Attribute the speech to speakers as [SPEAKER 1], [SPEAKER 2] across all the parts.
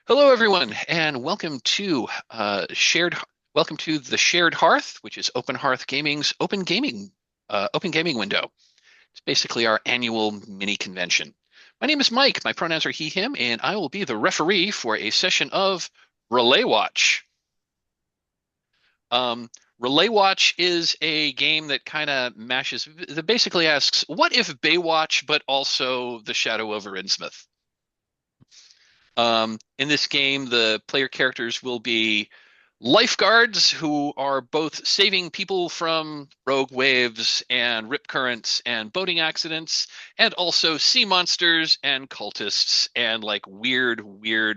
[SPEAKER 1] Hello, everyone, and welcome to the Shared Hearth, which is Open Hearth Gaming's open gaming window. It's basically our annual mini convention. My name is Mike. My pronouns are he, him, and I will be the referee for a session of Relay Watch. Um, Relay Watch is a game that that basically asks, what if Baywatch, but also The Shadow over Innsmouth? In this game, the player characters will be lifeguards who are both saving people from rogue waves and rip currents and boating accidents, and also sea monsters and cultists and like weird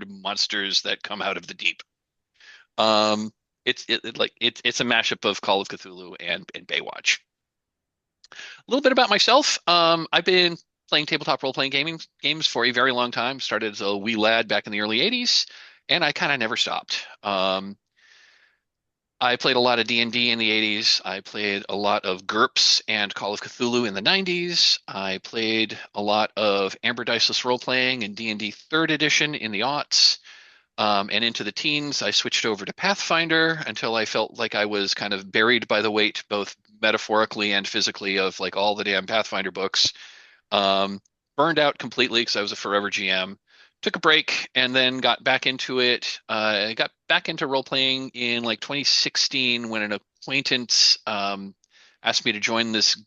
[SPEAKER 1] monsters that come out of the deep. Um, it's a mashup of Call of Cthulhu and Baywatch. A little bit about myself. I've been playing tabletop role-playing gaming games for a very long time. Started as a wee lad back in the early 80s, and I kind of never stopped. I played a lot of D&D in the 80s. I played a lot of GURPS and Call of Cthulhu in the 90s. I played a lot of Amber Diceless role-playing and D&D 3rd edition in the aughts. And into the teens, I switched over to Pathfinder until I felt like I was kind of buried by the weight, both metaphorically and physically, of like all the damn Pathfinder books. Um, Burned out completely because I was a forever GM. Took a break and then got back into it. Got back into role playing in like 2016 when an acquaintance asked me to join this,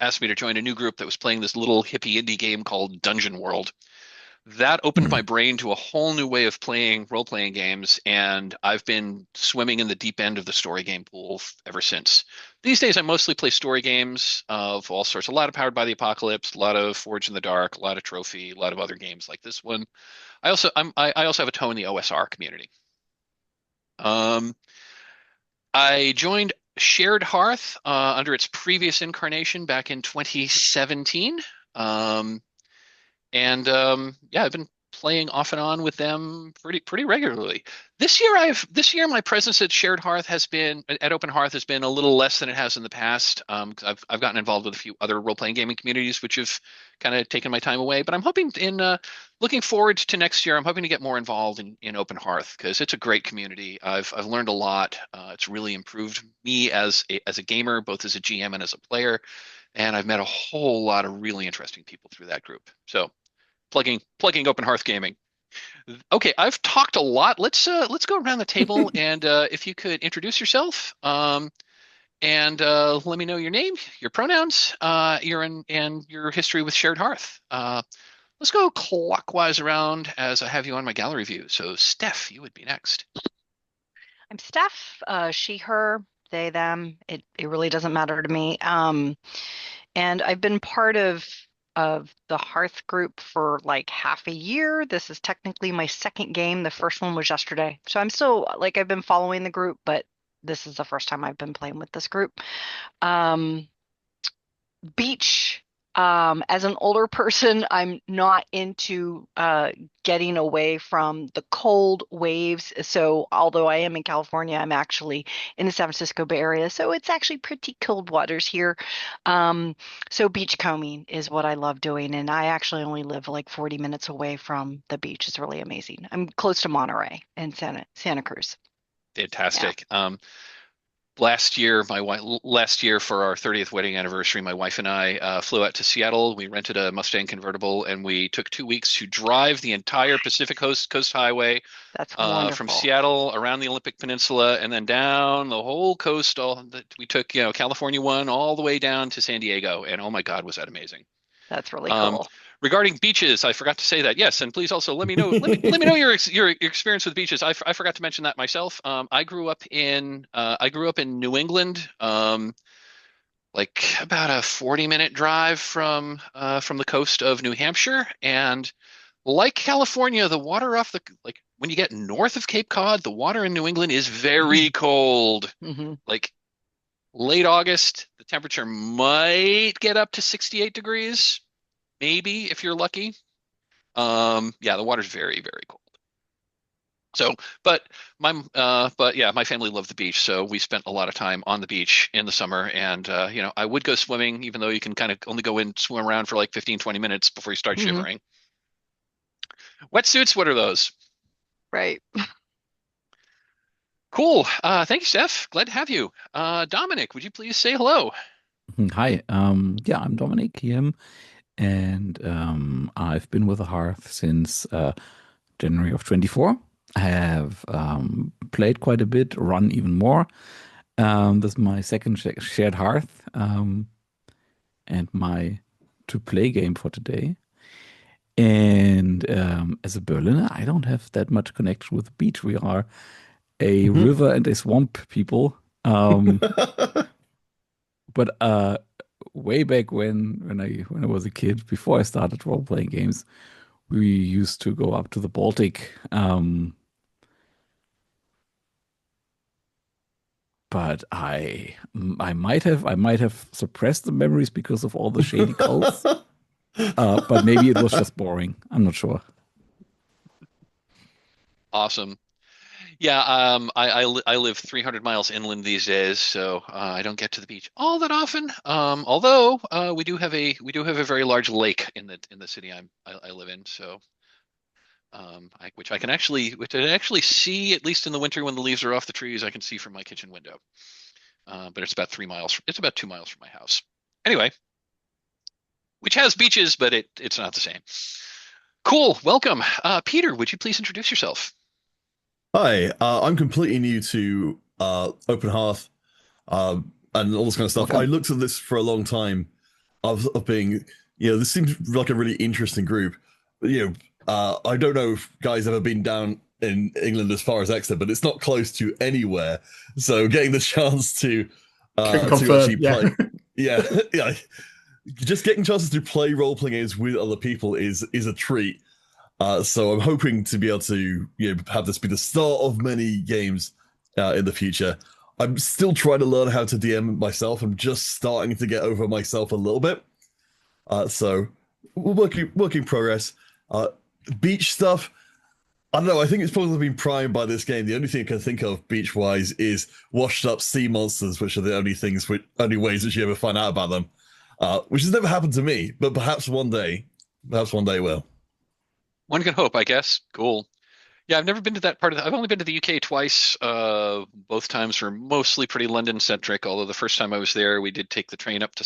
[SPEAKER 1] asked me to join a new group that was playing this little hippie indie game called Dungeon World. That opened my
[SPEAKER 2] Hmm.
[SPEAKER 1] brain to a whole new way of playing role-playing games, and I've been swimming in the deep end of the story game pool ever since. These days, I mostly play story games of all sorts. A lot of Powered by the Apocalypse, a lot of Forge in the Dark, a lot of Trophy, a lot of other games like this one. I also have a toe in the OSR community. Um, I joined Shared Hearth under its previous incarnation back in 2017. Um, yeah, I've been playing off and on with them pretty regularly. This year my presence at Shared Hearth has been at Open Hearth has been a little less than it has in the past. 'Cause I've gotten involved with a few other role playing gaming communities, which have kind of taken my time away. But I'm hoping in looking forward to next year. I'm hoping to get more involved in Open Hearth because it's a great community. I've learned a lot. It's really improved me as a gamer, both as a GM and as a player. And I've met a whole lot of really interesting people through that group. So plugging open hearth gaming. Okay, I've talked a lot. Let's go around the table and if you could introduce yourself and let me know your name, your pronouns, and your history with Shared Hearth. Let's go clockwise around as I have you on my gallery view. So Steph, you would be next.
[SPEAKER 2] I'm Steph, she, her, they, them. It really doesn't matter to me. And I've been part of the Hearth group for like half a year. This is technically my second game. The first one was yesterday. So I'm still like I've been following the group, but this is the first time I've been playing with this group. Um, Beach. As an older person, I'm not into getting away from the cold waves. So, although I am in California, I'm actually in the San Francisco Bay Area. So, it's actually pretty cold waters here. Um, so, beach combing is what I love doing. And I actually only live like 40 minutes away from the beach. It's really amazing. I'm close to Monterey and Santa Cruz. Yeah,
[SPEAKER 1] Fantastic. Last year for our 30th wedding anniversary, my wife and I flew out to Seattle. We rented a Mustang convertible and we took 2 weeks to drive the entire Pacific Coast Highway
[SPEAKER 2] that's
[SPEAKER 1] from
[SPEAKER 2] wonderful.
[SPEAKER 1] Seattle around the Olympic Peninsula and then down the whole coast. We took, California one all the way down to San Diego. And oh my God, was that amazing.
[SPEAKER 2] That's really
[SPEAKER 1] Um,
[SPEAKER 2] cool.
[SPEAKER 1] Regarding beaches, I forgot to say that. Yes, and please also let me know your experience with beaches. I forgot to mention that myself. I grew up in New England, like about a 40-minute drive from the coast of New Hampshire, and like California, the water off the like when you get north of Cape Cod, the water in New England is very cold.
[SPEAKER 2] Hmm.
[SPEAKER 1] Like late August, the temperature might get up to 68 degrees maybe if you're lucky. Yeah, the water's very cold. So, but yeah, my family loved the beach, so we spent a lot of time on the beach in the summer. And I would go swimming, even though you can kind of only go in, swim around for like 15, 20 minutes before you start
[SPEAKER 2] Hmm.
[SPEAKER 1] shivering. Wetsuits, what are those?
[SPEAKER 2] Right.
[SPEAKER 1] Cool. Thank you, Steph. Glad to have you. Dominik, would you please say hello?
[SPEAKER 3] Hi, yeah, I'm Dominik here, and I've been with the Hearth since January of 24. I have played quite a bit, run even more. This is my second shared Hearth, and my to play game for today. And as a Berliner, I don't have that much connection with the beach. We are a
[SPEAKER 4] Mhm.
[SPEAKER 3] river and a swamp people. Um, but way back when I was a kid, before I started role playing games, we used to go up to the Baltic. But I might have suppressed the memories because of all the shady cults. But maybe it was just boring. I'm not sure.
[SPEAKER 1] Awesome. Yeah, I live 300 miles inland these days, so I don't get to the beach all that often. Although we do have a very large lake in the city I live in, so which I can actually see at least in the winter when the leaves are off the trees. I can see from my kitchen window. But it's about 3 miles. It's about 2 miles from my house. Anyway, which has beaches, but it's not the same. Cool. Welcome, Peter. Would you please introduce yourself?
[SPEAKER 4] Hi, I'm completely new to Open Hearth and all this kind of stuff. I
[SPEAKER 3] Welcome.
[SPEAKER 4] looked at this for a long time of being, this seems like a really interesting group. But, I don't know if guys ever been down in England as far as Exeter, but it's not close to anywhere. So getting the chance
[SPEAKER 5] Can
[SPEAKER 4] to
[SPEAKER 5] confirm,
[SPEAKER 4] actually
[SPEAKER 5] yeah.
[SPEAKER 4] play, yeah, yeah, just getting chances to play role playing games with other people is a treat. So I'm hoping to be able to have this be the start of many games in the future. I'm still trying to learn how to DM myself. I'm just starting to get over myself a little bit. So we're working progress. Uh, Beach stuff. I don't know. I think it's probably been primed by this game. The only thing I can think of beach wise is washed up sea monsters, which are the only ways that you ever find out about them. Which has never happened to me, but perhaps one day it will.
[SPEAKER 1] One can hope, I guess. Cool. Yeah, I've never been to that part of I've only been to the UK twice. Both times were mostly pretty London centric, although the first time I was there, we did take the train up to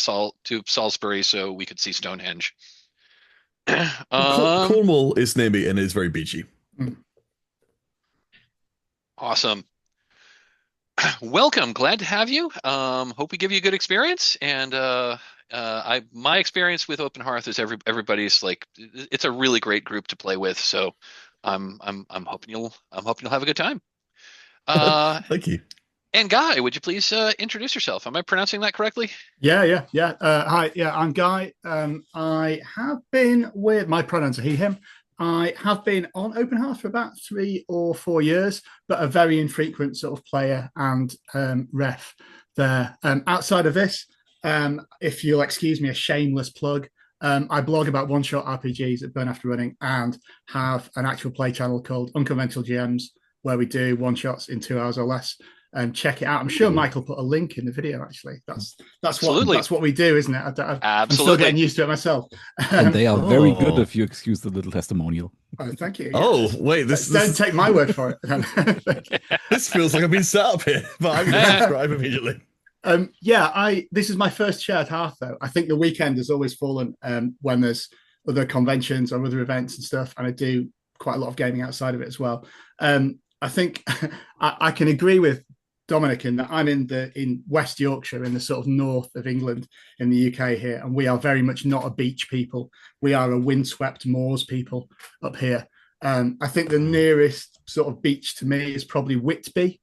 [SPEAKER 1] Salisbury so we could see Stonehenge. Um,
[SPEAKER 4] Cornwall is near me and is very beachy.
[SPEAKER 5] Mm.
[SPEAKER 1] awesome. Welcome. Glad to have you. Hope we give you a good experience. And I my experience with Open Hearth is everybody's like it's a really great group to play with. So I'm hoping you'll have a good time. Uh,
[SPEAKER 4] Thank you.
[SPEAKER 1] and Guy, would you please introduce yourself? Am I pronouncing that correctly?
[SPEAKER 5] Yeah. Hi, yeah, I'm Guy. I have been with my pronouns are he, him. I have been on Open Hearth for about 3 or 4 years, but a very infrequent sort of player and ref there. Outside of this, if you'll excuse me, a shameless plug. I blog about one-shot RPGs at Burn After Running and have an actual play channel called Unconventional GMs where we do one-shots in 2 hours or less. Check it out. I'm sure Michael put a link in the video. Actually,
[SPEAKER 1] Absolutely.
[SPEAKER 5] that's what we do, isn't it? I'm still
[SPEAKER 1] Absolutely.
[SPEAKER 5] getting used to it myself.
[SPEAKER 3] And they are very good
[SPEAKER 4] Oh.
[SPEAKER 3] if you excuse the little testimonial.
[SPEAKER 5] Thank you.
[SPEAKER 4] Oh,
[SPEAKER 5] Yes.
[SPEAKER 4] wait,
[SPEAKER 5] Don't take my word for it.
[SPEAKER 4] this feels like I've been set up here, but I'm going to subscribe immediately.
[SPEAKER 5] This is my first shared Hearth though. I think the weekend has always fallen when there's other conventions or other events and stuff, and I do quite a lot of gaming outside of it as well. I think I can agree with Dominik in that I'm in West Yorkshire, in the sort of north of England in the UK here, and we are very much not a beach people. We are a windswept moors people up here. I think the nearest sort of beach to me is probably Whitby,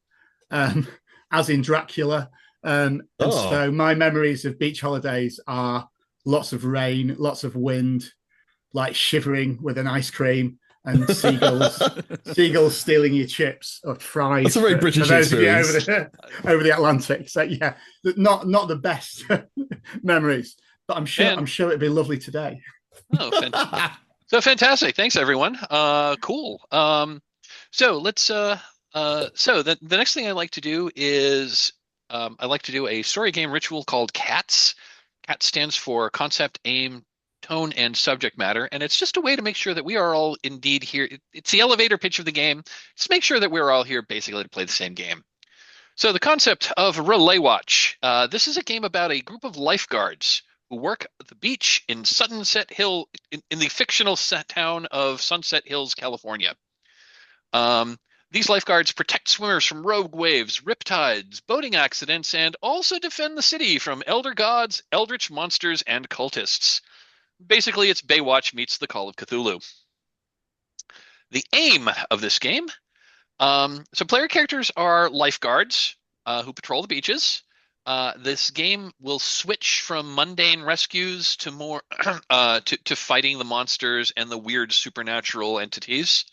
[SPEAKER 5] as in Dracula. And
[SPEAKER 4] Oh.
[SPEAKER 5] so my memories of beach holidays are lots of rain, lots of wind, like shivering with an ice cream and seagulls stealing your chips or fries.
[SPEAKER 4] That's a very British
[SPEAKER 5] for those
[SPEAKER 4] experience.
[SPEAKER 5] of you over the Atlantic. So yeah, not the best memories, but I'm sure it'd be lovely today.
[SPEAKER 1] Oh, fantastic. So fantastic. Thanks, everyone. Cool. So let's so the next thing I like to do is I like to do a story game ritual called CATS. CATS stands for Concept, Aim, tone and subject matter, and it's just a way to make sure that we are all indeed here. It's the elevator pitch of the game. Just make sure that we're all here basically to play the same game. So the concept of Relay Watch. This is a game about a group of lifeguards who work at the beach in Sunset Hill, in the fictional town of Sunset Hills, California. These lifeguards protect swimmers from rogue waves, riptides, boating accidents, and also defend the city from elder gods, eldritch monsters, and cultists. Basically, it's Baywatch meets the Call of Cthulhu. The aim of this game, so player characters are lifeguards who patrol the beaches. This game will switch from mundane rescues to more to fighting the monsters and the weird supernatural entities.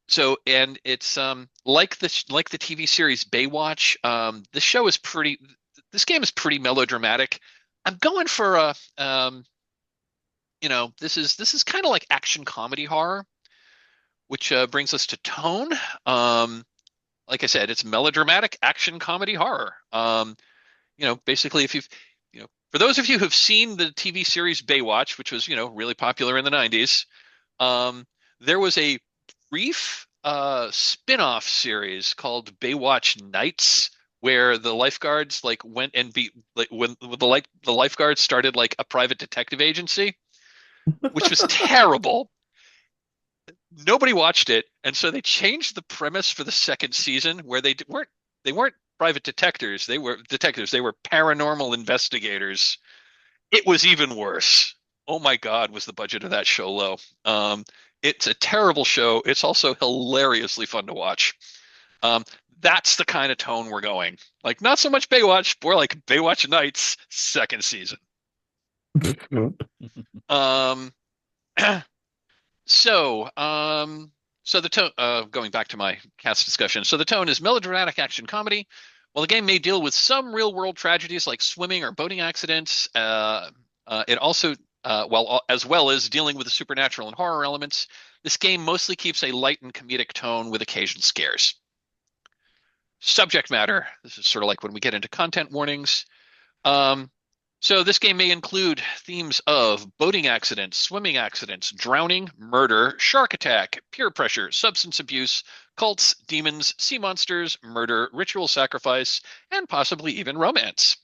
[SPEAKER 1] So, and it's like the TV series Baywatch. This game is pretty melodramatic. I'm going for a this is kind of like action comedy horror, which brings us to tone. Like I said, it's melodramatic action comedy horror. Basically, if for those of you who've seen the TV series Baywatch, which was really popular in the 90s, there was a brief spin-off series called Baywatch Nights, where the lifeguards went and when the lifeguards started like a private detective agency, which was terrible. Nobody watched it, and so they changed the premise for the second season, where they weren't private detectives. They were paranormal investigators. It was even worse. Oh my God, was the budget of that show low? It's a terrible show. It's also hilariously fun to watch. That's the kind of tone we're going. Like, not so much Baywatch, more like Baywatch Nights, second season. So the tone, going back to my cast discussion, so the tone is melodramatic action comedy. While the game may deal with some real-world tragedies like swimming or boating accidents, it also, as well as dealing with the supernatural and horror elements, this game mostly keeps a light and comedic tone with occasional scares. Subject matter. This is sort of like when we get into content warnings. So this game may include themes of boating accidents, swimming accidents, drowning, murder, shark attack, peer pressure, substance abuse, cults, demons, sea monsters, murder, ritual sacrifice, and possibly even romance.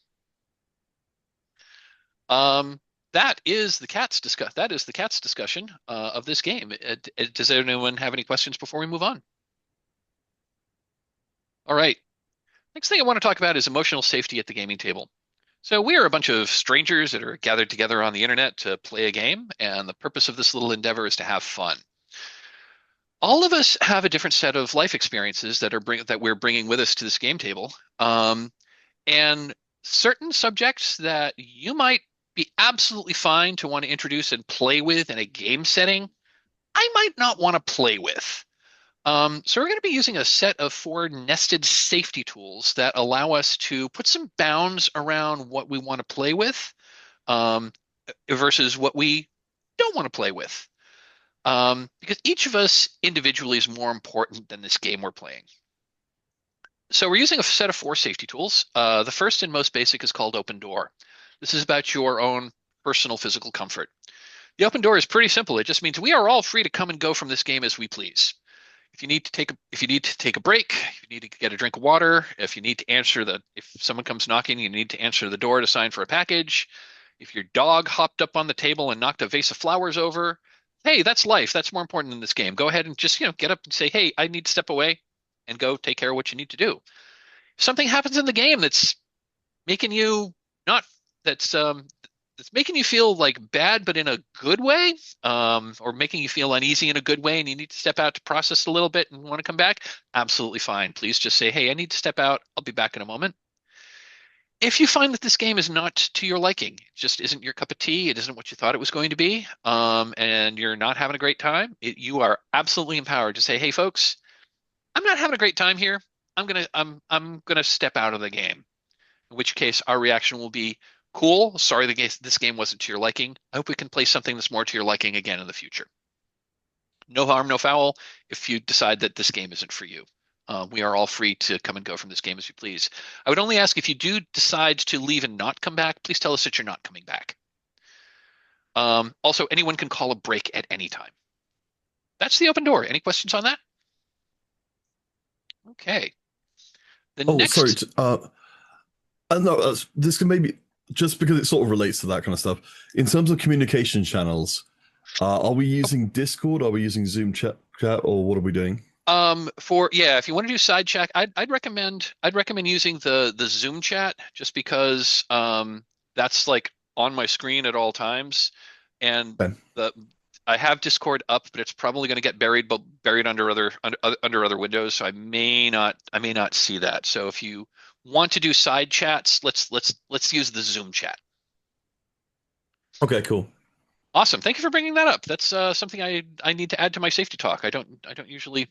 [SPEAKER 1] That is the cat's discussion of this game. Does anyone have any questions before we move on? All right. Next thing I want to talk about is emotional safety at the gaming table. So we are a bunch of strangers that are gathered together on the internet to play a game, and the purpose of this little endeavor is to have fun. All of us have a different set of life experiences that we're bringing with us to this game table, and certain subjects that you might be absolutely fine to want to introduce and play with in a game setting, I might not want to play with. So we're going to be using a set of 4 nested safety tools that allow us to put some bounds around what we want to play with versus what we don't want to play with. Because each of us individually is more important than this game we're playing. So we're using a set of 4 safety tools. The first and most basic is called Open Door. This is about your own personal physical comfort. The open door is pretty simple. It just means we are all free to come and go from this game as we please. If you need to take a break, if you need to get a drink of water, if you need to if someone comes knocking, you need to answer the door to sign for a package. If your dog hopped up on the table and knocked a vase of flowers over, hey, that's life. That's more important than this game. Go ahead and just get up and say, hey, I need to step away and go take care of what you need to do. If something happens in the game that's making you that's making you feel like bad, but in a good way, or making you feel uneasy in a good way, and you need to step out to process a little bit and want to come back, absolutely fine. Please just say, hey, I need to step out. I'll be back in a moment. If you find that this game is not to your liking, it just isn't your cup of tea, it isn't what you thought it was going to be, and you're not having a great time, you are absolutely empowered to say, hey, folks, I'm not having a great time here. I'm gonna step out of the game. In which case, our reaction will be, cool, sorry this game wasn't to your liking. I hope we can play something that's more to your liking again in the future. No harm, no foul if you decide that this game isn't for you. We are all free to come and go from this game as you please. I would only ask, if you do decide to leave and not come back, please tell us that you're not coming back. Also, anyone can call a break at any time. That's the open door. Any questions on that? Okay. The
[SPEAKER 4] Oh, sorry.
[SPEAKER 1] next,
[SPEAKER 4] No, this can maybe just because it sort of relates to that kind of stuff. In terms of communication channels, are we using Discord? Are we using Zoom chat, or what are we doing?
[SPEAKER 1] if you want to do side chat, I'd recommend using the Zoom chat just because that's like on my screen at all times, and
[SPEAKER 4] Okay.
[SPEAKER 1] I have Discord up, but it's probably going to get buried under other windows, so I may not see that. So if you want to do side chats, let's use the Zoom chat.
[SPEAKER 4] Okay, cool.
[SPEAKER 1] Awesome. Thank you for bringing that up. That's something I need to add to my safety talk. I don't usually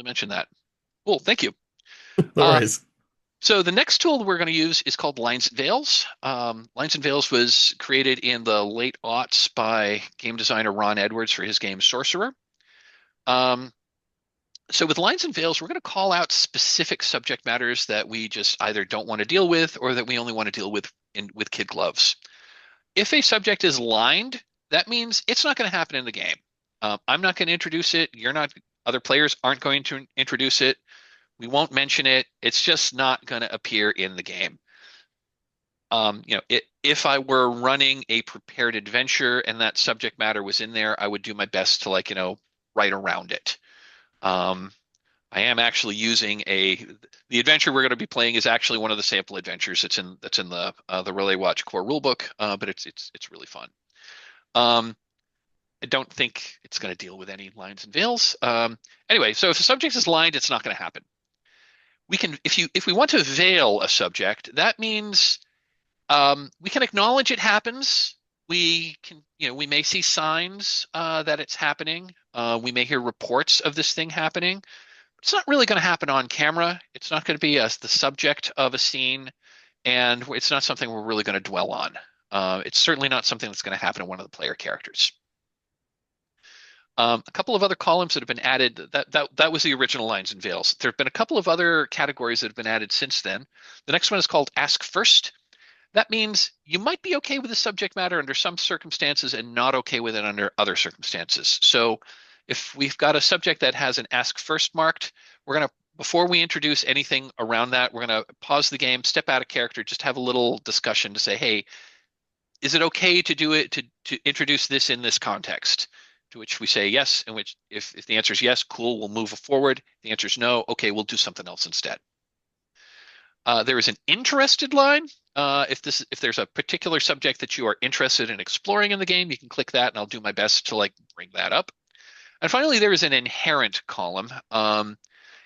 [SPEAKER 1] mention that. Cool. Thank you.
[SPEAKER 4] No worries.
[SPEAKER 1] So the next tool that we're going to use is called Lines and Veils. Lines and Veils was created in the late aughts by game designer Ron Edwards for his game Sorcerer. So with Lines and Veils, we're going to call out specific subject matters that we just either don't want to deal with or that we only want to deal with with kid gloves. If a subject is lined, that means it's not going to happen in the game. I'm not going to introduce it. Other players aren't going to introduce it. We won't mention it. It's just not going to appear in the game. If I were running a prepared adventure and that subject matter was in there, I would do my best to write around it. I am actually using the adventure we're going to be playing is actually one of the sample adventures that's in the Relay Watch core rulebook, but it's really fun. I don't think it's going to deal with any lines and veils. Anyway, so if the subject is lined, it's not going to happen. If we want to veil a subject, that means we can acknowledge it happens. We may see signs that it's happening. We may hear reports of this thing happening. It's not really going to happen on camera. It's not going to be the subject of a scene, and it's not something we're really going to dwell on. It's certainly not something that's going to happen to one of the player characters. A couple of other columns that have been added, that was the original Lines and Veils. There have been a couple of other categories that have been added since then. The next one is called Ask First. That means you might be okay with the subject matter under some circumstances and not okay with it under other circumstances. So if we've got a subject that has an Ask First marked, before we introduce anything around that, we're going to pause the game, step out of character, just have a little discussion to say, hey, is it okay to do it, to introduce this in this context? To which we say yes, and which if the answer is yes, cool, we'll move forward. If the answer is no, okay, we'll do something else instead. There is an interested line. If there's a particular subject that you are interested in exploring in the game, you can click that, and I'll do my best to bring that up. And finally, there is an inherent column.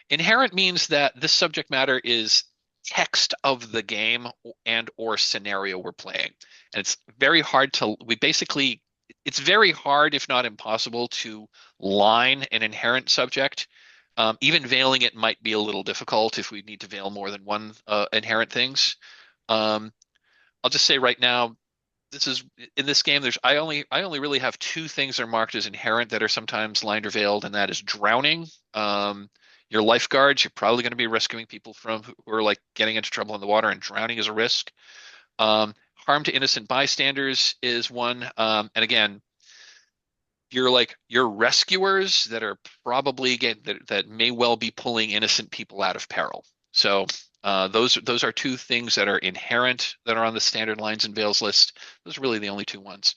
[SPEAKER 1] Inherent means that this subject matter is text of the game and or scenario we're playing, and it's very hard it's very hard, if not impossible, to line an inherent subject. Even veiling it might be a little difficult if we need to veil more than one inherent things. I'll just say right now, in this game, I only really have two things that are marked as inherent that are sometimes lined or veiled, and that is drowning. Your lifeguards, you're probably going to be rescuing people who are getting into trouble in the water, and drowning is a risk. Harm to innocent bystanders is one, and again, you're rescuers that are probably that may well be pulling innocent people out of peril. So those are two things that are inherent that are on the standard lines and veils list. Those are really the only two ones.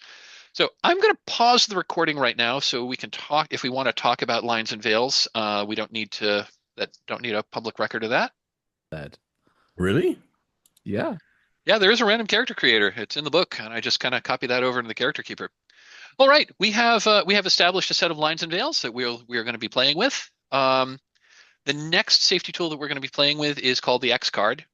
[SPEAKER 1] So I'm going to pause the recording right now so we can talk if we want to talk about lines and veils. We don't need a public record of that.
[SPEAKER 4] Really?
[SPEAKER 3] Yeah.
[SPEAKER 1] Yeah, there is a random character creator. It's in the book, and I just kind of copy that over into the character keeper. All right, we have established a set of lines and veils that we are going to be playing with. The next safety tool that we're going to be playing with is called the X card.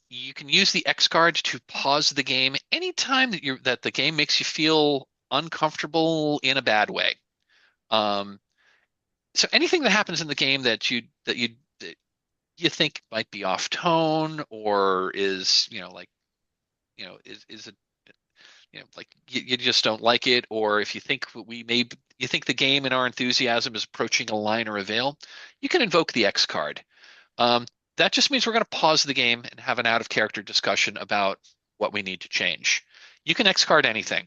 [SPEAKER 1] You can use the X card to pause the game anytime that the game makes you feel uncomfortable in a bad way. So anything that happens in the game that you think might be off tone or is you just don't like it, or if you think you think the game and our enthusiasm is approaching a line or a veil, you can invoke the X card. That just means we're going to pause the game and have an out of character discussion about what we need to change. You can X card anything.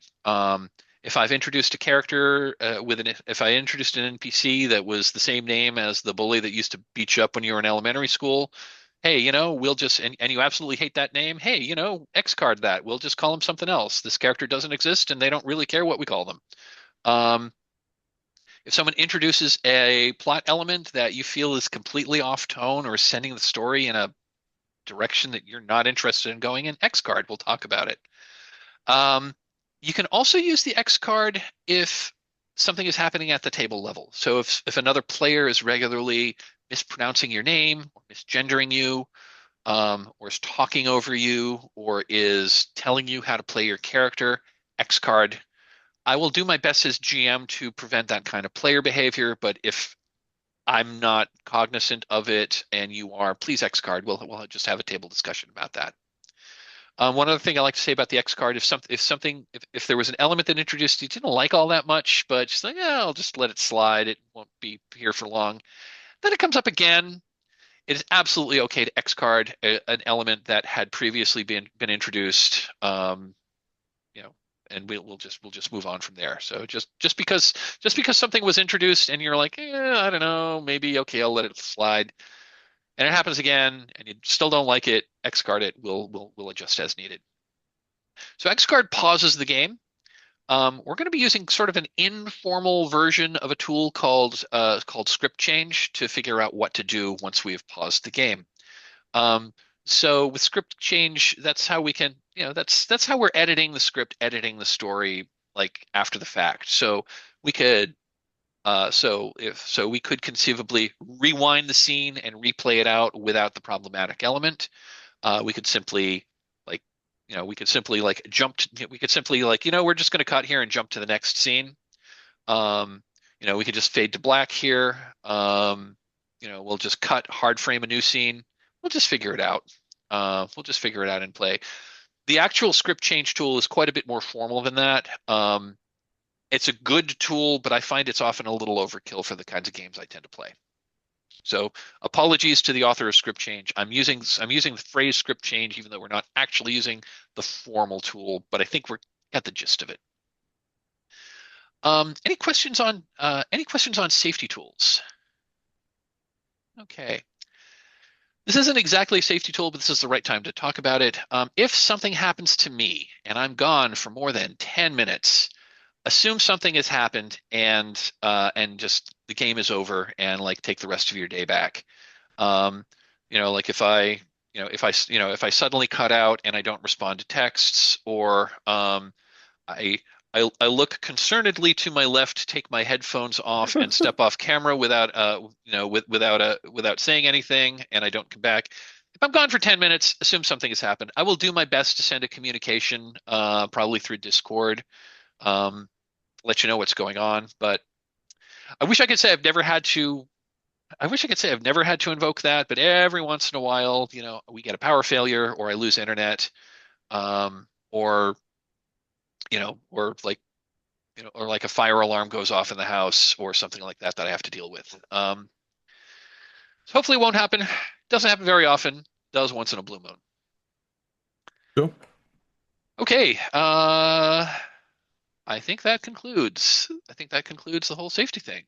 [SPEAKER 1] If I've introduced a character if I introduced an NPC that was the same name as the bully that used to beat you up when you were in elementary school, hey, we'll just and you absolutely hate that name, hey, X card that. We'll just call him something else. This character doesn't exist, and they don't really care what we call them. If someone introduces a plot element that you feel is completely off tone or sending the story in a direction that you're not interested in going in, X card. We'll talk about it. You can also use the X card if something is happening at the table level. So if another player is regularly mispronouncing your name, or misgendering you, or is talking over you, or is telling you how to play your character, X card. I will do my best as GM to prevent that kind of player behavior, but if I'm not cognizant of it and you are, please X card. We'll just have a table discussion about that. One other thing I like to say about the X card, if there was an element that introduced you didn't like all that much, but just like, yeah, I'll just let it slide. It won't be here for long. Then it comes up again. It is absolutely okay to X card an element that had previously been introduced. And we'll just move on from there. So just because something was introduced and you're like, I don't know, maybe okay, I'll let it slide. And it happens again, and you still don't like it, X card it. We'll adjust as needed. So X card pauses the game. We're going to be using sort of an informal version of a tool called script change to figure out what to do once we have paused the game. So with script change, that's how we can, that's how we're editing the script, editing the story like after the fact. So we could we could conceivably rewind the scene and replay it out without the problematic element. We could simply we're just going to cut here and jump to the next scene. We could just fade to black here. We'll just cut, hard frame a new scene. We'll just figure it out. We'll just figure it out in play. The actual script change tool is quite a bit more formal than that. It's a good tool, but I find it's often a little overkill for the kinds of games I tend to play. So apologies to the author of script change. I'm using the phrase script change, even though we're not actually using the formal tool, but I think we're at the gist of it. Any questions on safety tools? Okay. This isn't exactly a safety tool, but this is the right time to talk about it. If something happens to me and I'm gone for more than 10 minutes, assume something has happened and just the game is over and like take the rest of your day back. Like if I suddenly cut out and I don't respond to texts, or I look concernedly to my left, take my headphones off, and step off camera without saying anything, and I don't come back. If I'm gone for 10 minutes, assume something has happened. I will do my best to send a communication, probably through Discord, let you know what's going on. But I wish I could say I've never had to invoke that, but every once in a while, we get a power failure, or I lose internet, or like a fire alarm goes off in the house or something like that I have to deal with. So hopefully it won't happen. Doesn't happen very often. Does once in a blue moon.
[SPEAKER 4] Sure.
[SPEAKER 1] Okay. I think that concludes the whole safety thing.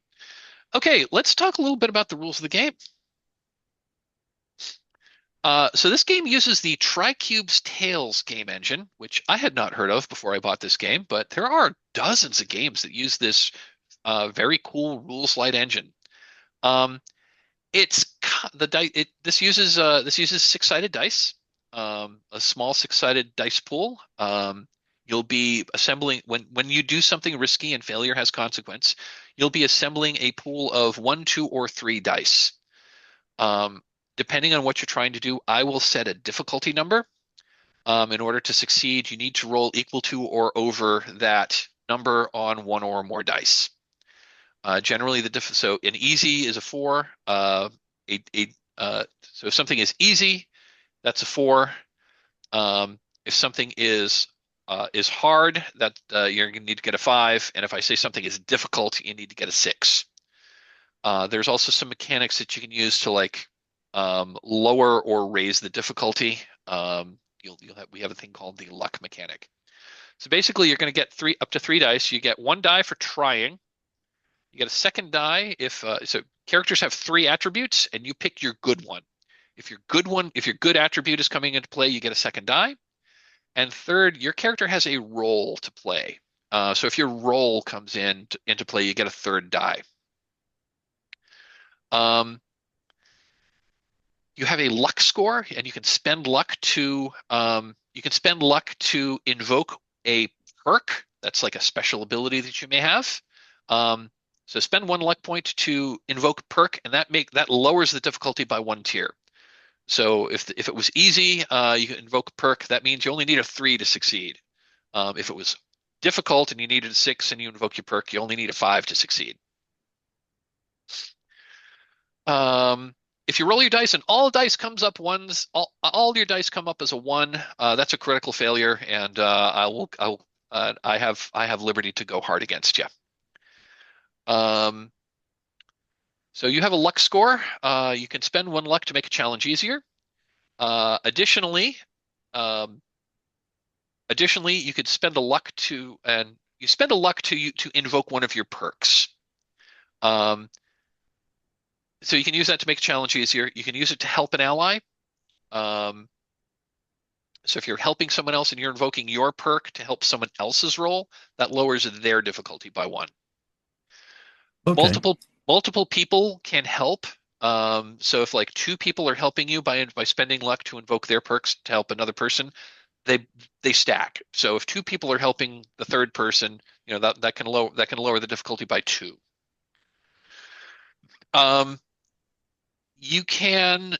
[SPEAKER 1] Okay, let's talk a little bit about the rules of the game. So this game uses the Tricube's Tales game engine, which I had not heard of before I bought this game, but there are dozens of games that use this very cool rules light engine. This uses six-sided dice, a small six-sided dice pool. You'll be assembling when you do something risky and failure has consequence. You'll be assembling a pool of 1, 2, or 3 dice. Depending on what you're trying to do, I will set a difficulty number. In order to succeed, you need to roll equal to or over that number on 1 or more dice. Generally, so an easy is a 4. So if something is easy, that's a 4. If something is hard, that you're going to need to get a 5. And if I say something is difficult, you need to get a 6. There's also some mechanics that you can use to lower or raise the difficulty. We have a thing called the luck mechanic. So basically, you're going to get up to 3 dice. You get 1 die for trying. You get a second die if so. Characters have 3 attributes, and you pick your good one. If your good attribute is coming into play, you get a second die. And third, your character has a role to play. So if your role comes into play, you get a third die. You have a luck score, and you can spend luck to invoke a perk. That's like a special ability that you may have. So spend 1 luck point to invoke a perk, and that lowers the difficulty by 1 tier. So if it was easy, you can invoke a perk. That means you only need a 3 to succeed. If it was difficult and you needed a 6 and you invoke your perk, you only need a 5 to succeed. If you roll your dice and all dice comes up ones, all your dice come up as a 1, that's a critical failure, and I have liberty to go hard against you. So you have a luck score. You can spend 1 luck to make a challenge easier. Additionally, you could spend a luck to invoke one of your perks. So you can use that to make a challenge easier. You can use it to help an ally. So if you're helping someone else and you're invoking your perk to help someone else's roll, that lowers their difficulty by 1.
[SPEAKER 4] Okay.
[SPEAKER 1] Multiple people can help. So if like 2 people are helping you by spending luck to invoke their perks to help another person, they stack. So if 2 people are helping the third person, that can lower the difficulty by 2. You can,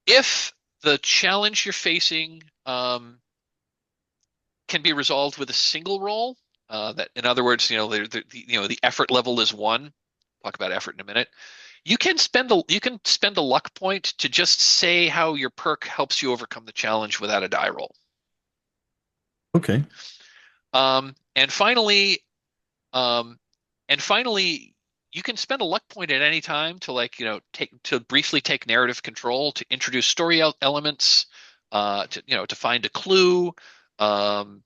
[SPEAKER 1] if the challenge you're facing can be resolved with a single roll, that in other words, the effort level is 1. Talk about effort in a minute. You can spend a luck point to just say how your perk helps you overcome the challenge without a die roll.
[SPEAKER 4] Okay.
[SPEAKER 1] And finally, you can spend a luck point at any time to briefly take narrative control, to introduce story elements, to find a clue, to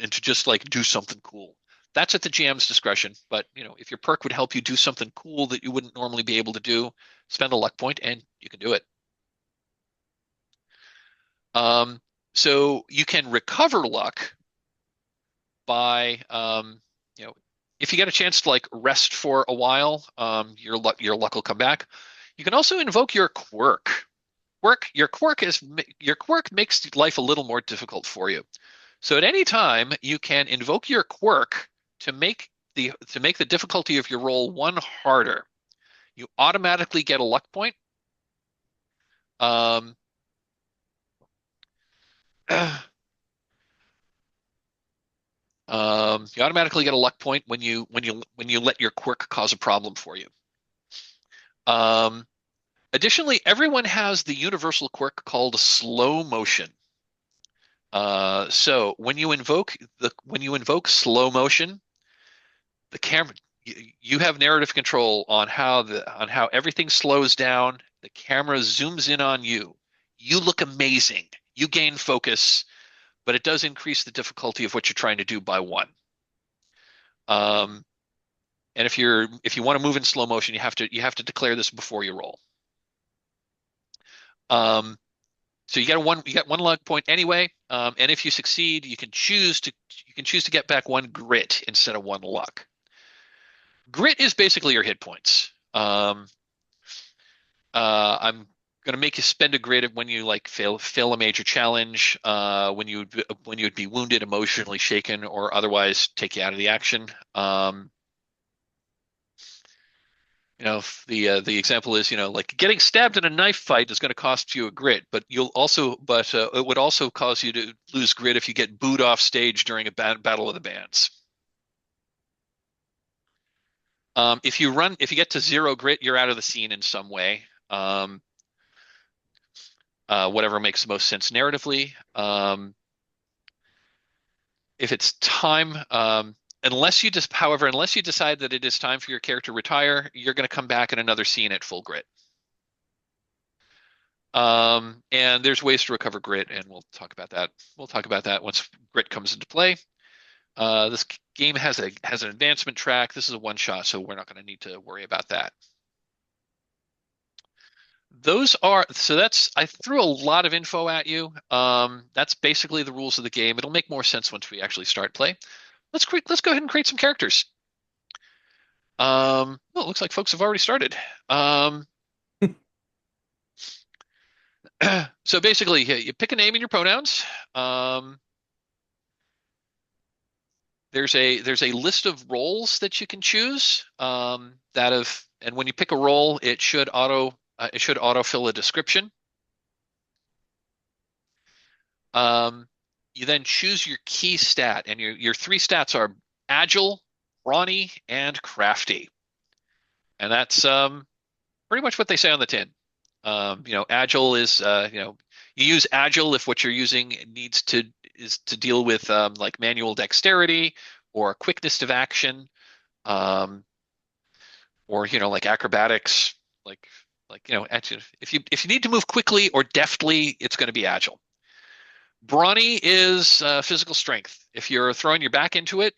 [SPEAKER 1] just do something cool. That's at the GM's discretion. But if your perk would help you do something cool that you wouldn't normally be able to do, spend a luck point and you can do it. So you can recover luck by if you get a chance to rest for a while, your luck will come back. You can also invoke your quirk. Your quirk makes life a little more difficult for you. So at any time, you can invoke your quirk to make the difficulty of your roll 1 harder. You automatically get a luck point. You automatically get a luck point when you let your quirk cause a problem for you. Additionally, everyone has the universal quirk called slow motion. So when you invoke slow motion, the camera, you have narrative control on how everything slows down. The camera zooms in on you. You look amazing. You gain focus, but it does increase the difficulty of what you're trying to do by 1. And if you want to move in slow motion, you have to declare this before you roll. So you get 1 luck point anyway, and if you succeed, you can choose to get back 1 grit instead of 1 luck. Grit is basically your hit points. I'm going to make you spend a grit when you fail a major challenge, when you'd be wounded, emotionally shaken, or otherwise take you out of the action. The example is, getting stabbed in a knife fight is going to cost you a grit, but it would also cause you to lose grit if you get booed off stage during a battle of the bands. If you get to 0 grit, you're out of the scene in some way. Whatever makes the most sense narratively. If it's time, unless you decide that it is time for your character to retire, you're going to come back in another scene at full grit. And there's ways to recover grit, and we'll talk about that. We'll talk about that once grit comes into play. This game has an advancement track. This is a one shot, so we're not going to need to worry about that. I threw a lot of info at you. That's basically the rules of the game. It'll make more sense once we actually start play. Let's go ahead and create some characters. Well, it looks like folks have already started. So basically, you pick a name and your pronouns. There's a list of roles that you can choose. And when you pick a role, it should autofill a description. You then choose your key stat, and your three stats are agile, brawny, and crafty. And that's pretty much what they say on the tin. Agile is you use agile if what you're using is to deal with like manual dexterity or quickness of action, or like acrobatics, if you need to move quickly or deftly, it's going to be agile. Brawny is physical strength. If you're throwing your back into it,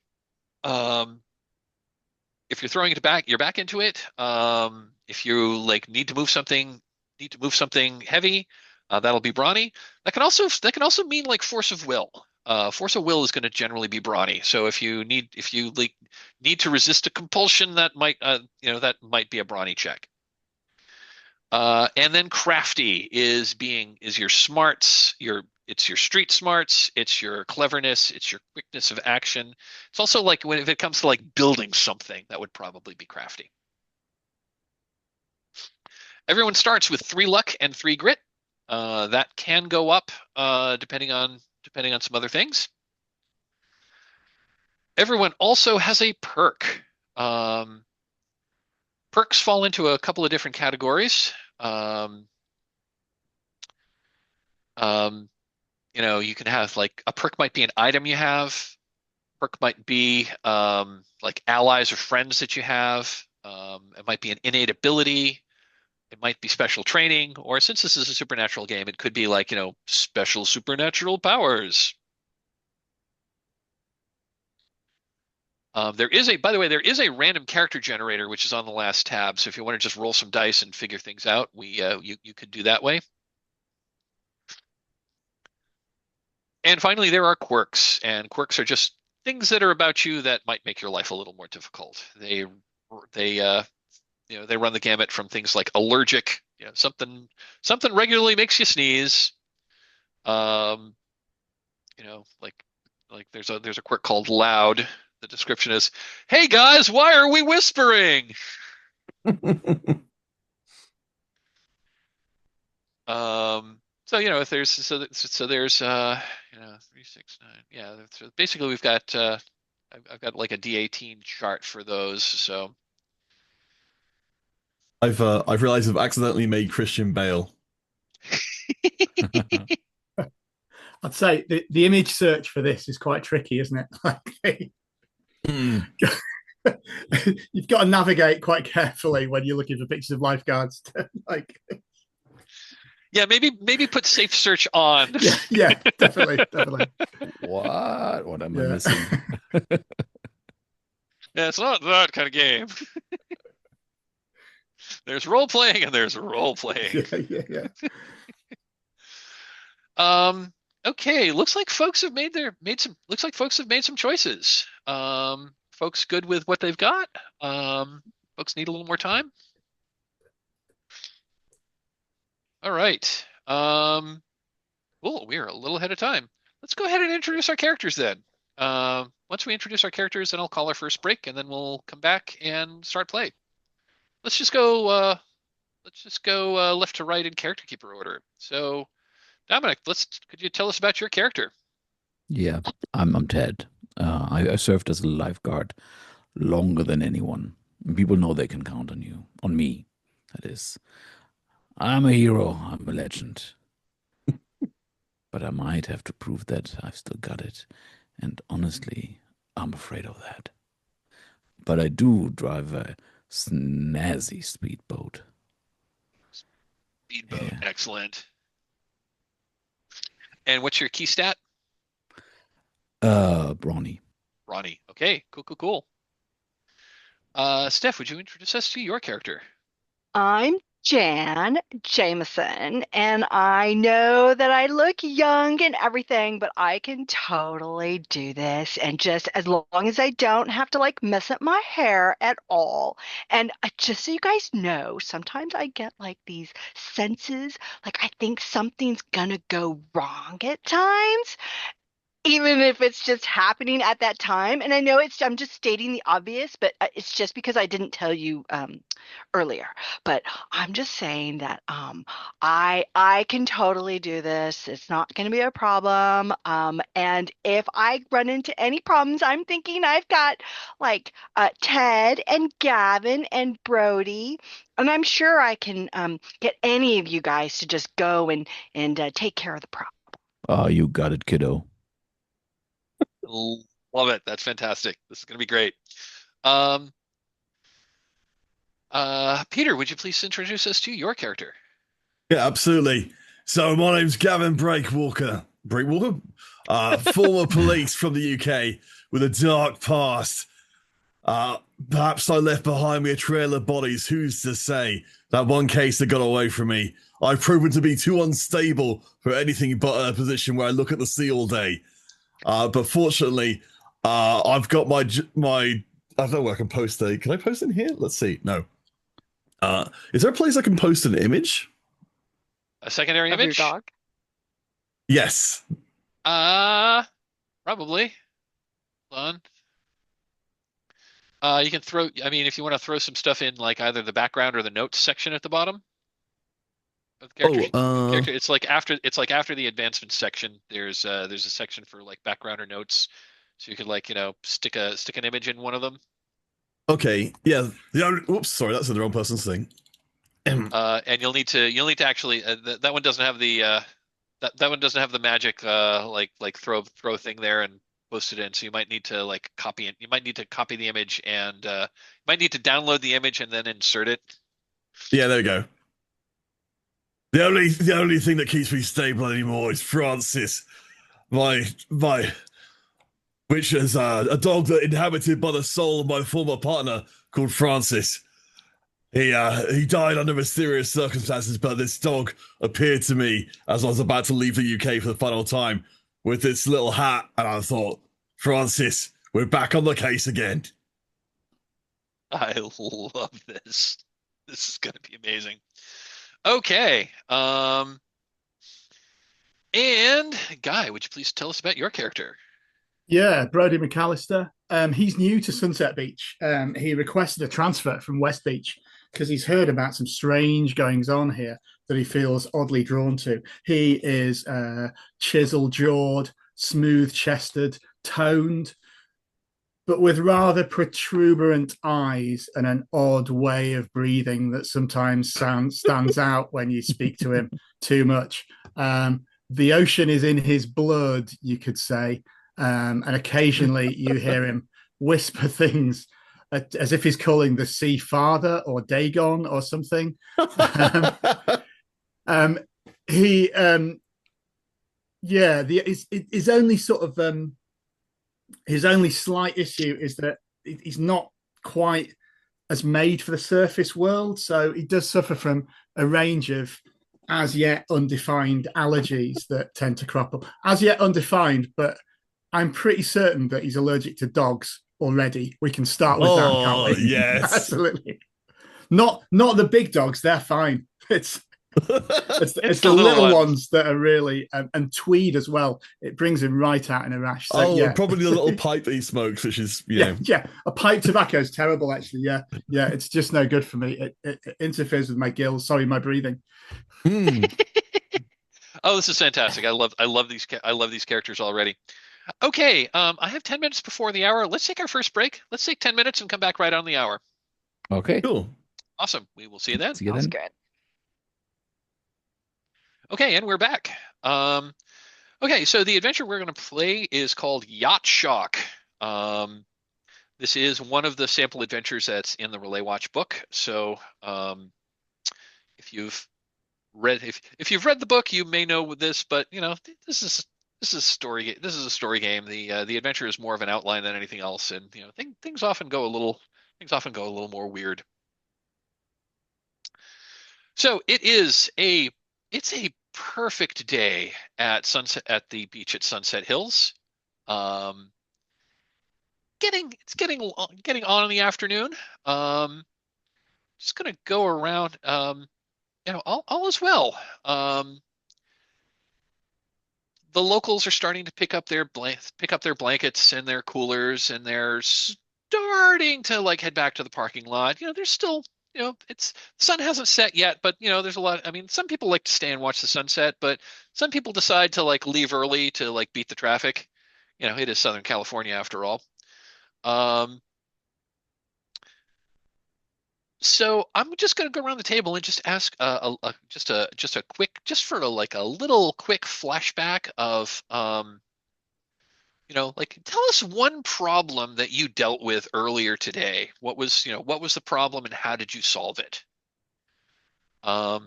[SPEAKER 1] if you like need to move something heavy, that'll be brawny. That can also mean like force of will. Force of will is going to generally be brawny. So if you need to resist a compulsion, that might be a brawny check. And then crafty is your smarts, it's your street smarts, it's your cleverness, it's your quickness of action. It's also like if it comes to like building something, that would probably be crafty. Everyone starts with 3 luck and 3 grit. That can go up depending on some other things. Everyone also has a perk. Perks fall into a couple of different categories. You can have like a perk might be an item you have. Perk might be like allies or friends that you have. It might be an innate ability. It might be special training, or since this is a supernatural game, it could be like, special supernatural powers. By the way, there is a random character generator, which is on the last tab. So if you want to just roll some dice and figure things out, you could do that way. And finally, there are quirks, and quirks are just things that are about you that might make your life a little more difficult. They run the gamut from things like allergic, something regularly makes you sneeze. Like there's a quirk called loud. The description is, "Hey guys, why are we whispering?" If there's 3, 6, 9. Yeah, so basically we've got I've got like a D18 chart for those. So
[SPEAKER 4] I've realized I've accidentally made Christian Bale.
[SPEAKER 5] I'd say the image search for this is quite tricky, isn't it? You've got to navigate quite carefully when you're looking for pictures of lifeguards.
[SPEAKER 1] Yeah, maybe put safe search on.
[SPEAKER 5] Yeah, definitely.
[SPEAKER 3] What am I missing?
[SPEAKER 1] Yeah, it's not that kind of game. There's role playing and there's role playing.
[SPEAKER 5] Yeah.
[SPEAKER 1] Okay, looks like folks have made some choices. Folks good with what they've got. Folks need a little more time. All right. Cool. We're a little ahead of time. Let's go ahead and introduce our characters then. Once we introduce our characters, then I'll call our first break, and then we'll come back and start play. Let's just go left to right in character keeper order. So, Dominik, could you tell us about your character?
[SPEAKER 3] Yeah, I'm Ted. I served as a lifeguard longer than anyone. People know they can count on me. That is, I'm a hero. I'm a legend. But I might have to prove that I've still got it. And honestly, I'm afraid of that. But I do drive a snazzy speedboat.
[SPEAKER 1] Speedboat.
[SPEAKER 3] Yeah.
[SPEAKER 1] Excellent. And what's your key stat?
[SPEAKER 3] Brawny.
[SPEAKER 1] Ronnie. Okay, cool. Steph, would you introduce us to your character?
[SPEAKER 2] I'm Jan Jameson, and I know that I look young and everything, but I can totally do this. And just as long as I don't have to like mess up my hair at all. And just so you guys know, sometimes I get like these senses, like I think something's gonna go wrong at times, even if it's just happening at that time. And I know I'm just stating the obvious, but it's just because I didn't tell you earlier. But I'm just saying that I can totally do this. It's not going to be a problem. And if I run into any problems, I'm thinking I've got like Ted and Gavin and Brody. And I'm sure I can get any of you guys to just go and take care of the problem.
[SPEAKER 3] Oh, you got it, kiddo.
[SPEAKER 1] Love it. That's fantastic. This is going to be great. Um, Peter, would you please introduce us to your character?
[SPEAKER 4] Yeah, absolutely. So my name's Gavin Breakwalker. Breakwalker? Former police from the UK with a dark past. Perhaps I left behind me a trail of bodies. Who's to say? That one case that got away from me. I've proven to be too unstable for anything but a position where I look at the sea all day. But fortunately, I've got my I don't know where I can post a. Can I post in here? Let's see. No. Is there a place I can post an image?
[SPEAKER 1] A secondary
[SPEAKER 2] Of your
[SPEAKER 1] image?
[SPEAKER 2] dog?
[SPEAKER 4] Yes.
[SPEAKER 1] Probably. Hold on. You can throw. I mean, if you want to throw some stuff in, like either the background or the notes section at the bottom of the character. It's like after the advancement section. There's a section for like background or notes, so you could like stick an image in one of them.
[SPEAKER 4] Okay. Yeah. Oops. Sorry, that's the wrong person's thing.
[SPEAKER 1] And you'll need to actually that one doesn't have the that one doesn't have the magic like throw thing there and post it in. So you might need to like copy it. You might need to copy the image and you might need to download the image and then insert it.
[SPEAKER 4] Yeah, there we go. The only thing that keeps me stable anymore is Francis, my which is a dog that inhabited by the soul of my former partner called Francis. He died under mysterious circumstances, but this dog appeared to me as I was about to leave the UK for the final time with this little hat, and I thought, Francis, we're back on the case again.
[SPEAKER 1] I love this. This is going to be amazing. Okay. And Guy, would you please tell us about your character?
[SPEAKER 5] Yeah, Brody McAllister. He's new to Sunset Beach. He requested a transfer from West Beach because he's heard about some strange goings on here that he feels oddly drawn to. He is chisel-jawed, smooth-chested, toned, but with rather protuberant eyes and an odd way of breathing that sometimes stands out when you speak to him too much. The ocean is in his blood, you could say. And occasionally you hear him whisper things as if he's calling the sea father or Dagon or something. His only sort of his only slight issue is that he's not quite as made for the surface world, so he does suffer from a range of as yet undefined allergies that tend to crop up. As yet undefined, but I'm pretty certain that he's allergic to dogs already. We can start with that, can't we?
[SPEAKER 4] Yes.
[SPEAKER 5] Absolutely. Not the big dogs, they're fine. It's the little ones that are really and tweed as well. It brings him right out in a rash. So, yeah.
[SPEAKER 4] Probably the little pipe that he smokes, which is
[SPEAKER 5] yeah. A pipe tobacco is terrible, actually. Yeah, it's just no good for me. It interferes with my gills. Sorry, my breathing.
[SPEAKER 1] Oh, this is fantastic. I love these characters already. Okay, I have 10 minutes before the hour. Let's take our first break. Let's take 10 minutes and come back right on the hour.
[SPEAKER 3] Okay.
[SPEAKER 4] Cool.
[SPEAKER 1] Awesome. We will see you then.
[SPEAKER 3] See you
[SPEAKER 2] Sounds
[SPEAKER 3] then.
[SPEAKER 2] good.
[SPEAKER 1] Okay, and we're back. Okay, so the adventure we're going to play is called Yacht Shock. This is one of the sample adventures that's in the Relay Watch book. So if you've read if you've read the book, you may know this, but this is a story. This is a story game. The adventure is more of an outline than anything else, and things often go a little more weird. So it's a perfect day at the beach at Sunset Hills. Um, getting on in the afternoon. Just gonna go around. All is well. The locals are starting to pick up their blankets and their coolers, and they're starting to like head back to the parking lot. There's still, it's the sun hasn't set yet, but there's a lot. I mean, some people like to stay and watch the sunset, but some people decide to like leave early to like beat the traffic. It is Southern California after all. Um, So I'm just going to go around the table and just ask just a quick just for like a little quick flashback of like tell us one problem that you dealt with earlier today. What was the problem and how did you solve it? Go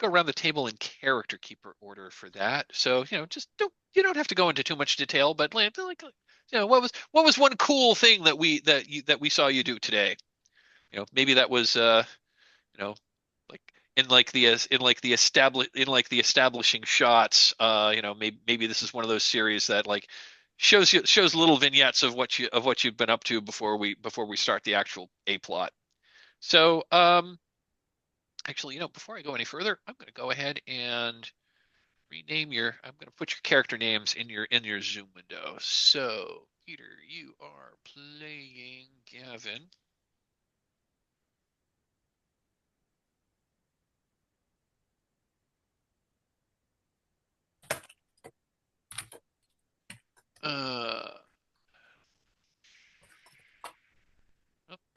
[SPEAKER 1] around the table in character keeper order for that. So just you don't have to go into too much detail, but what was one cool thing that we saw you do today? Maybe that was like in the establishing shots. Maybe this is one of those series that like shows little vignettes of what you've been up to before we start the actual A plot. So actually, before I go any further, I'm going to go ahead and I'm going to put your character names in your Zoom window. So Peter, you are playing Gavin.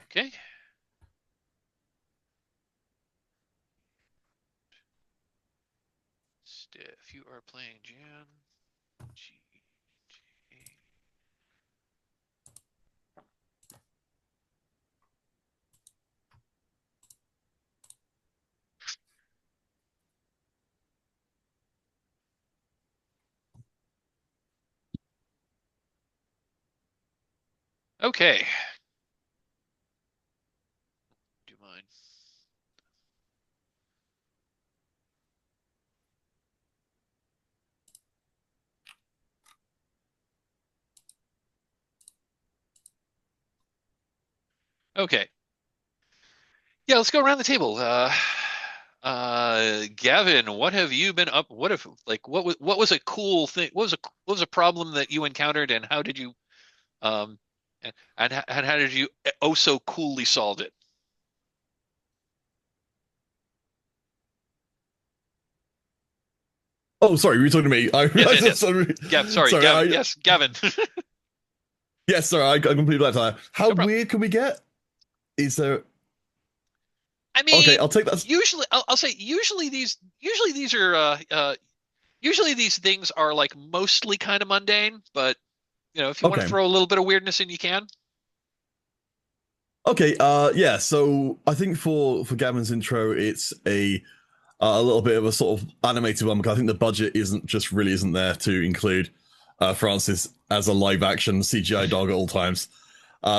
[SPEAKER 1] Okay. Steph, you are playing Jan. G. Okay. Do you mind? Okay. Yeah, let's go around the table. Gavin, what have you been up? What was a cool thing? What was a problem that you encountered, and how did you um and how did you oh so coolly solve it?
[SPEAKER 4] Oh, sorry, were you talking to me? I
[SPEAKER 1] Yes, yes,
[SPEAKER 4] realized.
[SPEAKER 1] yes.
[SPEAKER 4] Sorry,
[SPEAKER 1] Sorry,
[SPEAKER 4] sorry.
[SPEAKER 1] Gavin. Yes, Gavin.
[SPEAKER 4] Yes, sorry. I completely blanked on that. How
[SPEAKER 1] No problem.
[SPEAKER 4] weird can we get? Is there?
[SPEAKER 1] I
[SPEAKER 4] Okay,
[SPEAKER 1] mean,
[SPEAKER 4] I'll take that.
[SPEAKER 1] I'll say usually these things are like mostly kind of mundane, but if you want to
[SPEAKER 4] Okay.
[SPEAKER 1] throw a little bit of weirdness in, you can.
[SPEAKER 4] Okay. Yeah. So I think for Gavin's intro, it's a little bit of a sort of animated one because I think the budget isn't there to include Francis as a live action CGI dog at all times.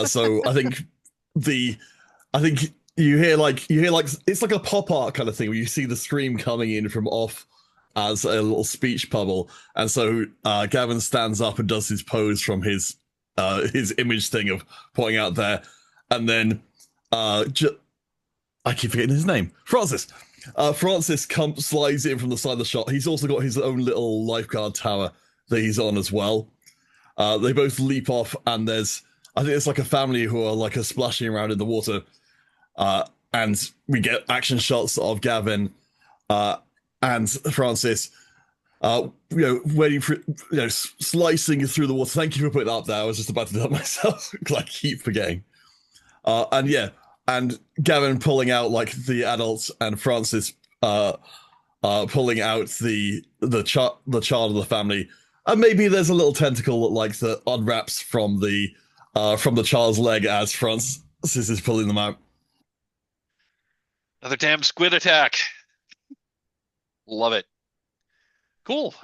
[SPEAKER 4] So the I think you hear like it's like a pop art kind of thing where you see the scream coming in from off as a little speech bubble, and so Gavin stands up and does his pose from his image thing of pointing out there, and then I keep forgetting his name, Francis. Francis slides in from the side of the shot. He's also got his own little lifeguard tower that he's on as well. They both leap off, and I think it's like a family who are like splashing around in the water. And we get action shots of Gavin and Francis, waiting for, slicing through the water. Thank you for putting that up there. I was just about to do that myself because I keep forgetting. And yeah, and Gavin pulling out like the adults, and Francis pulling out the child of the family. And maybe there's a little tentacle that unwraps from the child's leg as Francis is pulling them out.
[SPEAKER 1] Another damn squid attack. Love it. Cool.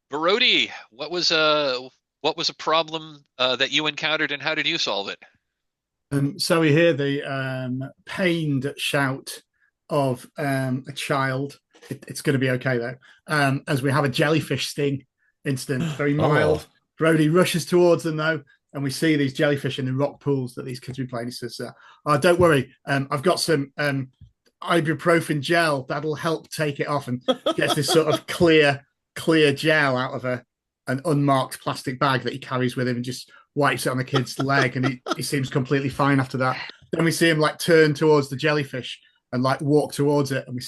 [SPEAKER 1] Brody, what was a problem that you encountered and how did you solve it?
[SPEAKER 5] So we hear the pained shout of a child. It's going to be okay though, as we have a jellyfish sting incident, very
[SPEAKER 4] Oh,
[SPEAKER 5] mild. Brody rushes towards them though, and we see these jellyfish in the rock pools that these kids are playing. He says, "Oh, don't worry, I've got some ibuprofen gel that'll help take it off," and gets this sort of clear gel out of an unmarked plastic bag that he carries with him and just wipes it on the kid's leg, and he seems completely fine after that. Then we see him like turn towards the jellyfish and like walk towards it, and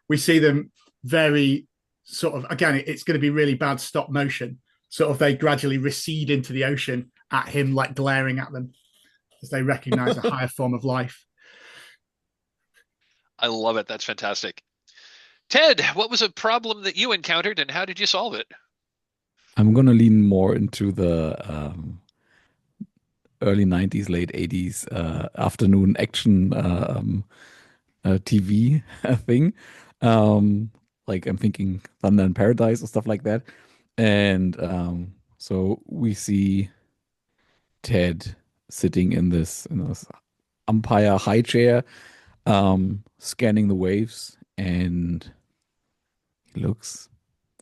[SPEAKER 5] we see them very sort of, again, it's going to be really bad stop motion. Sort of they gradually recede into the ocean at him, like glaring at them as they recognize a higher form of life.
[SPEAKER 1] I love it. That's fantastic. Ted, what was a problem that you encountered and how did you solve it?
[SPEAKER 3] I'm gonna lean more into the early 90s, late 80s afternoon action TV thing. Like I'm thinking Thunder in Paradise or stuff like that. And so we see Ted sitting in this umpire high chair, scanning the waves, and he looks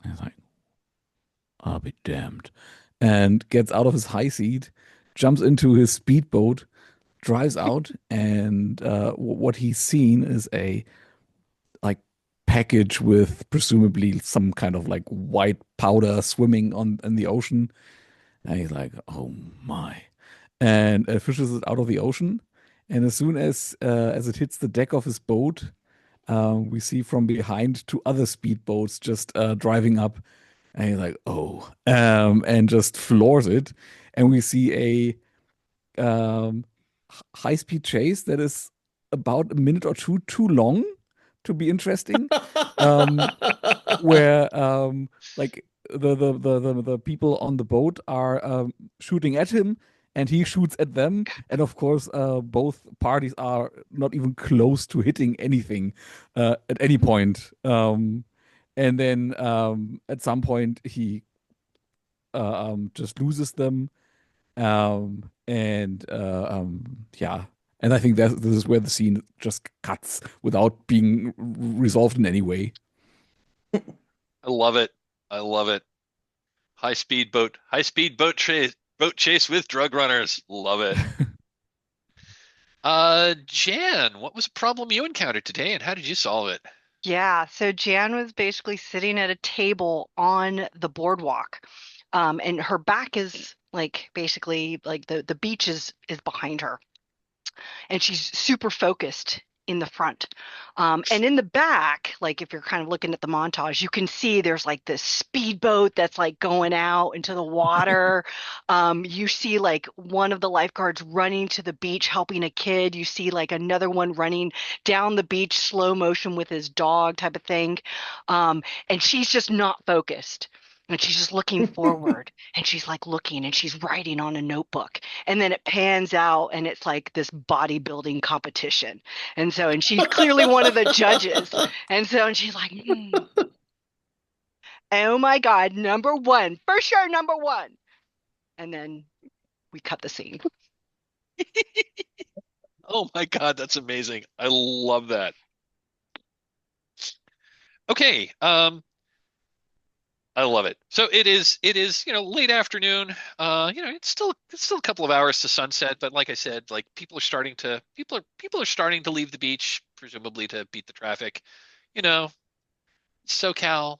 [SPEAKER 3] and he's like, I'll be damned. And gets out of his high seat, jumps into his speedboat, drives out, and what he's seen is a like package with presumably some kind of like white powder swimming on in the ocean. And he's like, "Oh my!" And fishes it out of the ocean. And as it hits the deck of his boat, we see from behind two other speedboats just driving up, and he's like, "Oh," and just floors it. And we see a high-speed chase that is about a minute or two too long to be interesting. Um, where like the people on the boat are shooting at him and he shoots at them, and of course both parties are not even close to hitting anything at any point. And then at some point he just loses them, and yeah, and I think that this is where the scene just cuts without being resolved in any way.
[SPEAKER 1] I love it. I love it. High speed boat chase with drug runners. Love it. Jan, what was a problem you encountered today and how did you solve it?
[SPEAKER 2] Yeah, so Jan was basically sitting at a table on the boardwalk. And her back is like basically like the beach is behind her. And she's super focused in the front. And in the back, like if you're kind of looking at the montage, you can see there's like this speedboat that's like going out into the water. You see like one of the lifeguards running to the beach helping a kid. You see like another one running down the beach slow motion with his dog type of thing. And she's just not focused. And she's just looking forward and she's like looking and she's writing on a notebook. And then it pans out and it's like this bodybuilding competition. And she's clearly one of the judges. And she's like, oh my God, number one, for sure, number one. And then we cut the scene.
[SPEAKER 1] Oh my God, that's amazing. I love that. Okay, I love it. So it is, late afternoon. It's still a couple of hours to sunset, but like I said, like people are starting to leave the beach, presumably to beat the traffic. You know, SoCal,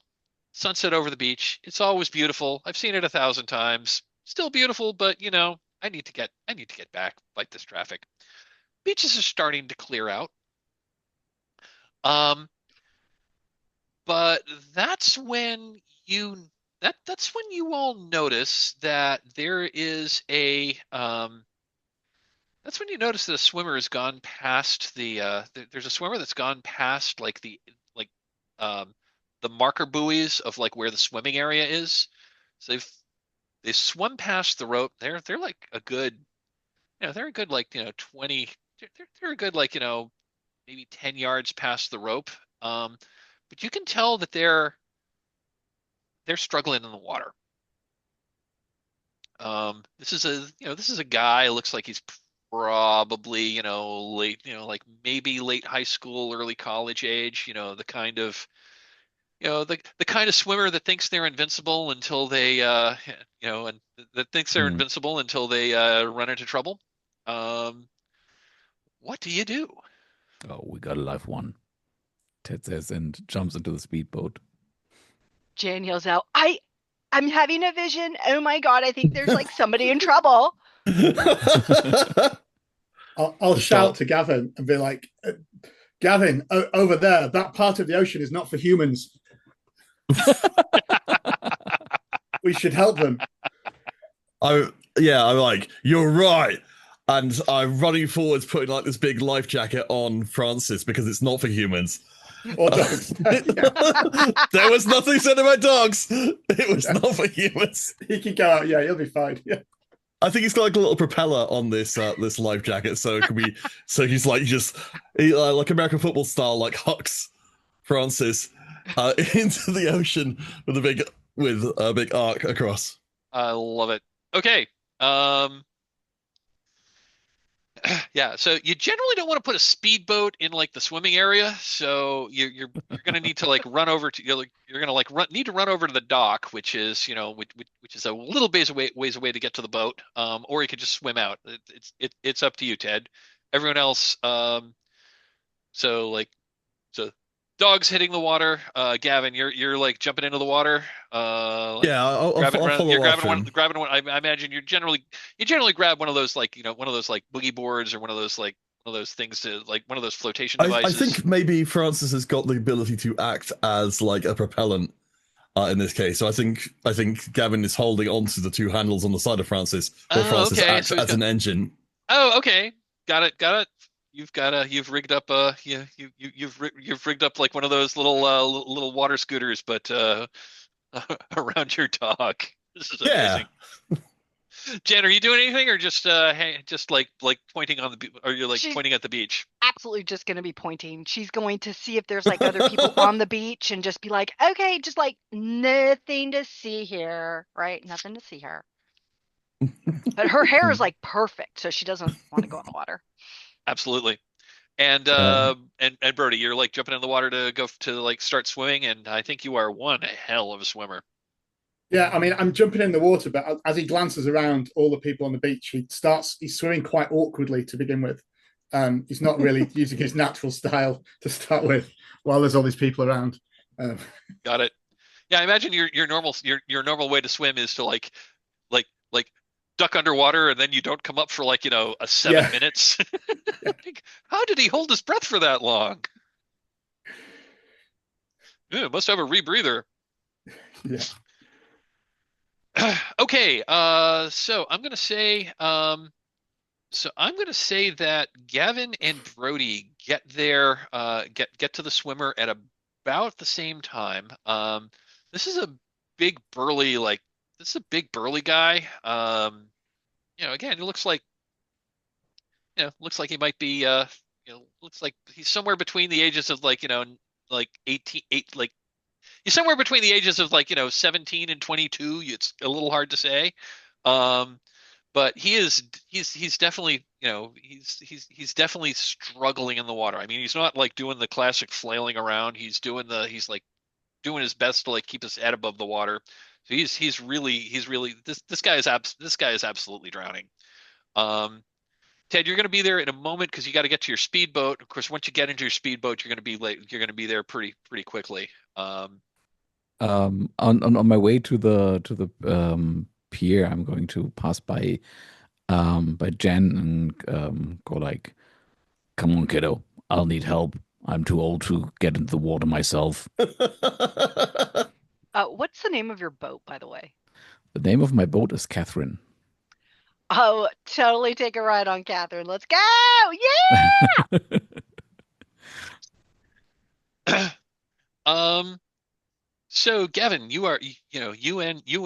[SPEAKER 1] sunset over the beach. It's always beautiful. I've seen it 1,000 times. Still beautiful, but I need to get back, fight this traffic. Beaches are starting to clear out. Um, but that's when that's when you all notice that there is a that's when you notice that a swimmer has gone past there's a swimmer that's gone past like um the marker buoys of like where the swimming area is. So they've swum past the rope. They're like a good, they're a good like, 20, they're a good like, maybe 10 yards past the rope. Um, but you can tell that they're struggling in the water. This is a guy, looks like he's probably, late, like maybe late high school, early college age, the kind of, the kind of swimmer that thinks they're invincible until they, and that thinks they're
[SPEAKER 3] Hmm.
[SPEAKER 1] invincible until they run into trouble. Um, what do you do?
[SPEAKER 3] Oh, we got a live one. Ted says and jumps into the speedboat.
[SPEAKER 2] Jan yells out, I'm having a vision. Oh my God, I think there's like somebody in trouble.
[SPEAKER 5] I'll shout to Gavin and be like, Gavin, over there, that part of the ocean is not for humans. We should help them.
[SPEAKER 4] I'm like, you're right. And I'm running forwards, putting like this big life jacket on Francis because it's not for humans.
[SPEAKER 5] Or dogs.
[SPEAKER 4] There was nothing said about dogs. It was not for humans.
[SPEAKER 5] He can go out. Yeah, he'll be fine. Yeah.
[SPEAKER 4] I think he's got like a little propeller on this this life jacket, so it could be. So he's like like American football style, like hucks Francis into the ocean with a big arc across.
[SPEAKER 1] I love it. Okay. Yeah, so you generally don't want to put a speedboat in like the swimming area, so you're gonna need to like run over to you're gonna like need to run over to the dock, which is which is a little ways away to get to the boat, or you could just swim out. It's up to you, Ted. Everyone else, so dogs hitting the water. Gavin, you're like jumping into the water.
[SPEAKER 4] Yeah, I'll follow
[SPEAKER 1] you're
[SPEAKER 4] off him.
[SPEAKER 1] grabbing one. I imagine you generally grab one of those like one of those like boogie boards or one of those things to like one of those flotation
[SPEAKER 4] I
[SPEAKER 1] devices.
[SPEAKER 4] think maybe Francis has got the ability to act as like a propellant in this case. So I think Gavin is holding onto the two handles on the side of Francis, while Francis acts as an engine.
[SPEAKER 1] Oh, okay, got it. You've rigged up you've rigged up like one of those little water scooters, but around your dog. This is amazing. Jen, are you doing anything or just like pointing on the or you're like pointing at the beach?
[SPEAKER 2] Absolutely just going to be pointing. She's going to see if there's like other people on the beach and just be like, okay, just like nothing to see here, right? Nothing to see here. But her hair is like perfect, so she doesn't want to go in the water.
[SPEAKER 1] Absolutely. And Brody, you're like jumping in the water to go to like start swimming, and I think you are one hell of a swimmer.
[SPEAKER 5] Yeah, I mean, I'm jumping in the water, but as he glances around all the people on the beach, he's swimming quite awkwardly to begin with. He's not really using his natural style to start with while there's all these people around.
[SPEAKER 1] Got it. Yeah, I imagine your normal way to swim is to like duck underwater and then you don't come up for like, a 7 minutes. Like, how did he hold his breath for that long? Yeah, must have a rebreather.
[SPEAKER 5] Yeah.
[SPEAKER 1] Okay, so I'm gonna say that Gavin and Brody get there, get to the swimmer at about the same time. This is a big burly guy. Again, it looks like he might be looks like he's somewhere between the ages of like 18, like he's somewhere between the ages of like 17 and 22. It's a little hard to say, but he's definitely he's definitely struggling in the water. I mean, he's not like doing the classic flailing around. He's like doing his best to like keep his head above the water. So he's really this guy is absolutely drowning. Ted, you're going to be there in a moment because you got to get to your speedboat. Of course, once you get into your speedboat, you're going to be late. You're going to be there pretty quickly.
[SPEAKER 3] On my way to the pier, I'm going to pass by Jen and go like, "Come on, kiddo, I'll need help. I'm too old to get into the water myself."
[SPEAKER 2] What's the name of your boat, by the way?
[SPEAKER 3] The name of my boat is Catherine.
[SPEAKER 2] Oh, totally take a ride on Catherine. Let's go! Yeah!
[SPEAKER 1] So Gavin, you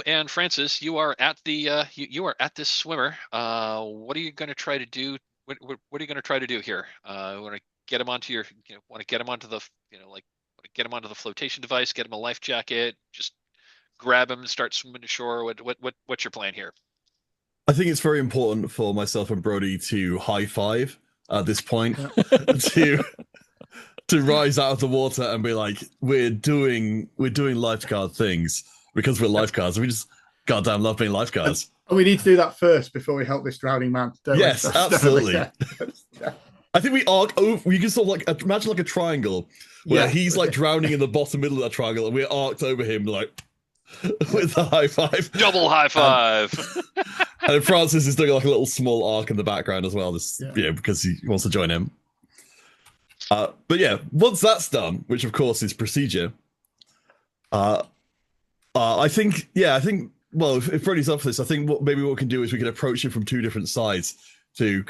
[SPEAKER 1] and Francis, you are at the you are at this swimmer. What are you going to try to do? What are you going to try to do here? Want to get him onto your want to get him onto the want to get him onto the flotation device, get him a life jacket, just grab him and start swimming to shore? What's your plan here?
[SPEAKER 4] I think it's very important for myself and Brody to high five at this point to rise out of the water and be like, we're doing lifeguard things because we're lifeguards. We just goddamn love being lifeguards.
[SPEAKER 5] And we need to do that first before we help this drowning man.
[SPEAKER 4] Yes, absolutely.
[SPEAKER 5] Yeah.
[SPEAKER 4] I think we arc over. You can sort of like imagine like a triangle where he's like drowning in the bottom middle of that triangle, and we're arced over him like with a high five,
[SPEAKER 1] double high five.
[SPEAKER 4] And Francis is doing like a little small arc in the background as well, just because he wants to join him. But yeah, once that's done, which of course is procedure, I think. Well, if Brody's up for this, I think what we can do is we can approach him from two different sides. Do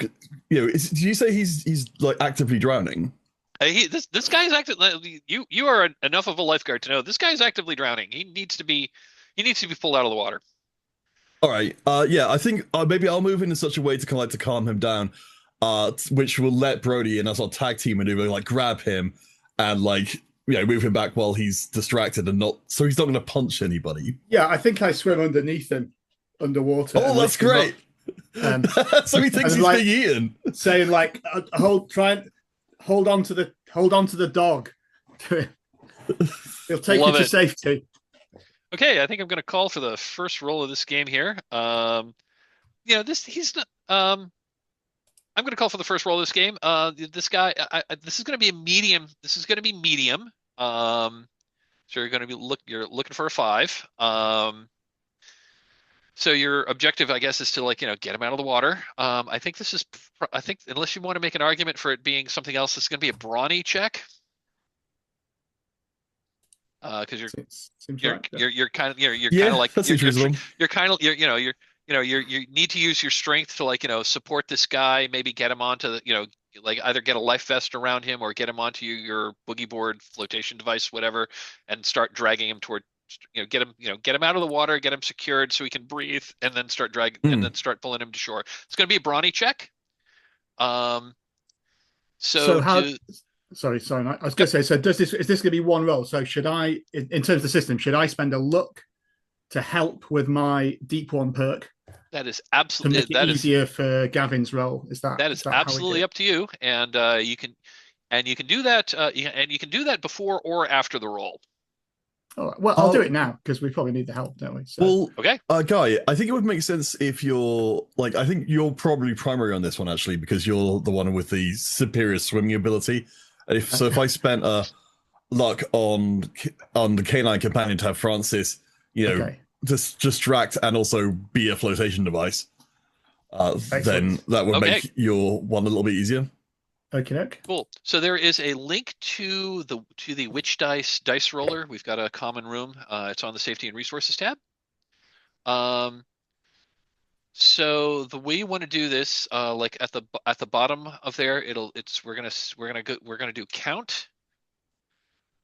[SPEAKER 4] you say he's like actively drowning?
[SPEAKER 1] This guy's actively. You are enough of a lifeguard to know this guy's actively drowning. He needs to be pulled out of the water.
[SPEAKER 4] All right. I think maybe I'll move in such a way to kind of like to calm him down, which will let Brody and us on tag team maneuver like grab him and like move him back while he's distracted and so he's not going to punch anybody.
[SPEAKER 5] Yeah, I think I swim underneath him underwater.
[SPEAKER 4] Oh, that's great. So he thinks he's
[SPEAKER 5] like,
[SPEAKER 4] being eaten.
[SPEAKER 5] Saying like, hold on to the dog. He'll take you to safety.
[SPEAKER 1] Okay, I think I'm going to call for the first roll of this game here. I'm going to call for the first roll of this game. This guy, this is going to be a medium. This is going to be medium. So you're going to be looking for a 5. So your objective, I guess, is to get him out of the water. I think unless you want to make an argument for it being something else, it's going to be a brawny check. Because you need to use your strength to support this guy, maybe get him onto the either get a life vest around him or get him onto your boogie board flotation device, whatever, and start dragging him toward get him out of the water, get him secured so he can breathe, and then start dragging and then start pulling him to shore. It's going to be a brawny check.
[SPEAKER 5] Sorry, I was going to say, so is this going to be one roll? So should I, in terms of the system, should I spend a luck to help with my deep one perk?
[SPEAKER 1] That is absolutely
[SPEAKER 5] to make it easier for Gavin's roll. Is that
[SPEAKER 1] absolutely up to you, and you can do that, and you can do that before or after the roll.
[SPEAKER 5] All right. Well, I'll do it now because we probably need the help, don't we? So.
[SPEAKER 4] Well,
[SPEAKER 1] okay,
[SPEAKER 4] Guy, I think it would make sense if you're I think you're probably primary on this one actually because you're the one with the superior swimming ability. If I spent a luck on the canine companion to have Francis, just distract and also be a flotation device, then that would make your one a little bit easier.
[SPEAKER 5] Okay.
[SPEAKER 1] Cool. So there is a link to the Witch dice roller. We've got a common room. It's on the Safety and Resources tab. So the way you want to do this, like at the bottom of there, we're gonna do count.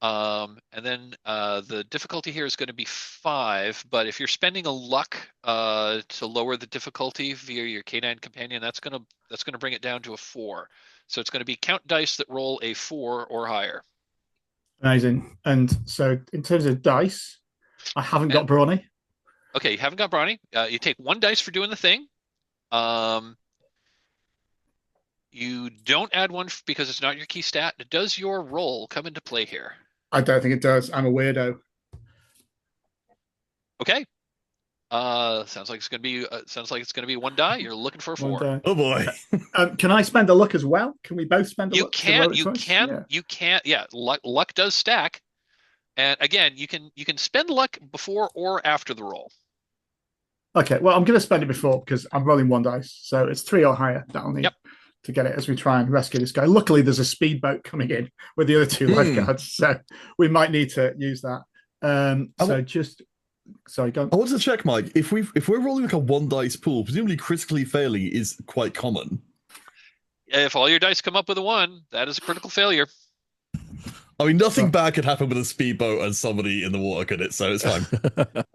[SPEAKER 1] And then the difficulty here is going to be 5. But if you're spending a luck to lower the difficulty via your canine companion, that's gonna bring it down to a 4. So it's going to be count dice that roll a 4 or higher.
[SPEAKER 5] Amazing. And so in terms of dice, I haven't got brawny.
[SPEAKER 1] Okay, you haven't got brawny. You take 1 dice for doing the thing. You don't add 1 because it's not your key stat. Does your roll come into play here?
[SPEAKER 5] I don't think it does. I'm a weirdo.
[SPEAKER 1] Okay. Sounds like it's gonna be 1 die. You're looking for a 4.
[SPEAKER 4] Oh boy.
[SPEAKER 5] Can I spend a luck as well? Can we both spend a luck?
[SPEAKER 1] You can. Yeah. Luck does stack. And again, you can spend luck before or after the roll.
[SPEAKER 5] Okay. Well, I'm going to spend it before because I'm rolling 1 dice, so it's 3 or higher that I'll need to get it as we try and rescue this guy. Luckily, there's a speedboat coming in with the other 2 lifeguards, so we might need to use that. Sorry, go on.
[SPEAKER 4] I wanted to check, Mike. If we're rolling like a 1 dice pool, presumably critically failing is quite common.
[SPEAKER 1] If all your dice come up with a 1, that is a critical failure.
[SPEAKER 4] I mean, nothing bad could happen with a speedboat and somebody in the water, could it? So it's fine.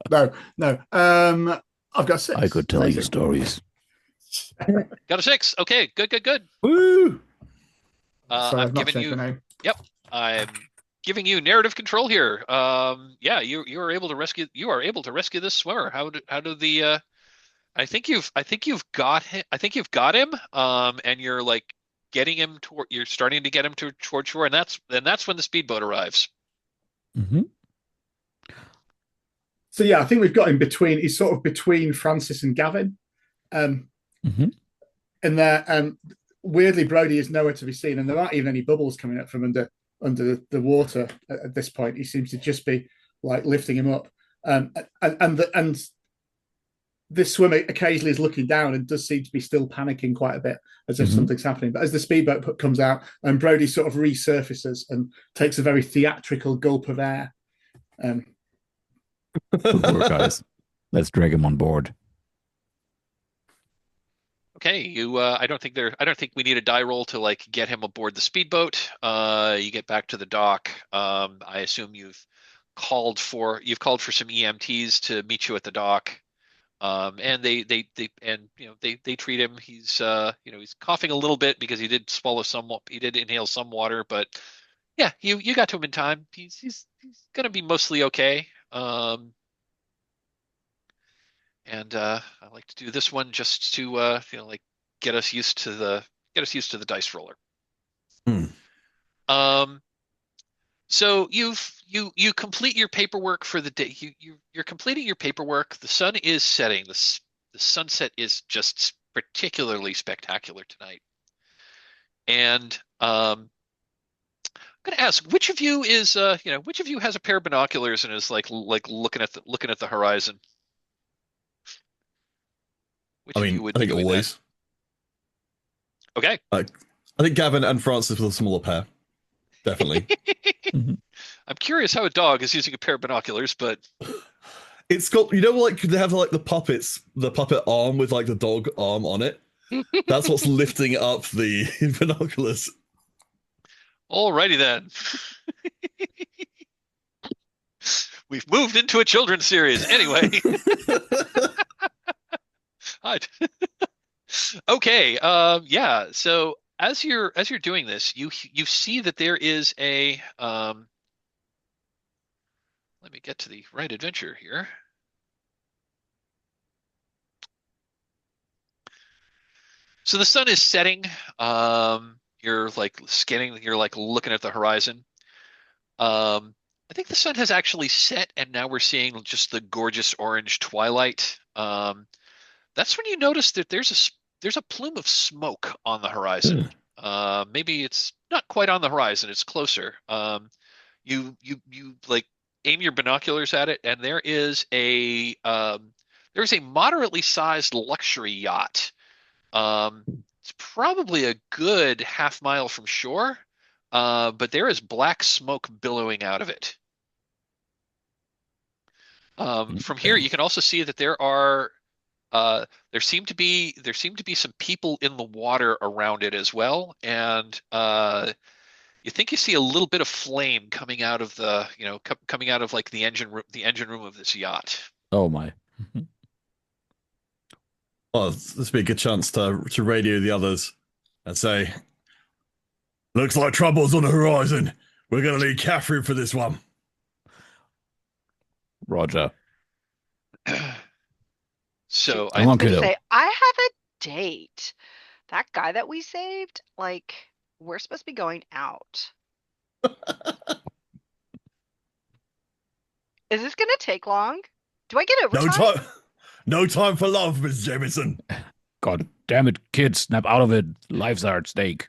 [SPEAKER 5] No. I've got 6.
[SPEAKER 3] I could tell you stories.
[SPEAKER 1] Got a 6. Okay, good.
[SPEAKER 4] Woo!
[SPEAKER 1] I'm giving you. Yep. giving you narrative control here. Yeah, you are able to rescue this swimmer. How do the I think you've got him. I think you've got him. And you're like getting him toward. You're starting to get him toward shore, and that's when the speedboat arrives.
[SPEAKER 3] Hmm.
[SPEAKER 5] So yeah, I think we've got him between. He's sort of between Francis and Gavin. Um,
[SPEAKER 3] Hmm.
[SPEAKER 5] and there, weirdly, Brody is nowhere to be seen, and there aren't even any bubbles coming up from under the water at this point. He seems to just be like lifting him up. And this swimmer occasionally is looking down and does seem to be still panicking quite a bit as if
[SPEAKER 3] Hmm.
[SPEAKER 5] something's happening. But as the speedboat comes out and Brody sort of resurfaces and takes a very theatrical gulp of air.
[SPEAKER 3] Good work, guys. Let's drag him on board.
[SPEAKER 1] Okay, I don't think we need a die roll to like get him aboard the speedboat. You get back to the dock. I assume you've called for some EMTs to meet you at the dock. And they treat him. He's he's coughing a little bit because he did inhale some water, but yeah, you got to him in time. He's gonna be mostly okay. And I like to do this one just to like get us used to the dice roller.
[SPEAKER 4] Hmm.
[SPEAKER 1] So you complete your paperwork for the day. You're completing your paperwork. The sun is setting. The sunset is just particularly spectacular tonight. And I'm going to ask which of you is which of you has a pair of binoculars and is like looking at the horizon. Which
[SPEAKER 4] I
[SPEAKER 1] of you
[SPEAKER 4] mean,
[SPEAKER 1] would
[SPEAKER 4] I
[SPEAKER 1] be
[SPEAKER 4] think
[SPEAKER 1] doing
[SPEAKER 4] always.
[SPEAKER 1] that? Okay.
[SPEAKER 4] I think Gavin and Francis with a smaller pair. Definitely.
[SPEAKER 3] Mhm.
[SPEAKER 1] I'm curious how a dog is using a pair of binoculars, but
[SPEAKER 4] It's got, you know, like they have like the puppet arm with like the dog arm on it. That's what's lifting up the binoculars.
[SPEAKER 1] alrighty then. We've moved into a children's series. Anyway, okay. Yeah. So as you're doing this, you see that there is a let me get to the right adventure here. So the sun is setting. You're like scanning. You're like looking at the horizon. I think the sun has actually set, and now we're seeing just the gorgeous orange twilight. That's when you notice that there's a plume of smoke on the horizon. Maybe it's not quite on the horizon; it's closer. You like aim your binoculars at it, and there's a moderately sized luxury yacht. It's probably a good half mile from shore, but there is black smoke billowing out of it. From here,
[SPEAKER 4] Okay.
[SPEAKER 1] you can also see that there seem to be some people in the water around it as well, and you think you see a little bit of flame coming out of coming out of like the engine room of this yacht.
[SPEAKER 3] Oh my.
[SPEAKER 4] Well, this would be a good chance to radio the others and say, "Looks like trouble's on the horizon. We're gonna need Catherine for this one."
[SPEAKER 3] Roger.
[SPEAKER 1] So
[SPEAKER 3] Come on,
[SPEAKER 2] They
[SPEAKER 3] kiddo.
[SPEAKER 2] say, I have a date. That guy that we saved, like, we're supposed to be going out. Is this gonna take long? Do I get
[SPEAKER 4] No
[SPEAKER 2] overtime?
[SPEAKER 4] time, no time for love, Miss Jameson.
[SPEAKER 3] God damn it, kid, snap out of it. Life's at stake.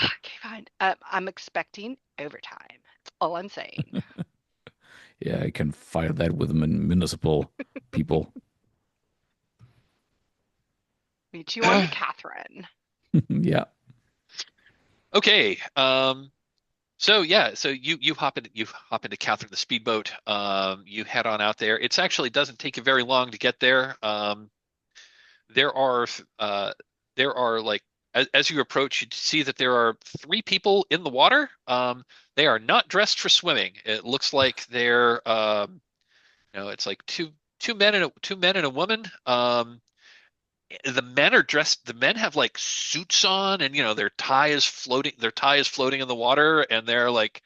[SPEAKER 2] Okay, fine. I'm expecting overtime. That's all I'm saying.
[SPEAKER 3] Yeah, I can file that with the municipal people.
[SPEAKER 2] Meet you on the Catherine.
[SPEAKER 3] Yeah.
[SPEAKER 1] okay. So yeah, so you hop into Catherine the speedboat. You head on out there. It's actually doesn't take you very long to get there. There are there are like as you approach, you see that there are three people in the water. They are not dressed for swimming. It looks like they're it's like two men and a woman. The men have like suits on, and their tie is floating in the water, and they're like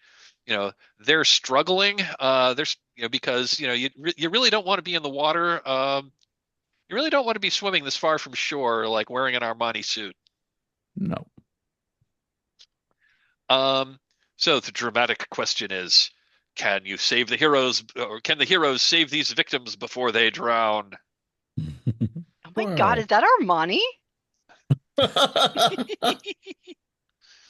[SPEAKER 1] they're struggling. There's because you really don't want to be in the water. You really don't want to be swimming this far from shore, like wearing an Armani suit.
[SPEAKER 3] No.
[SPEAKER 1] So the dramatic question is, can you save the heroes, or can the heroes save these victims before they drown?
[SPEAKER 2] Oh my God, is that Armani?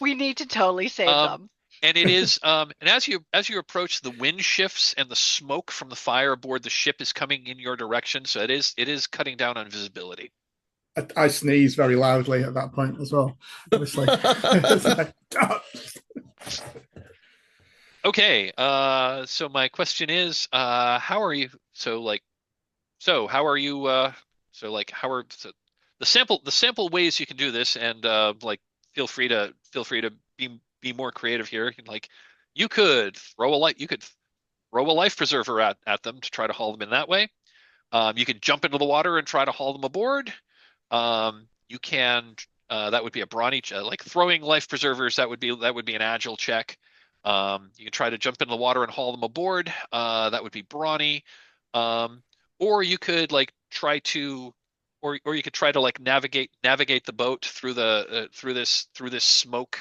[SPEAKER 2] We need to totally save them.
[SPEAKER 1] And it is, and as you approach, the wind shifts and the smoke from the fire aboard the ship is coming in your direction. So it is cutting down on visibility.
[SPEAKER 5] I sneeze very loudly at that point as well. Obviously.
[SPEAKER 1] Okay. So my question is, how are you? How are you? How are the sample ways you can do this? And feel free to be more creative here. You could throw a life preserver at them to try to haul them in that way. You could jump into the water and try to haul them aboard. You can that would be a brawny like throwing life preservers. That would be an agile check. You can try to jump into the water and haul them aboard. That would be brawny. Or you could try to or you could try to navigate the boat through this smoke.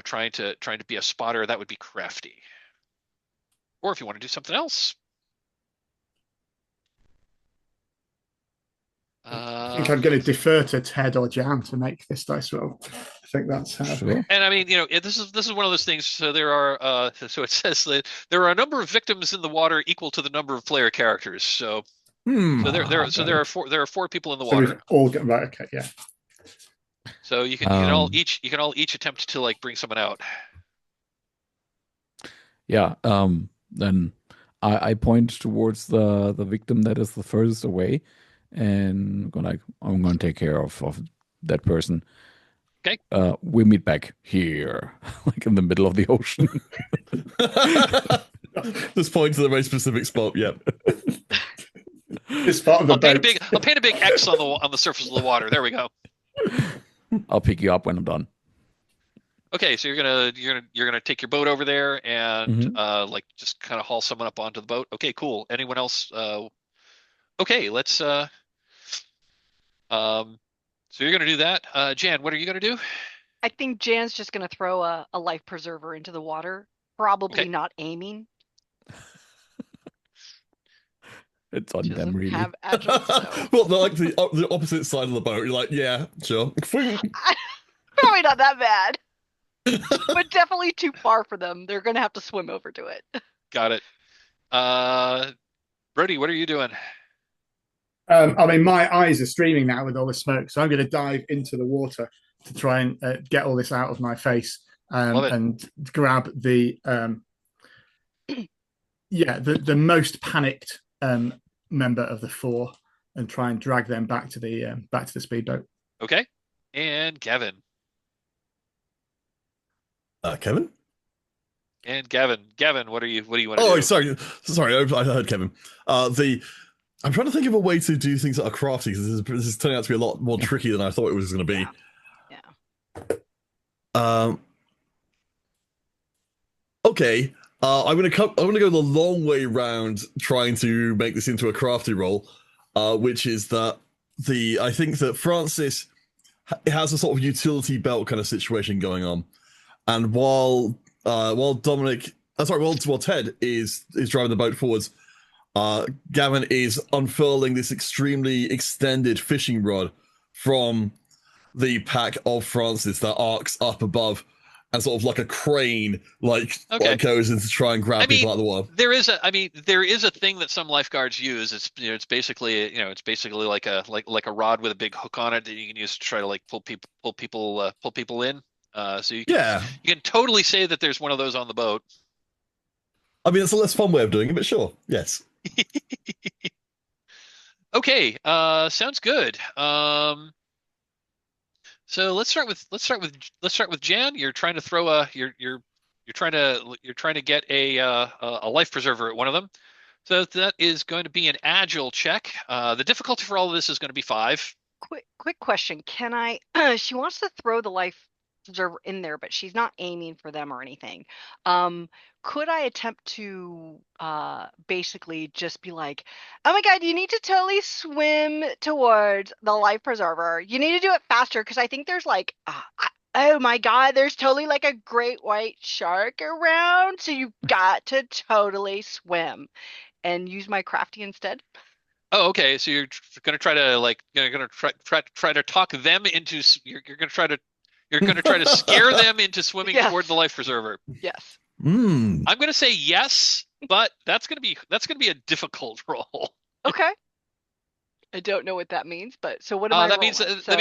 [SPEAKER 1] Trying to be a spotter. That would be crafty. Or if you want to do something else.
[SPEAKER 5] I think I'm going to defer to Ted or Jan to make this dice roll. I think that's how.
[SPEAKER 3] Sure.
[SPEAKER 1] And I mean, this is one of those things. So there are, so it says that there are a number of victims in the water equal to the number of player characters. So, there are four people in the water.
[SPEAKER 5] We've all got right. Okay, yeah.
[SPEAKER 1] So you can all each attempt to bring someone out.
[SPEAKER 3] Yeah. Then I point towards the victim that is the furthest away, and I'm gonna take care of that person.
[SPEAKER 1] Okay.
[SPEAKER 3] We meet back here, like in the middle of the ocean.
[SPEAKER 4] Just point to the very specific spot. Yep.
[SPEAKER 5] This part of the boat.
[SPEAKER 1] I'll paint a big X on the surface of the water. There we go.
[SPEAKER 3] I'll pick you up when I'm done.
[SPEAKER 1] Okay, so you're gonna take your boat over there and just kind of haul someone up onto the boat. Okay, cool. Anyone else? Okay, let's so you're gonna do that. Jan, what are you gonna do?
[SPEAKER 2] I think Jan's just gonna throw a life preserver into the water, probably not aiming.
[SPEAKER 3] It's on them, really.
[SPEAKER 2] Have agile, so.
[SPEAKER 4] Well, they're the opposite side of the boat. You're like, yeah, sure.
[SPEAKER 2] Probably not that bad, but definitely too far for them. They're gonna have to swim over to it.
[SPEAKER 1] Got it. Brody, what are you doing?
[SPEAKER 5] I mean, my eyes are streaming now with all the smoke, so I'm going to dive into the water to try and get all this out of my face and grab the the most panicked member of the four and try and drag them back to the speedboat.
[SPEAKER 1] Okay, and Gavin.
[SPEAKER 4] Kevin.
[SPEAKER 1] And Gavin, what do you want to do?
[SPEAKER 4] Oh, sorry, I heard Kevin. I'm trying to think of a way to do things that are crafty because this is turning out to be a lot more tricky than I thought it was going to be.
[SPEAKER 2] Yeah.
[SPEAKER 4] Okay. I'm gonna go the long way around trying to make this into a crafty roll, which is that I think that Francis has a sort of utility belt kind of situation going on, and while Ted is driving the boat forwards, Gavin is unfurling this extremely extended fishing rod from the pack of Francis that arcs up above and sort of like a crane goes in to try and grab people out of the water.
[SPEAKER 1] There is a thing that some lifeguards use. It's basically like a rod with a big hook on it that you can use to try to pull people in. So you can totally say that there's one of those on the boat.
[SPEAKER 4] I mean, it's a less fun way of doing it, but sure, yes.
[SPEAKER 1] Okay, sounds good. So let's start with Jan. You're trying to throw you're trying to get a life preserver at one of them. So that is going to be an agile check. The difficulty for all of this is going to be 5.
[SPEAKER 2] Quick question. Can I? She wants to throw the life observer in there, but she's not aiming for them or anything. Could I attempt to basically just be like, oh my God, you need to totally swim towards the life preserver. You need to do it faster because I think there's like, oh my God, there's totally like a great white shark around. So you've got to totally swim and use my crafty instead.
[SPEAKER 1] Oh, okay. So you're going to try to like you're going to try to talk them into you're going to try to scare them into swimming
[SPEAKER 2] Yes.
[SPEAKER 1] toward the life preserver.
[SPEAKER 2] Yes.
[SPEAKER 4] Hmm.
[SPEAKER 1] I'm going to say yes, but that's going to be a difficult roll.
[SPEAKER 2] Okay. I don't know what that means, but so what am I
[SPEAKER 1] that
[SPEAKER 2] rolling?
[SPEAKER 1] means that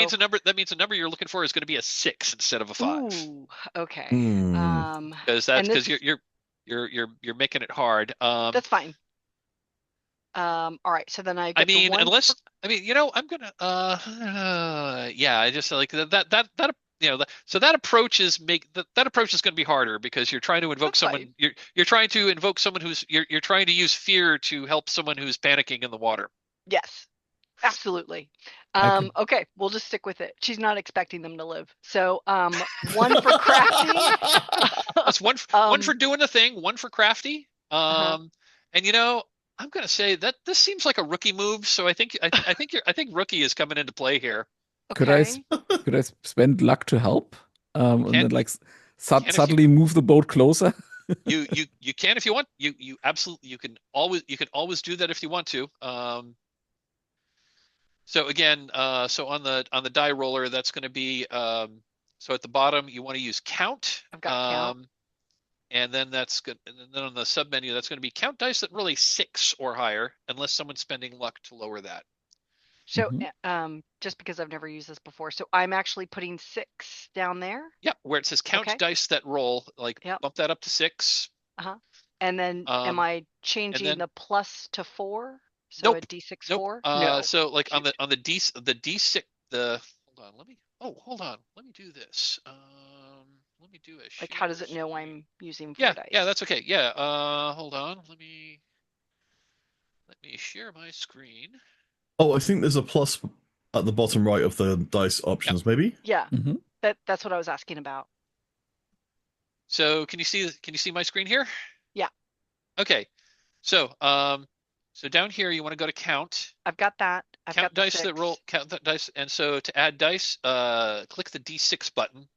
[SPEAKER 1] means a number you're looking for is going to be a 6 instead of a 5.
[SPEAKER 2] Ooh, okay.
[SPEAKER 4] Hmm.
[SPEAKER 1] Because you're making it hard.
[SPEAKER 2] That's fine. All right, so then I get the one.
[SPEAKER 1] I'm gonna yeah, I just like that so that approach is that approach is going to be harder because you're trying to invoke
[SPEAKER 2] That's
[SPEAKER 1] someone
[SPEAKER 2] fine.
[SPEAKER 1] you're trying to invoke someone who's you're trying to use fear to help someone who's panicking in the water.
[SPEAKER 2] Yes, absolutely. Okay, we'll just stick with it. She's not expecting them to live. So, 1 for crafty.
[SPEAKER 1] That's one for doing the thing, 1 for crafty. And I'm going to say that this seems like a rookie move, so I think rookie is coming into play here.
[SPEAKER 2] Okay.
[SPEAKER 3] Could I spend luck to help? And then like
[SPEAKER 1] can
[SPEAKER 3] suddenly move the boat closer?
[SPEAKER 1] you can if you want. You absolutely you can always do that if you want to. So again, so on the die roller, that's going to be so at the bottom you want to use count.
[SPEAKER 2] I've got count.
[SPEAKER 1] And then that's good. And then on the sub menu, that's going to be count dice that roll a 6 or higher, unless someone's spending luck to lower that.
[SPEAKER 2] So, just because I've never used this before, so I'm actually putting 6 down there.
[SPEAKER 1] Yep, where it says count dice that roll, like bump that up to 6.
[SPEAKER 2] And then am I changing the plus to 4? So
[SPEAKER 1] nope.
[SPEAKER 2] a D6
[SPEAKER 1] nope.
[SPEAKER 2] 4?
[SPEAKER 1] No. So like on the D6 hold on. Let me do this. Let me do a
[SPEAKER 2] like how does it know I'm using 4 dice?
[SPEAKER 1] Yeah, that's okay. Yeah. Hold on. Let me share my screen.
[SPEAKER 4] Oh, I think there's a plus at the bottom right of the dice options, maybe?
[SPEAKER 2] Yeah. That's what I was asking about.
[SPEAKER 1] So can you see my screen here?
[SPEAKER 2] Yeah.
[SPEAKER 1] Okay. So so down here you want to go to count.
[SPEAKER 2] I've got that. I've
[SPEAKER 1] count
[SPEAKER 2] got
[SPEAKER 1] dice that roll. Count that dice, and so to add dice, click the D6 button,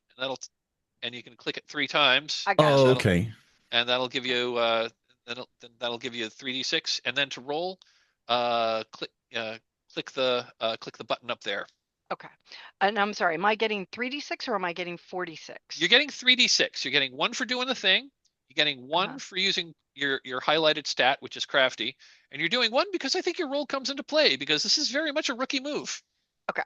[SPEAKER 1] and you can click it 3 times.
[SPEAKER 2] I got
[SPEAKER 4] it. Okay.
[SPEAKER 1] And that'll give you that'll give you 3d6, and then to roll, click the button up there.
[SPEAKER 2] Okay. And I'm sorry, am I getting 3d6 or am I getting 46?
[SPEAKER 1] You're getting 3d6. You're getting 1 for doing the thing. You're getting 1 for using your highlighted stat, which is crafty, and you're doing 1 because I think your roll comes into play because this is very much a rookie move.
[SPEAKER 2] Okay.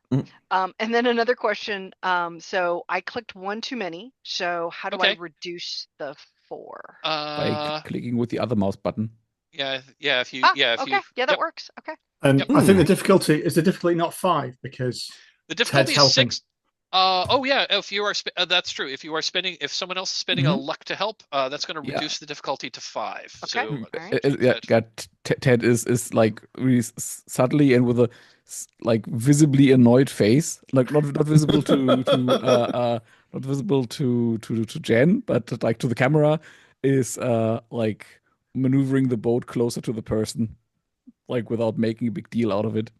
[SPEAKER 2] And then another question. So I clicked 1 too many. So how do I reduce the 4?
[SPEAKER 3] By clicking with the other mouse button.
[SPEAKER 1] Yeah. If you.
[SPEAKER 2] That works. Okay.
[SPEAKER 5] And I think the difficulty not 5 because
[SPEAKER 1] the difficulty is 6. If you are that's true. If someone else is spending a luck to help, that's going to reduce the difficulty to 5.
[SPEAKER 2] Okay.
[SPEAKER 1] So
[SPEAKER 3] Ted is like really subtly and with a like visibly annoyed face, like not visible to not visible to Jen, but like to the camera, is like maneuvering the boat closer to the person, like without making a big deal out of it.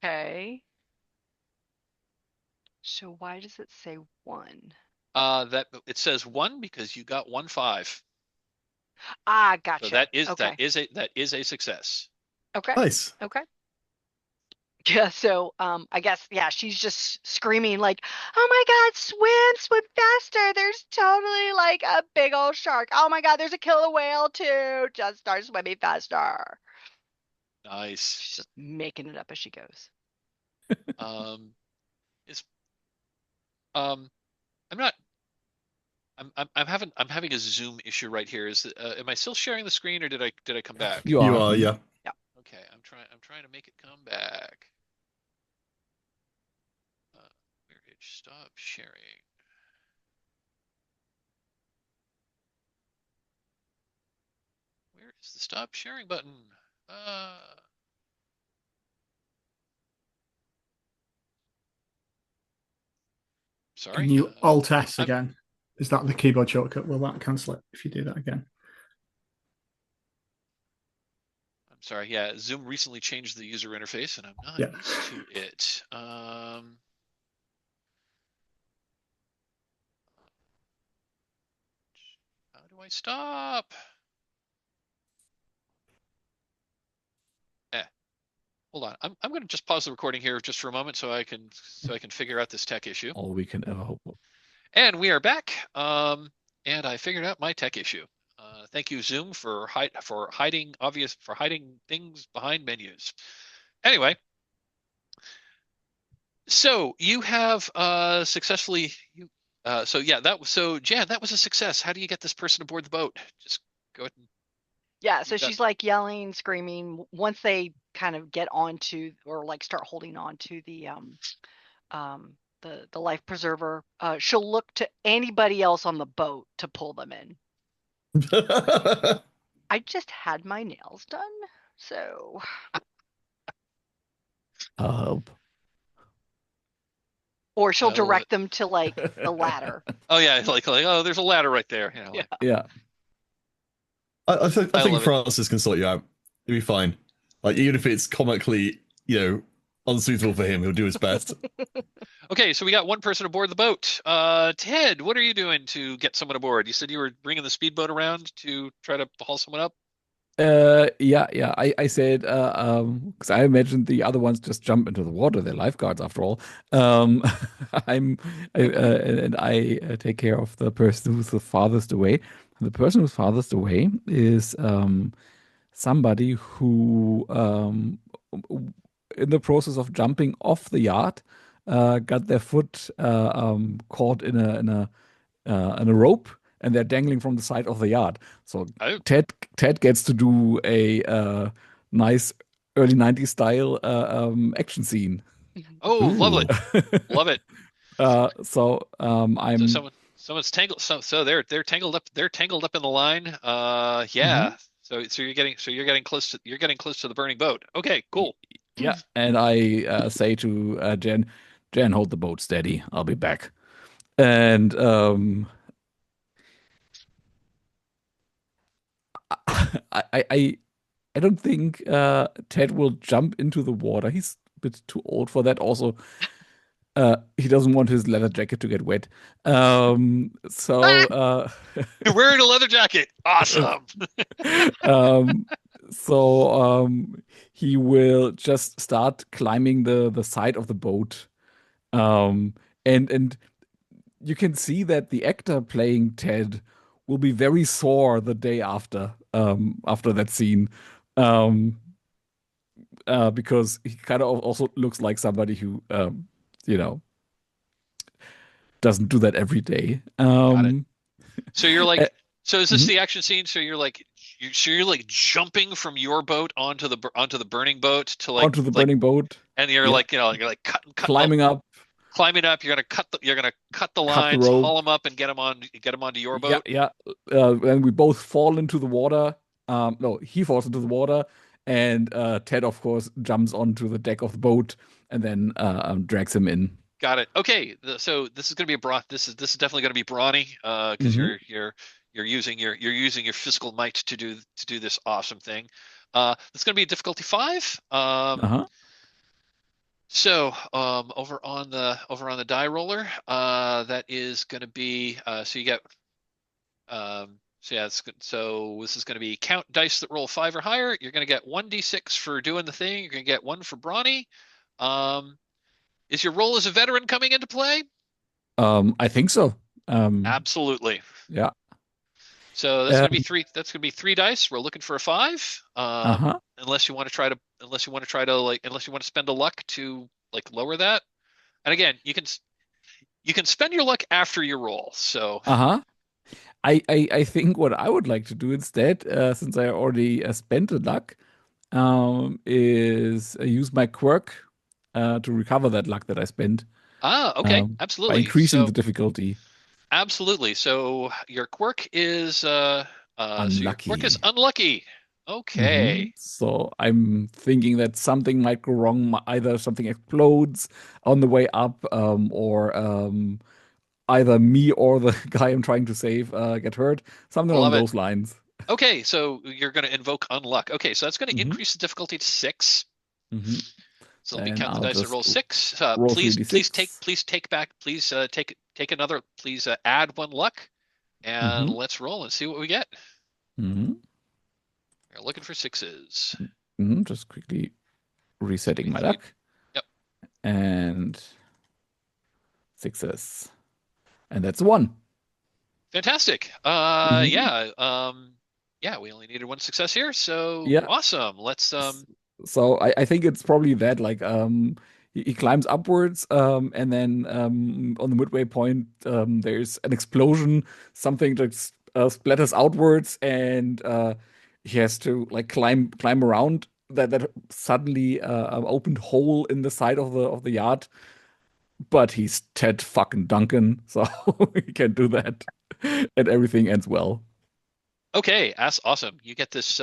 [SPEAKER 2] Okay. So why does it say 1?
[SPEAKER 1] That it says 1 because you got 1 5.
[SPEAKER 2] Gotcha.
[SPEAKER 1] So that is a success.
[SPEAKER 2] Okay.
[SPEAKER 4] Nice.
[SPEAKER 2] Okay. Yeah, so I guess she's just screaming like, "Oh my God, swim faster. There's totally like a big old shark. Oh my God, there's a killer whale too. Just start swimming faster."
[SPEAKER 1] Nice.
[SPEAKER 2] She's just making it up as she goes.
[SPEAKER 1] I'm having a Zoom issue right here. Am I still sharing the screen or did I come back?
[SPEAKER 3] You are,
[SPEAKER 4] yeah.
[SPEAKER 2] Yeah.
[SPEAKER 1] Okay, I'm trying to make it come back. Where did stop sharing? Where is the stop sharing button? sorry.
[SPEAKER 5] Can you Alt S again? Is that the keyboard shortcut? Will that cancel it if you do that again?
[SPEAKER 1] I'm sorry. Yeah, Zoom recently changed the user interface, and I'm not used to it. How do I stop? Hold on. I'm going to just pause the recording here just for a moment so I can figure out this tech issue.
[SPEAKER 3] All we can ever hope for.
[SPEAKER 1] And we are back. And I figured out my tech issue. Thank you, Zoom, for hiding things behind menus. Anyway, so you have successfully Jan, that was a success. How do you get this person aboard the boat? Just go ahead and
[SPEAKER 2] Yeah, so she's like yelling, screaming. Once they kind of get onto or like start holding on to the life preserver, she'll look to anybody else on the boat to pull them in. I just had my nails done, so or she'll direct them to like the ladder.
[SPEAKER 1] Oh yeah, like oh, there's a ladder right there. You know,
[SPEAKER 3] yeah.
[SPEAKER 4] I think Francis can sort you out. He'll be fine. Like even if it's comically, unsuitable for him, he'll do his best.
[SPEAKER 1] Okay, so we got one person aboard the boat. Ted, what are you doing to get someone aboard? You said you were bringing the speedboat around to try to haul someone up.
[SPEAKER 3] Yeah. I said, because I imagined the other ones just jump into the water. They're lifeguards after all. I take care of the person who's the farthest away. The person who's farthest away is somebody who, in the process of jumping off the yacht, got their foot caught in a rope, and they're dangling from the side of the yacht. So Ted gets to do a nice early 90s style action scene.
[SPEAKER 1] Oh, lovely. Love it.
[SPEAKER 3] So I'm
[SPEAKER 1] someone's tangled, so they're tangled up in the line. Yeah. So you're getting close to the burning boat. Okay, cool.
[SPEAKER 3] Yeah, and I say to Jen, hold the boat steady. I'll be back. And I don't think Ted will jump into the water. He's a bit too old for that. Also, he doesn't want his leather jacket to get wet.
[SPEAKER 1] You're wearing a leather jacket. Awesome.
[SPEAKER 3] So he will just start climbing the side of the boat. And you can see that the actor playing Ted will be very sore the day after that scene. Because he kind of also looks like somebody who doesn't do that every day.
[SPEAKER 1] Got it. So you're like, so is this the action scene? So you're like jumping from your boat onto the burning boat to like
[SPEAKER 3] onto the burning boat,
[SPEAKER 1] and you're like
[SPEAKER 3] climbing up.
[SPEAKER 1] You're gonna cut the lines, haul them up, and get them onto your boat.
[SPEAKER 3] Yeah. And we both fall into the water. No, he falls into the water, and Ted, of course, jumps onto the deck of the boat and then drags him in.
[SPEAKER 1] Got it. Okay, so this is gonna be this is definitely gonna be brawny, because you're using your physical might to do this awesome thing. It's gonna be a difficulty 5. So over on the die roller, that is going to be so you get it's good. So this is going to be count dice that roll 5 or higher. You're going to get 1d6 for doing the thing. You're going to get 1 for brawny. Is your role as a veteran coming into play?
[SPEAKER 3] I think so.
[SPEAKER 1] Absolutely.
[SPEAKER 3] Yeah.
[SPEAKER 1] So that's going to be 3. That's going to be 3 dice. We're looking for a 5. Unless you want to spend a luck to like lower that. And again, you can spend your luck after your roll. So
[SPEAKER 3] I think what I would like to do instead, since I already spent the luck, is use my quirk to recover that luck that I spent.
[SPEAKER 1] Okay, absolutely.
[SPEAKER 3] By increasing the difficulty.
[SPEAKER 1] Absolutely. So your quirk is unlucky. Okay.
[SPEAKER 3] So I'm thinking that something might go wrong. Either something explodes on the way up, or either me or the guy I'm trying to save get hurt. Something along
[SPEAKER 1] Love it.
[SPEAKER 3] those lines.
[SPEAKER 1] Okay, so you're going to invoke unluck. Okay, so that's going to
[SPEAKER 3] Mhm.
[SPEAKER 1] increase the difficulty to 6.
[SPEAKER 3] Mhm.
[SPEAKER 1] So let me
[SPEAKER 3] And
[SPEAKER 1] count the
[SPEAKER 3] I'll
[SPEAKER 1] dice and
[SPEAKER 3] just
[SPEAKER 1] roll 6.
[SPEAKER 3] roll
[SPEAKER 1] Please
[SPEAKER 3] 3d6.
[SPEAKER 1] take back. Please take another. Please add 1 luck, and
[SPEAKER 3] Mhm.
[SPEAKER 1] let's roll and see what we get.
[SPEAKER 3] Mhm.
[SPEAKER 1] We're looking for 6s.
[SPEAKER 3] Mhm. Just quickly resetting my
[SPEAKER 1] 3.
[SPEAKER 3] luck.
[SPEAKER 1] Yep.
[SPEAKER 3] And 6s. And that's 1.
[SPEAKER 1] Fantastic.
[SPEAKER 3] Mhm.
[SPEAKER 1] Yeah, we only needed 1 success here, so
[SPEAKER 3] Yeah.
[SPEAKER 1] awesome. Let's
[SPEAKER 3] So I think it's probably that like he climbs upwards and then on the midway point there's an explosion, something that splatters outwards, and he has to like climb around that suddenly opened hole in the side of the yacht. But he's Ted fucking Duncan, so he can do that, and everything ends well.
[SPEAKER 1] okay, that's awesome. You get this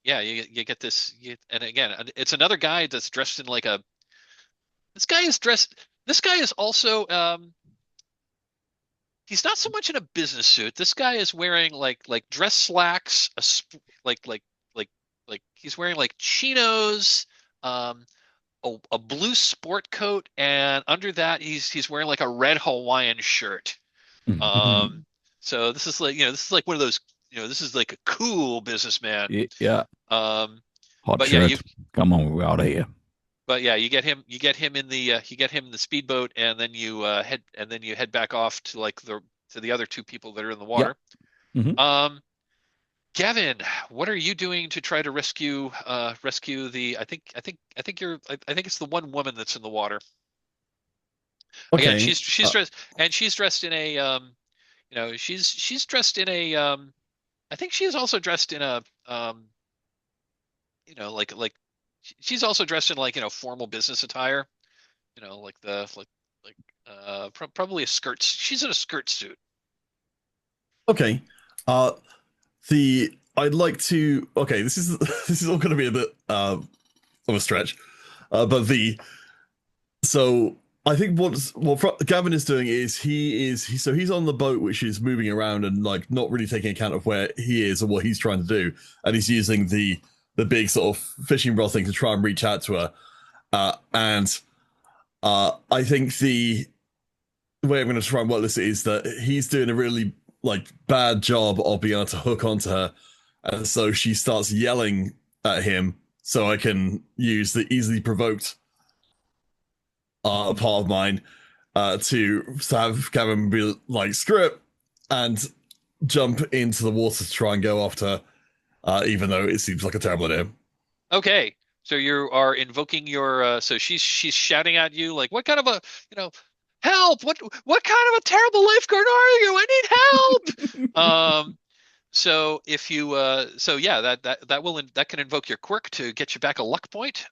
[SPEAKER 1] yeah, you get this and again, it's another guy that's dressed in like a this guy is also he's not so much in a business suit. This guy is wearing like dress slacks, like like like he's wearing like chinos, um, a blue sport coat, and under that he's wearing like a red Hawaiian shirt. Um, so this is like this is like one of those this is like a cool businessman.
[SPEAKER 3] Yeah,
[SPEAKER 1] Um,
[SPEAKER 3] hot
[SPEAKER 1] but yeah,
[SPEAKER 3] shirt. Come on, we're out of here.
[SPEAKER 1] you get him in the speedboat, and then you head back off to like to the other 2 people that are in the
[SPEAKER 3] Yeah.
[SPEAKER 1] water.
[SPEAKER 3] Mhm.
[SPEAKER 1] Gavin, what are you doing to try to rescue the I think it's the one woman that's in the water. Again,
[SPEAKER 4] Okay.
[SPEAKER 1] she's dressed in a she's dressed in a I think she is also dressed in a like she's also dressed in like formal business attire, like probably a skirt. She's in a skirt suit.
[SPEAKER 4] Okay. Uh, the I'd like to. Okay, this is this is all going to be a bit of a stretch, but the so I think what Gavin is doing is he's on the boat which is moving around and like not really taking account of where he is or what he's trying to do, and he's using the big sort of fishing rod thing to try and reach out to her, and I think the way I'm going to try and work this is that he's doing a really like bad job of being able to hook onto her, and so she starts yelling at him. So I can use the easily provoked part of mine to have Gavin be like screw it and jump into the water to try and go after her, even though it seems like a terrible idea.
[SPEAKER 1] Okay, so you are invoking your so she's shouting at you like, what kind of a help, what kind of a terrible lifeguard are you? I need help. So if you so yeah, that can invoke your quirk to get you back a luck point.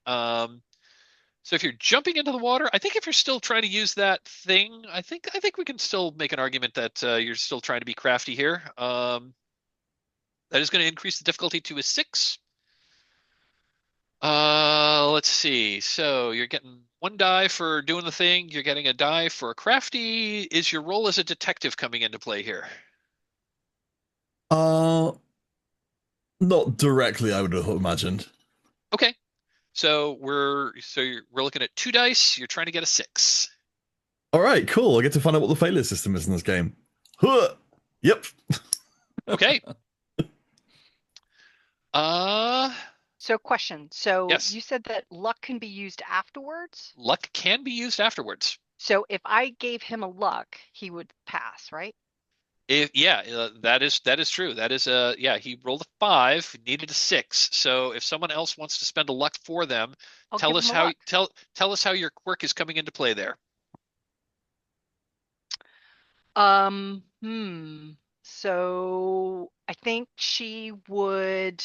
[SPEAKER 1] So if you're jumping into the water, I think if you're still trying to use that thing, I think we can still make an argument that you're still trying to be crafty here. That is going to increase the difficulty to a 6. Let's see. So you're getting 1 die for doing the thing. You're getting a die for a crafty. Is your role as a detective coming into play here?
[SPEAKER 4] Uh, Not directly, I would have imagined.
[SPEAKER 1] Okay. So we're looking at 2 dice. You're trying to get a 6.
[SPEAKER 4] All right, cool. I get to find out what the failure system is in this game. Huh. Yep.
[SPEAKER 1] Okay.
[SPEAKER 2] So question. So
[SPEAKER 1] Yes.
[SPEAKER 2] you said that luck can be used afterwards?
[SPEAKER 1] Luck can be used afterwards.
[SPEAKER 2] So if I gave him a luck, he would pass, right?
[SPEAKER 1] That is true. That is he rolled a 5, needed a 6. So if someone else wants to spend a luck for them,
[SPEAKER 2] I'll
[SPEAKER 1] tell
[SPEAKER 2] give
[SPEAKER 1] us
[SPEAKER 2] him a
[SPEAKER 1] how
[SPEAKER 2] luck.
[SPEAKER 1] tell us how your quirk is coming into play there.
[SPEAKER 2] So I think she would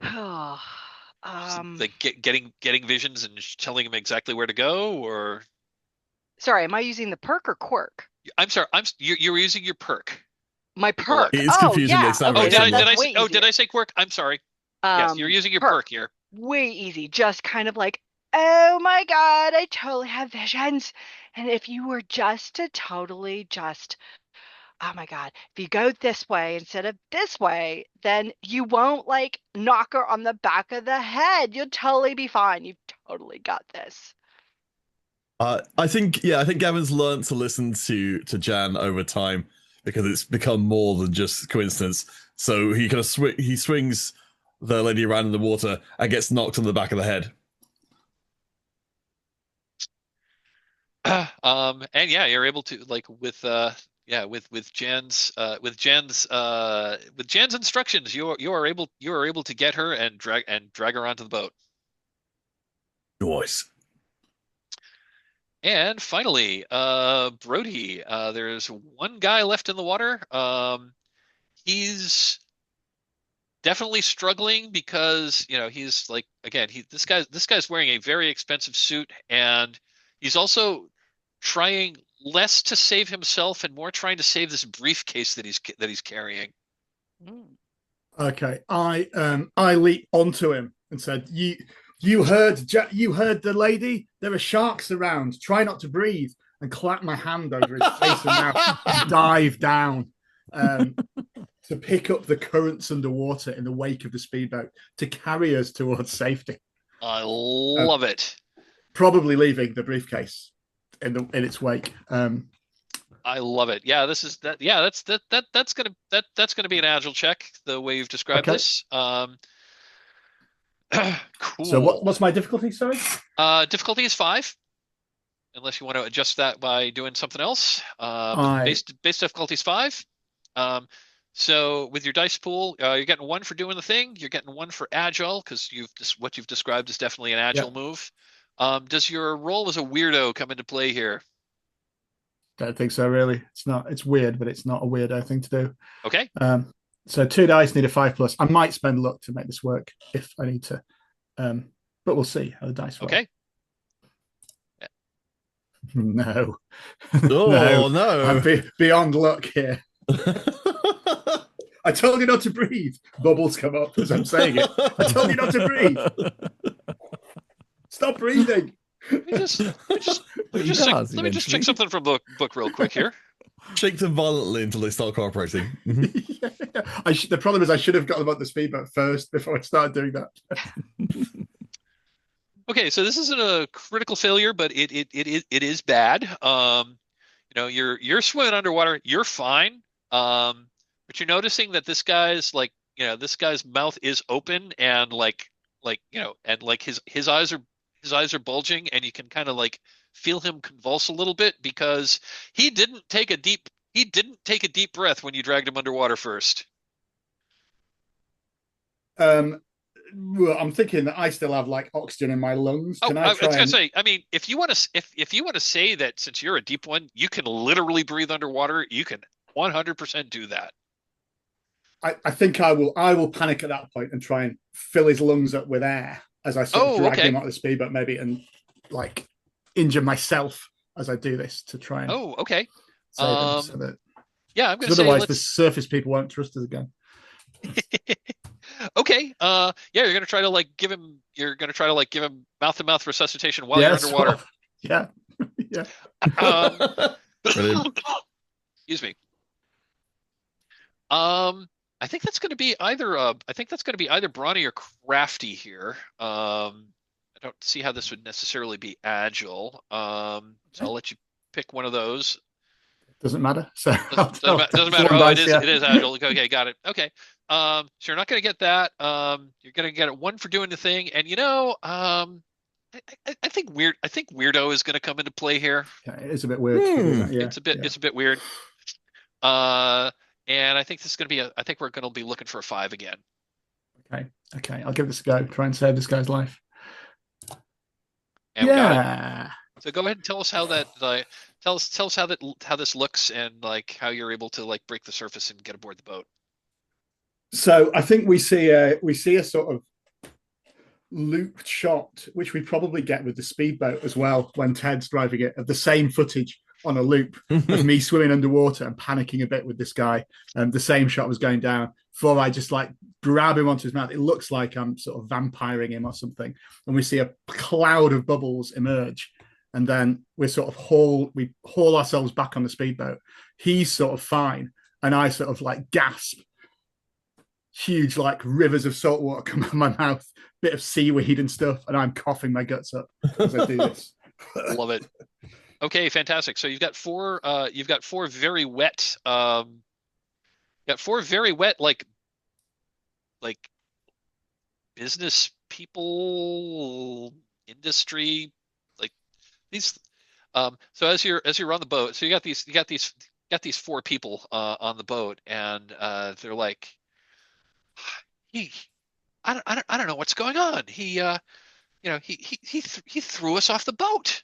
[SPEAKER 1] Like getting visions and telling him exactly where to go, or
[SPEAKER 2] sorry, am I using the perk or quirk?
[SPEAKER 1] I'm sorry, you're using your perk.
[SPEAKER 2] My perk.
[SPEAKER 4] It's
[SPEAKER 2] Oh,
[SPEAKER 4] confusing
[SPEAKER 2] yeah.
[SPEAKER 4] next time.
[SPEAKER 1] Oh,
[SPEAKER 2] Okay,
[SPEAKER 1] did I say quirk? I'm sorry. Yes, you're using your perk here.
[SPEAKER 2] Way easy. Just kind of like, oh my God, I totally have visions. And if you were just to totally just, oh my God, if you go this way instead of this way, then you won't like knock her on the back of the head. You'll totally be fine. You've totally got this.
[SPEAKER 4] I think Gavin's learned to listen to Jan over time because it's become more than just coincidence. So he kind of he swings the lady around in the water and gets knocked on the back of the head.
[SPEAKER 1] And yeah, you're able to like with Jan's instructions, you are able to get her and drag her onto the boat.
[SPEAKER 4] Nice.
[SPEAKER 1] And finally, Brody, there's one guy left in the water. He's definitely struggling because, he's like, again, this guy's wearing a very expensive suit, and he's also trying less to save himself and more trying to save this briefcase that he's carrying.
[SPEAKER 5] Okay, I leap onto him and said, You heard the lady? There are sharks around. Try not to breathe. And clap my hand over his face and mouth and dive down to pick up the currents underwater in the wake of the speedboat to carry us towards safety.
[SPEAKER 1] I love it.
[SPEAKER 5] Probably leaving the briefcase in its wake.
[SPEAKER 1] I love it. Yeah, that's gonna be an agile check the way you've described this. Cool.
[SPEAKER 5] So what's my difficulty, sorry?
[SPEAKER 1] Difficulty is 5, unless you want to adjust that by doing something else. Base difficulty is 5. So with your dice pool, you're getting 1 for doing the thing. You're getting 1 for agile because what you've described is definitely an agile move. Does your role as a weirdo come into play here?
[SPEAKER 5] Don't think so, really. It's not. It's weird, but it's not a weirdo thing to do.
[SPEAKER 1] Okay.
[SPEAKER 5] So 2 dice need a 5+. I might spend luck to make this work if I need to. But we'll see how the dice work. Okay.
[SPEAKER 1] Yeah.
[SPEAKER 5] No.
[SPEAKER 4] Oh, no.
[SPEAKER 5] I'm beyond luck here. I told you not to breathe. Bubbles come up as I'm saying it. I told you not to breathe. Stop breathing.
[SPEAKER 1] Let me just check something from the book real quick here.
[SPEAKER 4] Shake them violently until they start cooperating.
[SPEAKER 5] The problem is I should have got them on the speedboat first before I started doing that.
[SPEAKER 1] Okay, so this isn't a critical failure, but it is bad. You're swimming underwater. You're fine. But you're noticing that this guy's mouth is open and his eyes are bulging, and you can kind of like feel him convulse a little bit because he didn't take a deep breath when you dragged him underwater first.
[SPEAKER 5] Well, I'm thinking that I still have like oxygen in my lungs. Can I was gonna
[SPEAKER 1] say, I mean, if you want to say that since you're a deep one, you can literally breathe underwater, you can 100% do that.
[SPEAKER 5] I think I will panic at that point and try and fill his lungs up with air as I sort of drag him out of the speedboat, maybe, and like injure myself as I do this to try and save him, so that
[SPEAKER 1] I'm gonna
[SPEAKER 5] otherwise the surface people won't trust us again.
[SPEAKER 1] Okay. You're gonna try to like give him mouth-to-mouth resuscitation while you're underwater.
[SPEAKER 5] Yeah.
[SPEAKER 1] Excuse me. I think that's going to be either brawny or crafty here. I don't see how this would necessarily be agile. So I'll let you pick one of those.
[SPEAKER 5] Doesn't matter. So
[SPEAKER 1] doesn't matter. Oh, it is agile. Okay, got it. Okay. So you're not going to get that. You're going to get 1 for doing the thing, and I think weirdo is going to come into play here.
[SPEAKER 5] Yeah, it is a bit weird.
[SPEAKER 1] It's a bit weird. And I think this is going to be I think we're going to be looking for a 5 again.
[SPEAKER 5] Okay. I'll give this a go. Try and save this guy's life.
[SPEAKER 1] And so go ahead and tell us how that tell us how this looks and like how you're able to like break the surface and get aboard the boat.
[SPEAKER 5] So I think we see a sort of looped shot, which we probably get with the speedboat as well when Ted's driving it, of the same footage on a loop of me swimming underwater and panicking a bit with this guy. And the same shot was going down before I just like grab him onto his mouth. It looks like I'm sort of vampiring him or something. And we see a cloud of bubbles emerge. And then we haul ourselves back on the speedboat. He's sort of fine. And I sort of like gasp. Huge like rivers of salt water come out of my mouth, bit of seaweed and stuff. And I'm coughing my guts up as I do this.
[SPEAKER 1] Love it. Okay, fantastic. So you've got four very wet, like business people, industry, like these. So as you're on the boat, so you got these four people on the boat, and they're like, I don't know what's going on. He threw us off the boat.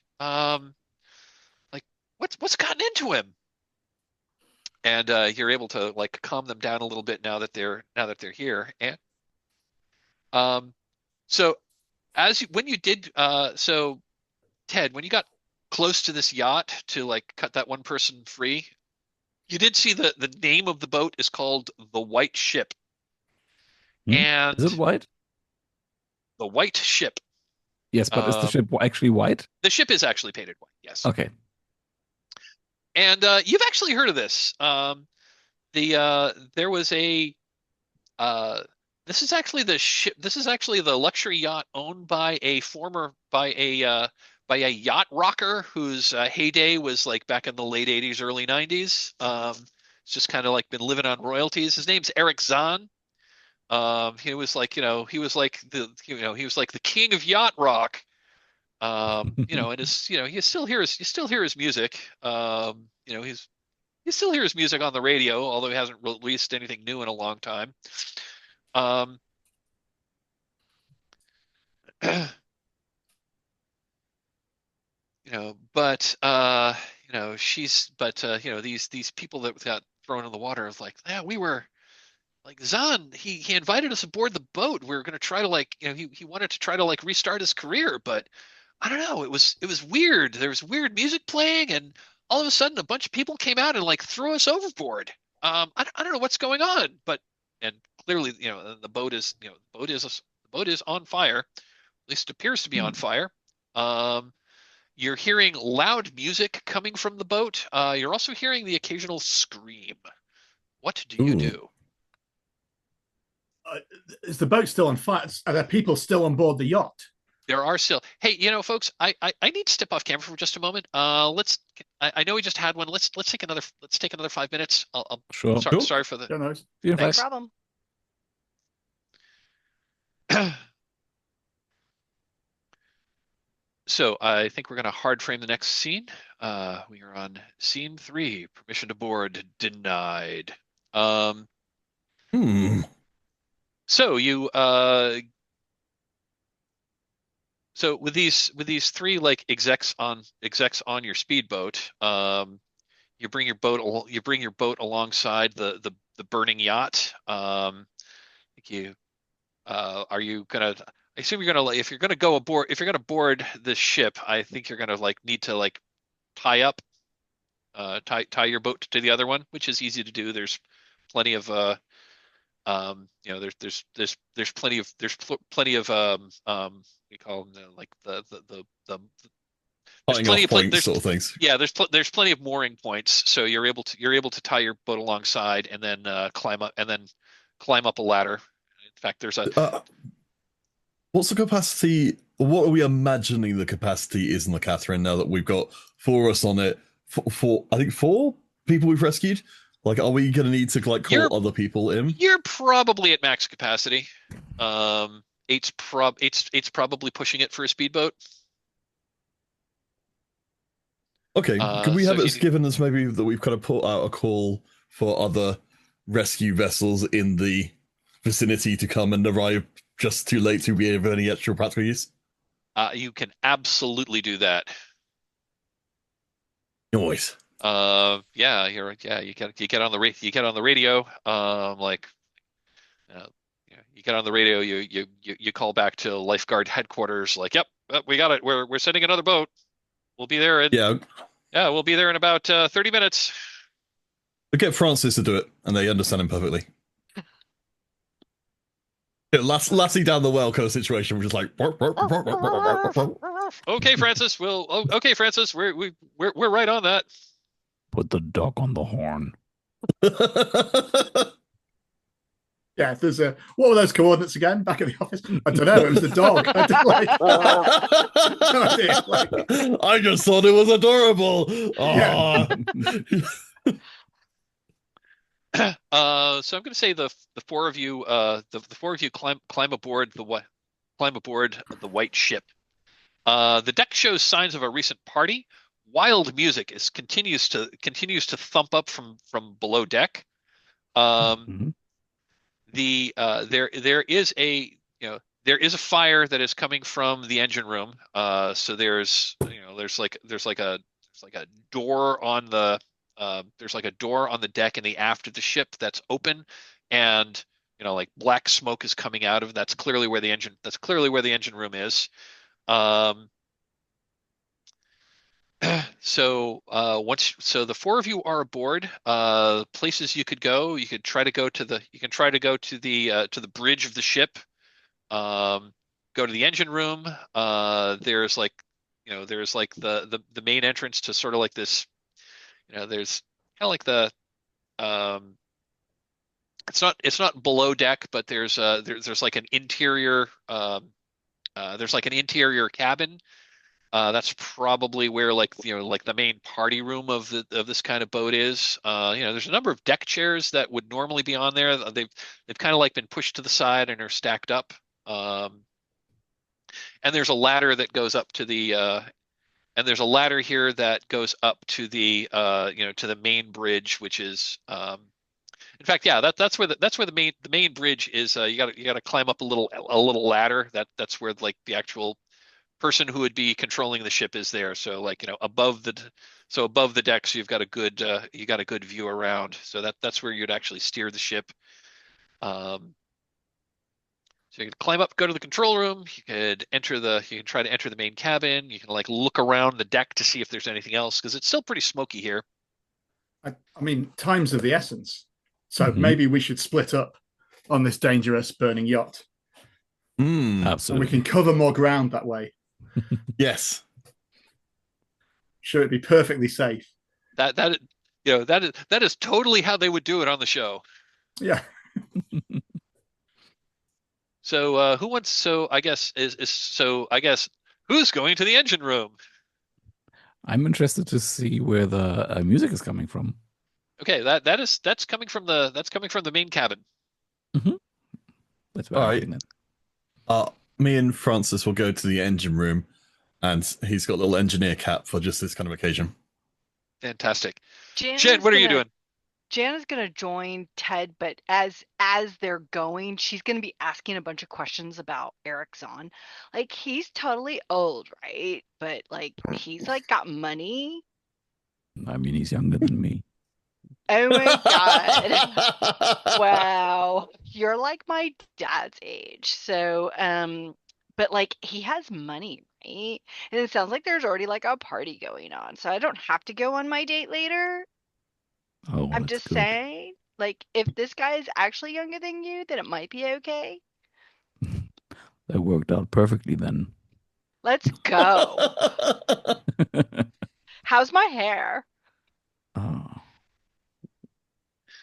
[SPEAKER 1] Like what's gotten into him? And you're able to like calm them down a little bit now that they're here. And so so Ted, when you got close to this yacht to like cut that one person free, you did see the name of the boat is called the White Ship. And
[SPEAKER 3] is it white?
[SPEAKER 1] The White Ship.
[SPEAKER 3] Yes, but is the ship actually white?
[SPEAKER 1] The ship is actually painted white, yes.
[SPEAKER 3] Okay.
[SPEAKER 1] And you've actually heard of this. There was a this is actually the ship. This is actually the luxury yacht owned by a yacht rocker whose heyday was like back in the late 80s, early 90s. It's just kind of like been living on royalties. His name's Eric Zahn. He was like the king of yacht rock. And you still hear his music. You still hear his music on the radio, although he hasn't released anything new in a long time. These people that got thrown in the water is like, yeah, we were like Zahn, he invited us aboard the boat. We were going to try to like, he wanted to try to like restart his career, but I don't know. It was weird. There was weird music playing, and all of a sudden, a bunch of people came out and like threw us overboard. I don't know what's going on, and clearly, the boat is on fire. At least it appears to be on fire. You're hearing loud music coming from the boat. You're also hearing the occasional scream. What do you do?
[SPEAKER 5] Is the boat still on fire? Are there people still on board the yacht?
[SPEAKER 1] There are still. Hey, folks, I need to step off camera for just a moment. I know we just had one. Let's take another 5 minutes.
[SPEAKER 3] Sure.
[SPEAKER 1] Sorry for the.
[SPEAKER 5] No
[SPEAKER 2] problem.
[SPEAKER 1] So I think we're going to hard frame the next scene. We are on scene 3. Permission to board denied. So you So with these three like execs on your speedboat, you bring your boat alongside the burning yacht. Are you gonna? I assume you're gonna, if you're gonna board this ship, I think you're gonna like need to like tie your boat to the other one, which is easy to do. There's plenty of there's plenty of we call them like the
[SPEAKER 4] tying off points sort of things.
[SPEAKER 1] Yeah, there's plenty of mooring points, so you're able to tie your boat alongside and then climb up a ladder. In fact, there's a
[SPEAKER 4] what's the capacity? What are we imagining the capacity is in the Catherine now that we've got 4 of us on it? I think 4 people we've rescued. Like, are we going to need to like call other people in?
[SPEAKER 1] You're probably at max capacity. Eight's probably pushing it for a speedboat.
[SPEAKER 4] Okay, could we have it given as maybe that we've kind of put out a call for other rescue vessels in the vicinity to come and arrive just too late to be of any extra practical use?
[SPEAKER 1] You can absolutely do that.
[SPEAKER 4] Noise.
[SPEAKER 1] You get on the radio. You get on the radio. You call back to lifeguard headquarters. Like, yep, we got it. We're sending another boat. We'll be there. We'll be there in about 30 minutes.
[SPEAKER 4] We'll get Francis to do it, and they understand him perfectly. Lassie down the well kind of situation, which is like.
[SPEAKER 1] Okay, Francis. Okay, Francis. We're right on that.
[SPEAKER 3] Put the dog on the horn.
[SPEAKER 5] Yeah, there's a what were those coordinates again? Back at the office, I don't know. It was the dog. I don't like. No idea. Like,
[SPEAKER 4] I just thought it was adorable.
[SPEAKER 5] Yeah.
[SPEAKER 1] So I'm going to say the four of you the four of you climb aboard the white ship. The deck shows signs of a recent party. Wild music continues to thump up from below deck.
[SPEAKER 3] Mhm.
[SPEAKER 1] There is a fire that is coming from the engine room. So there's like a door on the there's like a door on the deck in the aft of the ship that's open, and like black smoke is coming out of. That's clearly where the engine room is. Um, so the four of you are aboard. Places you could go. You can try to go to the bridge of the ship. Go to the engine room. There's like the main entrance to sort of like this. There's kind of like the it's not below deck, but there's like an interior there's like an interior cabin. That's probably where like the main party room of this kind of boat is. There's a number of deck chairs that would normally be on there. They've kind of like been pushed to the side and are stacked up. And there's a ladder that goes up to the and there's a ladder here that goes up to the to the main bridge, which is in fact, yeah, that's where the main bridge is. You gotta climb up a little ladder. That's where like the actual person who would be controlling the ship is there. So like above the deck, so you've got a good view around. So that's where you'd actually steer the ship. So you can climb up, go to the control room. You can try to enter the main cabin. You can like look around the deck to see if there's anything else, because it's still pretty smoky here.
[SPEAKER 5] I mean, time's of the essence. So
[SPEAKER 3] Mhm.
[SPEAKER 5] maybe we should split up on this dangerous burning yacht, and we
[SPEAKER 3] Absolutely.
[SPEAKER 5] can cover more ground that way.
[SPEAKER 4] Yes.
[SPEAKER 5] Should it be perfectly safe?
[SPEAKER 1] That is totally how they would do it on the show.
[SPEAKER 5] Yeah.
[SPEAKER 1] So who wants? So I guess who's going to the engine room?
[SPEAKER 3] I'm interested to see where the music is coming from.
[SPEAKER 1] Okay, that's coming from the main cabin.
[SPEAKER 3] That's what
[SPEAKER 4] All
[SPEAKER 3] I'm
[SPEAKER 4] right.
[SPEAKER 3] thinking.
[SPEAKER 4] Me and Francis will go to the engine room, and he's got a little engineer cap for just this kind of occasion.
[SPEAKER 1] Fantastic.
[SPEAKER 2] Jan,
[SPEAKER 1] Jen, what are you doing?
[SPEAKER 2] Jana's gonna join Ted, but as they're going, she's gonna be asking a bunch of questions about Eric Zahn. Like he's totally old, right? But like he's like got money.
[SPEAKER 3] I mean, he's younger than me.
[SPEAKER 2] Oh my God. Wow. You're like my dad's age. So but like he has money, right? And it sounds like there's already like a party going on. So I don't have to go on my date later.
[SPEAKER 3] Oh,
[SPEAKER 2] I'm
[SPEAKER 3] that's
[SPEAKER 2] just
[SPEAKER 3] good.
[SPEAKER 2] saying, like, if this guy is actually younger than you, then it might be okay.
[SPEAKER 3] That worked out perfectly then.
[SPEAKER 2] Let's go. How's my hair?
[SPEAKER 3] Oh,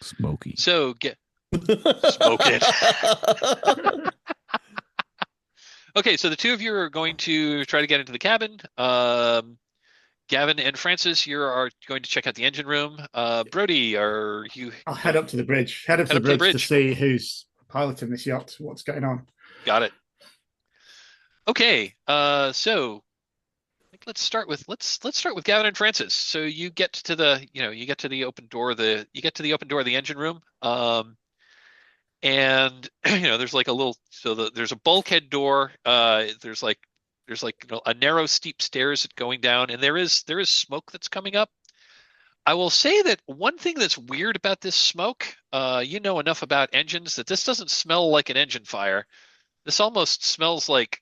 [SPEAKER 3] smoky.
[SPEAKER 1] So smoke it. Okay, so the two of you are going to try to get into the cabin. Gavin and Francis, you are going to check out the engine room. Brody, are you?
[SPEAKER 5] I'll head up to the bridge. Head up to the bridge to see who's piloting this yacht. What's going on?
[SPEAKER 1] Got it. Okay, so let's start with Gavin and Francis. So you get to the open door of the engine room. And there's like there's a bulkhead door. There's like a narrow steep stairs going down, and there is smoke that's coming up. I will say that one thing that's weird about this smoke, you know enough about engines that this doesn't smell like an engine fire. This almost smells like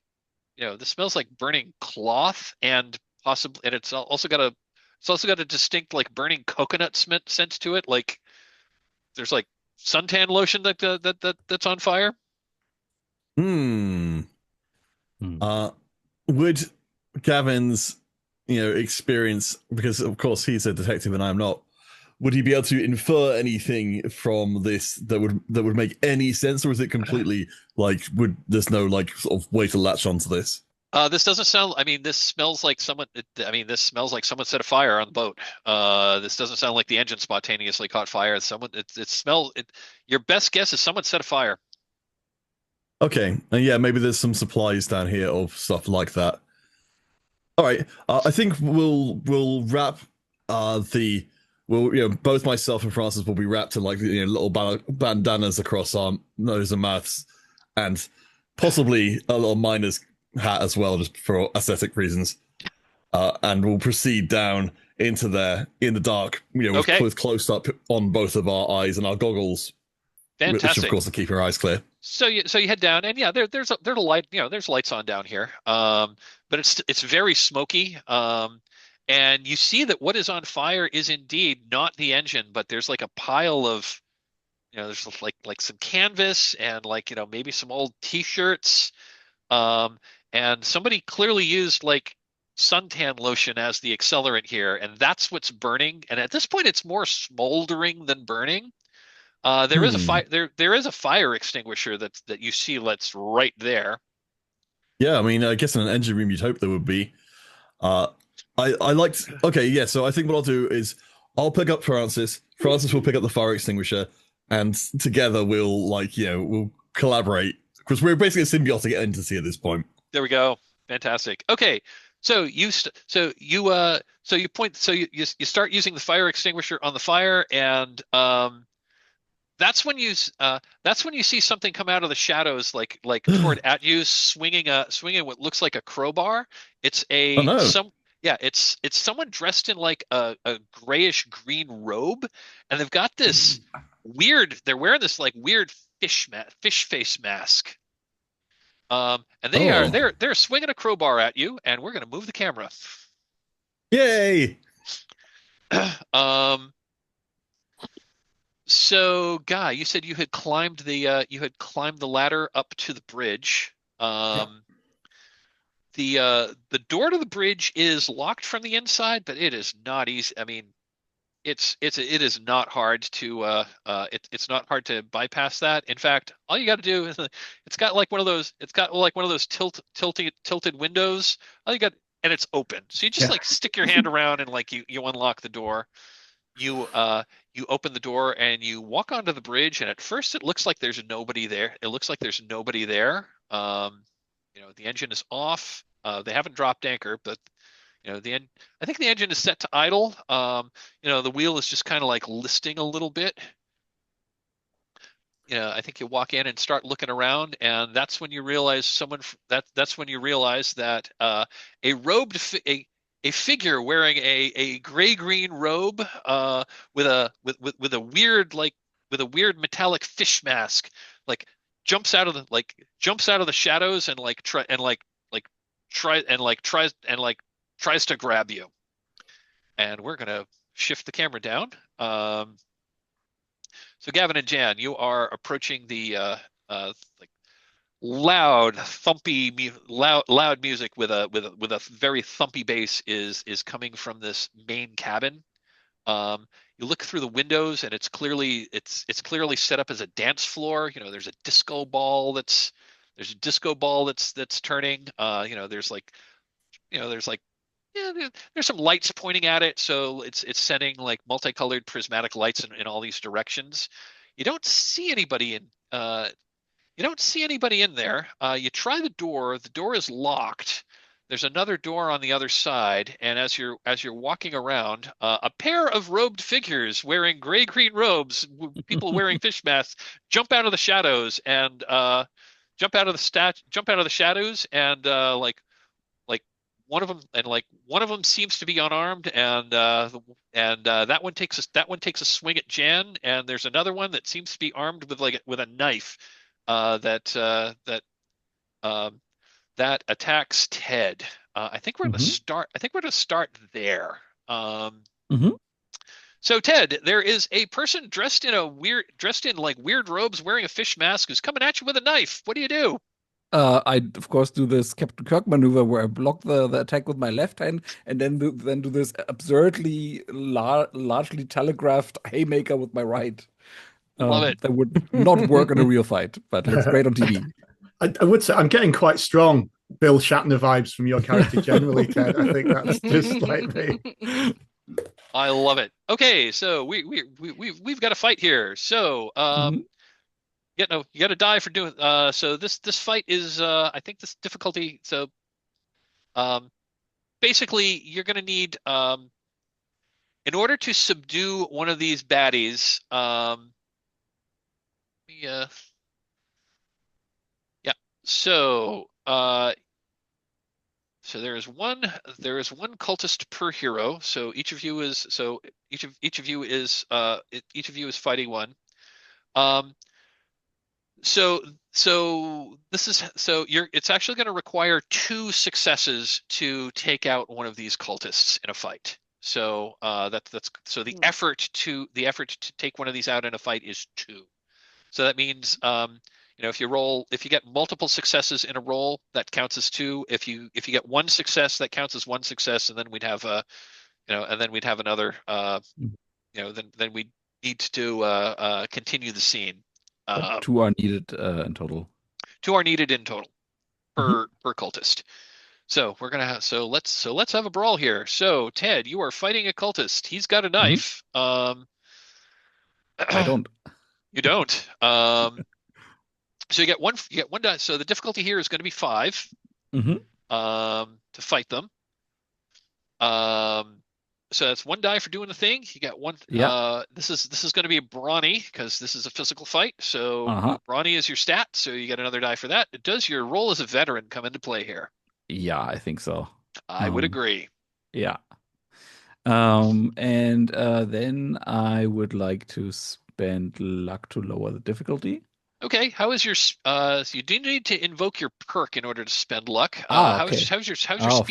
[SPEAKER 1] this smells like burning cloth, and possibly, and it's also got a distinct like burning coconut scent to it. Like there's like suntan lotion that's on fire.
[SPEAKER 4] Hmm.
[SPEAKER 3] Hmm.
[SPEAKER 4] Uh, would Gavin's, experience, because of course he's a detective and I'm not, would he be able to infer anything from this that would make any sense, or is it completely like would there's no like sort of way to latch onto this?
[SPEAKER 1] This doesn't sound, I mean, this smells like I mean, this smells like someone set a fire on the boat. This doesn't sound like the engine spontaneously caught fire. Your best guess is someone set a fire.
[SPEAKER 4] Okay, and yeah, maybe there's some supplies down here of stuff like that. All right, I think we'll wrap the we'll both myself and Francis will be wrapped in like little bandanas across our nose and mouths, and possibly a little miner's hat as well, just for aesthetic reasons. And we'll proceed down into there in the dark,
[SPEAKER 1] Okay,
[SPEAKER 4] with close up on both of our eyes and our goggles, which of
[SPEAKER 1] fantastic.
[SPEAKER 4] course will keep our eyes clear.
[SPEAKER 1] So you head down, and yeah, there's a light, there's lights on down here. But it's very smoky. And you see that what is on fire is indeed not the engine, but there's like a pile of, there's like some canvas and like, maybe some old t-shirts. Um, and somebody clearly used like suntan lotion as the accelerant here, and that's what's burning. And at this point, it's more smoldering than burning. There is a
[SPEAKER 4] Hmm.
[SPEAKER 1] fire there is a fire extinguisher that you see that's right there.
[SPEAKER 4] Yeah, I mean, I guess in an engine room you'd hope there would be. Uh, I liked. Okay, yeah. So I think what I'll do is I'll pick up Francis. Francis will pick up the fire extinguisher, and together we'll we'll collaborate because we're basically a symbiotic entity at this point.
[SPEAKER 1] There we go. Fantastic. Okay. So you st so you so you point so you start using the fire extinguisher on the fire, and that's when you see something come out of the shadows, like toward at you, swinging what looks like a crowbar. It's
[SPEAKER 4] Oh
[SPEAKER 1] a
[SPEAKER 4] no!
[SPEAKER 1] some Yeah, it's someone dressed in like a grayish green robe, and they've got this weird. They're wearing this like weird fish face mask. And
[SPEAKER 4] Oh,
[SPEAKER 1] they're swinging a crowbar at you, and we're gonna move the camera.
[SPEAKER 4] yay!
[SPEAKER 1] Um, So, Guy, you said you had climbed the ladder up to the bridge.
[SPEAKER 5] Yeah.
[SPEAKER 1] The door to the bridge is locked from the inside, but it is not easy. I mean, it is not hard to it's not hard to bypass that. In fact, all you got to do is it's got like one of those tilted windows. All you got and it's open. So you just
[SPEAKER 5] Yeah.
[SPEAKER 1] like stick your hand around and like you unlock the door. You open the door and you walk onto the bridge, and at first it looks like there's nobody there. It looks like there's nobody there. The engine is off. They haven't dropped anchor, but I think the engine is set to idle. The wheel is just kind of like listing a little bit. I think you walk in and start looking around, and that's when you realize that's when you realize that a robed a figure wearing a gray green robe with a weird with a weird metallic fish mask like jumps out of the shadows and tries to grab you. And we're gonna shift the camera down. So Gavin and Jan, you are approaching the like loud music with a very thumpy bass is coming from this main cabin. You look through the windows, and it's clearly set up as a dance floor. There's a disco ball that's turning. There's like yeah, there's some lights pointing at it, so it's sending like multicolored prismatic lights in all these directions. You don't see anybody in you don't see anybody in there. You try the door. The door is locked. There's another door on the other side, and as you're walking around, a pair of robed figures wearing gray-green robes, people wearing fish masks, jump out of the shadows and jump out of the shadows, and like one of them seems to be unarmed, and that one takes a swing at Jan, and there's another one that seems to be armed with a knife uh, that uh, that um, that attacks Ted.
[SPEAKER 3] Hmm.
[SPEAKER 1] I think we're going to start there. Um,
[SPEAKER 3] Hmm.
[SPEAKER 1] so Ted, there is a person dressed in like weird robes, wearing a fish mask, who's coming at you with a knife. What do you do?
[SPEAKER 3] I of course do this Captain Kirk maneuver where I block the attack with my left hand and then do this absurdly largely telegraphed haymaker with my right.
[SPEAKER 1] Love it.
[SPEAKER 3] That would not work in a real fight, but looks great on TV.
[SPEAKER 5] I would say I'm getting quite strong Bill Shatner vibes from your character generally, Ted. I think that's just like me.
[SPEAKER 1] I love it. Okay, so we've got a fight here. So
[SPEAKER 3] Mhm.
[SPEAKER 1] you got to die for doing. So this fight is I think this difficulty. So um, basically, you're going to need in order to subdue one of these baddies. Yeah. Yeah. So so there is one cultist per hero. So each of you is each of you is each of you is fighting one. Um, so this is so you're it's actually going to require 2 successes to take out one of these cultists in a fight. So that's so the effort to take one of these out in a fight is 2. So that means if you get multiple successes in a roll, that counts as 2. If you get 1 success, that counts as 1 success, and then we'd have another then we need to continue the scene.
[SPEAKER 3] But 2 are needed in total.
[SPEAKER 1] 2 are needed in total
[SPEAKER 3] Mhm.
[SPEAKER 1] per cultist. So we're gonna let's have a brawl here. So Ted, you are fighting a cultist. He's got a knife.
[SPEAKER 3] I don't.
[SPEAKER 1] You don't. So you get one die. So the difficulty here is going to be 5
[SPEAKER 3] Mhm.
[SPEAKER 1] to fight them. So that's 1 die for doing the thing. You got 1.
[SPEAKER 3] Yeah.
[SPEAKER 1] This is going to be a brawny because this is a physical fight. So
[SPEAKER 3] Uh-huh.
[SPEAKER 1] brawny is your stat. So you get another die for that. Does your role as a veteran come into play here?
[SPEAKER 3] Yeah, I think so.
[SPEAKER 1] I would agree.
[SPEAKER 3] Yeah. And then I would like to spend luck to lower the difficulty.
[SPEAKER 1] Okay, how is your so you do need to invoke your perk in order to spend luck.
[SPEAKER 3] Okay.
[SPEAKER 1] How's your
[SPEAKER 3] Oh,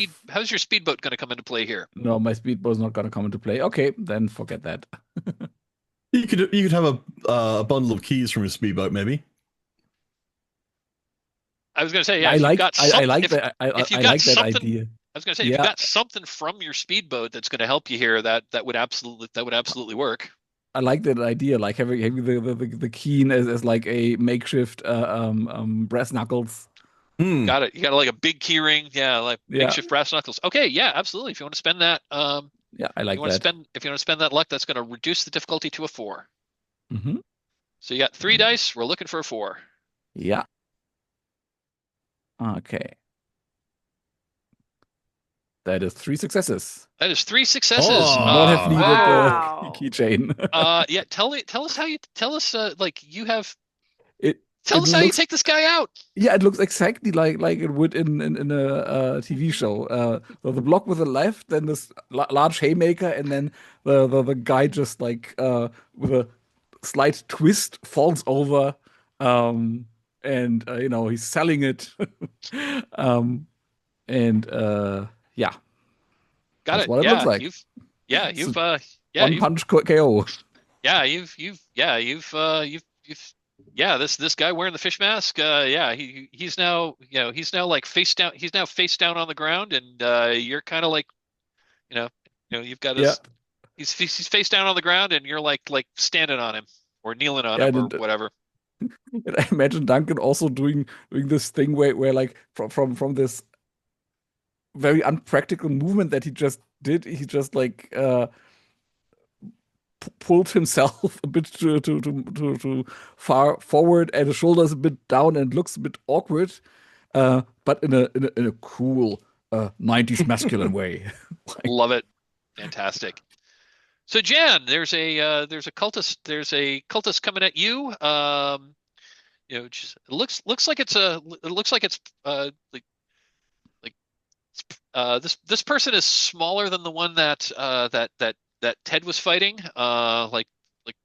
[SPEAKER 1] speedboat going to come into play here?
[SPEAKER 3] No, my speedboat's not gonna come into play. Okay, then forget that.
[SPEAKER 4] You could have a bundle of keys from your speedboat, maybe.
[SPEAKER 1] I was going to say, yeah,
[SPEAKER 3] I
[SPEAKER 1] if you've
[SPEAKER 3] like
[SPEAKER 1] got
[SPEAKER 3] I
[SPEAKER 1] something,
[SPEAKER 3] like that I
[SPEAKER 1] if you've
[SPEAKER 3] I
[SPEAKER 1] got
[SPEAKER 3] like that
[SPEAKER 1] something,
[SPEAKER 3] idea.
[SPEAKER 1] I was going to say, if you've
[SPEAKER 3] Yeah,
[SPEAKER 1] got something from your speedboat that's going to help you here, that would absolutely work.
[SPEAKER 3] I like that idea, like having the keen as like a makeshift brass knuckles.
[SPEAKER 4] Hmm.
[SPEAKER 1] Got it. You got like a big key ring, yeah, like
[SPEAKER 3] Yeah,
[SPEAKER 1] makeshift brass knuckles. Okay, yeah, absolutely. If you want to spend that,
[SPEAKER 3] yeah, I like that.
[SPEAKER 1] if you want to spend that luck, that's going to reduce the difficulty to a 4.
[SPEAKER 3] Hmm.
[SPEAKER 1] So you got 3 dice. We're looking for a 4.
[SPEAKER 3] Yeah. Okay. That is 3 successes.
[SPEAKER 1] That is 3 successes.
[SPEAKER 4] Oh.
[SPEAKER 3] Not have needed
[SPEAKER 2] Wow.
[SPEAKER 3] the keychain.
[SPEAKER 1] Yeah. Tell us how you tell us. Like you have.
[SPEAKER 3] It
[SPEAKER 1] Tell
[SPEAKER 3] it
[SPEAKER 1] us how you
[SPEAKER 3] looks
[SPEAKER 1] take this guy out.
[SPEAKER 3] Yeah, it looks exactly like it would in a TV show. So the block with the left, then this large haymaker, and then the guy just like with a slight twist falls over, and he's selling it, um, and yeah,
[SPEAKER 1] Got
[SPEAKER 3] that's
[SPEAKER 1] it.
[SPEAKER 3] what it looks like. It's a one
[SPEAKER 1] You've
[SPEAKER 3] punch KO.
[SPEAKER 1] this guy wearing the fish mask. He's now like face down. He's now face down on the ground, and you're kind of like you know you've got
[SPEAKER 3] Yeah,
[SPEAKER 1] his he's face down on the ground, and you're like standing on him or kneeling on
[SPEAKER 3] yeah.
[SPEAKER 1] him or
[SPEAKER 3] And,
[SPEAKER 1] whatever.
[SPEAKER 3] and I imagine Duncan also doing this thing where like from this very unpractical movement that he just did. He just like pulled himself a bit to far forward, and his shoulders a bit down, and looks a bit awkward, but in a cool 90s masculine way. Like,
[SPEAKER 1] Love it. Fantastic. So Jan, there's a cultist coming at you. Just, it looks like it's this person is smaller than the one that Ted was fighting. Like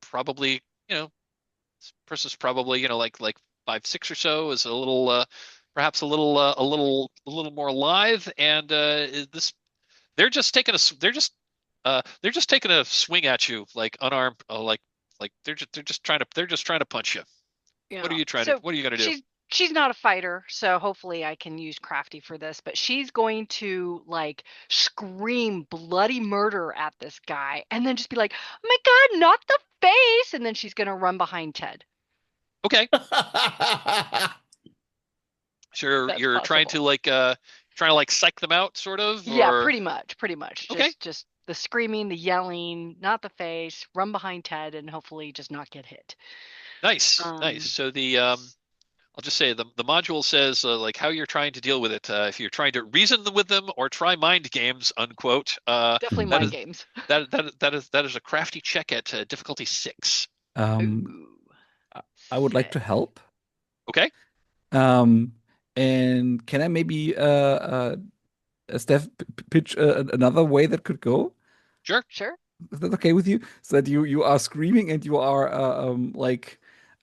[SPEAKER 1] probably this person's probably like 5'6" or so, is a little perhaps a little more lithe, and this they're just taking a swing at you like unarmed, like they're just trying to punch you.
[SPEAKER 2] Yeah.
[SPEAKER 1] What are you
[SPEAKER 2] So
[SPEAKER 1] what are you gonna do?
[SPEAKER 2] she's not a fighter, so hopefully I can use crafty for this, but she's going to like scream bloody murder at this guy and then just be like, oh my God, not the face. And then she's going to run behind Ted.
[SPEAKER 1] Okay. Sure.
[SPEAKER 2] That's
[SPEAKER 1] You're trying to like psych them out, sort of?
[SPEAKER 2] Yeah,
[SPEAKER 1] or...
[SPEAKER 2] pretty much.
[SPEAKER 1] Okay.
[SPEAKER 2] Just the screaming, the yelling, not the face, run behind Ted and hopefully just not get hit.
[SPEAKER 1] Nice. So I'll just say the module says like how you're trying to deal with it. If you're trying to reason with them or try mind games, unquote.
[SPEAKER 2] Definitely mind games.
[SPEAKER 1] That is a crafty check at difficulty 6.
[SPEAKER 3] I would like to help.
[SPEAKER 1] Okay.
[SPEAKER 3] And can I maybe Steph pitch another way that could go?
[SPEAKER 1] Sure.
[SPEAKER 3] Is that okay with you? So that you are screaming and you are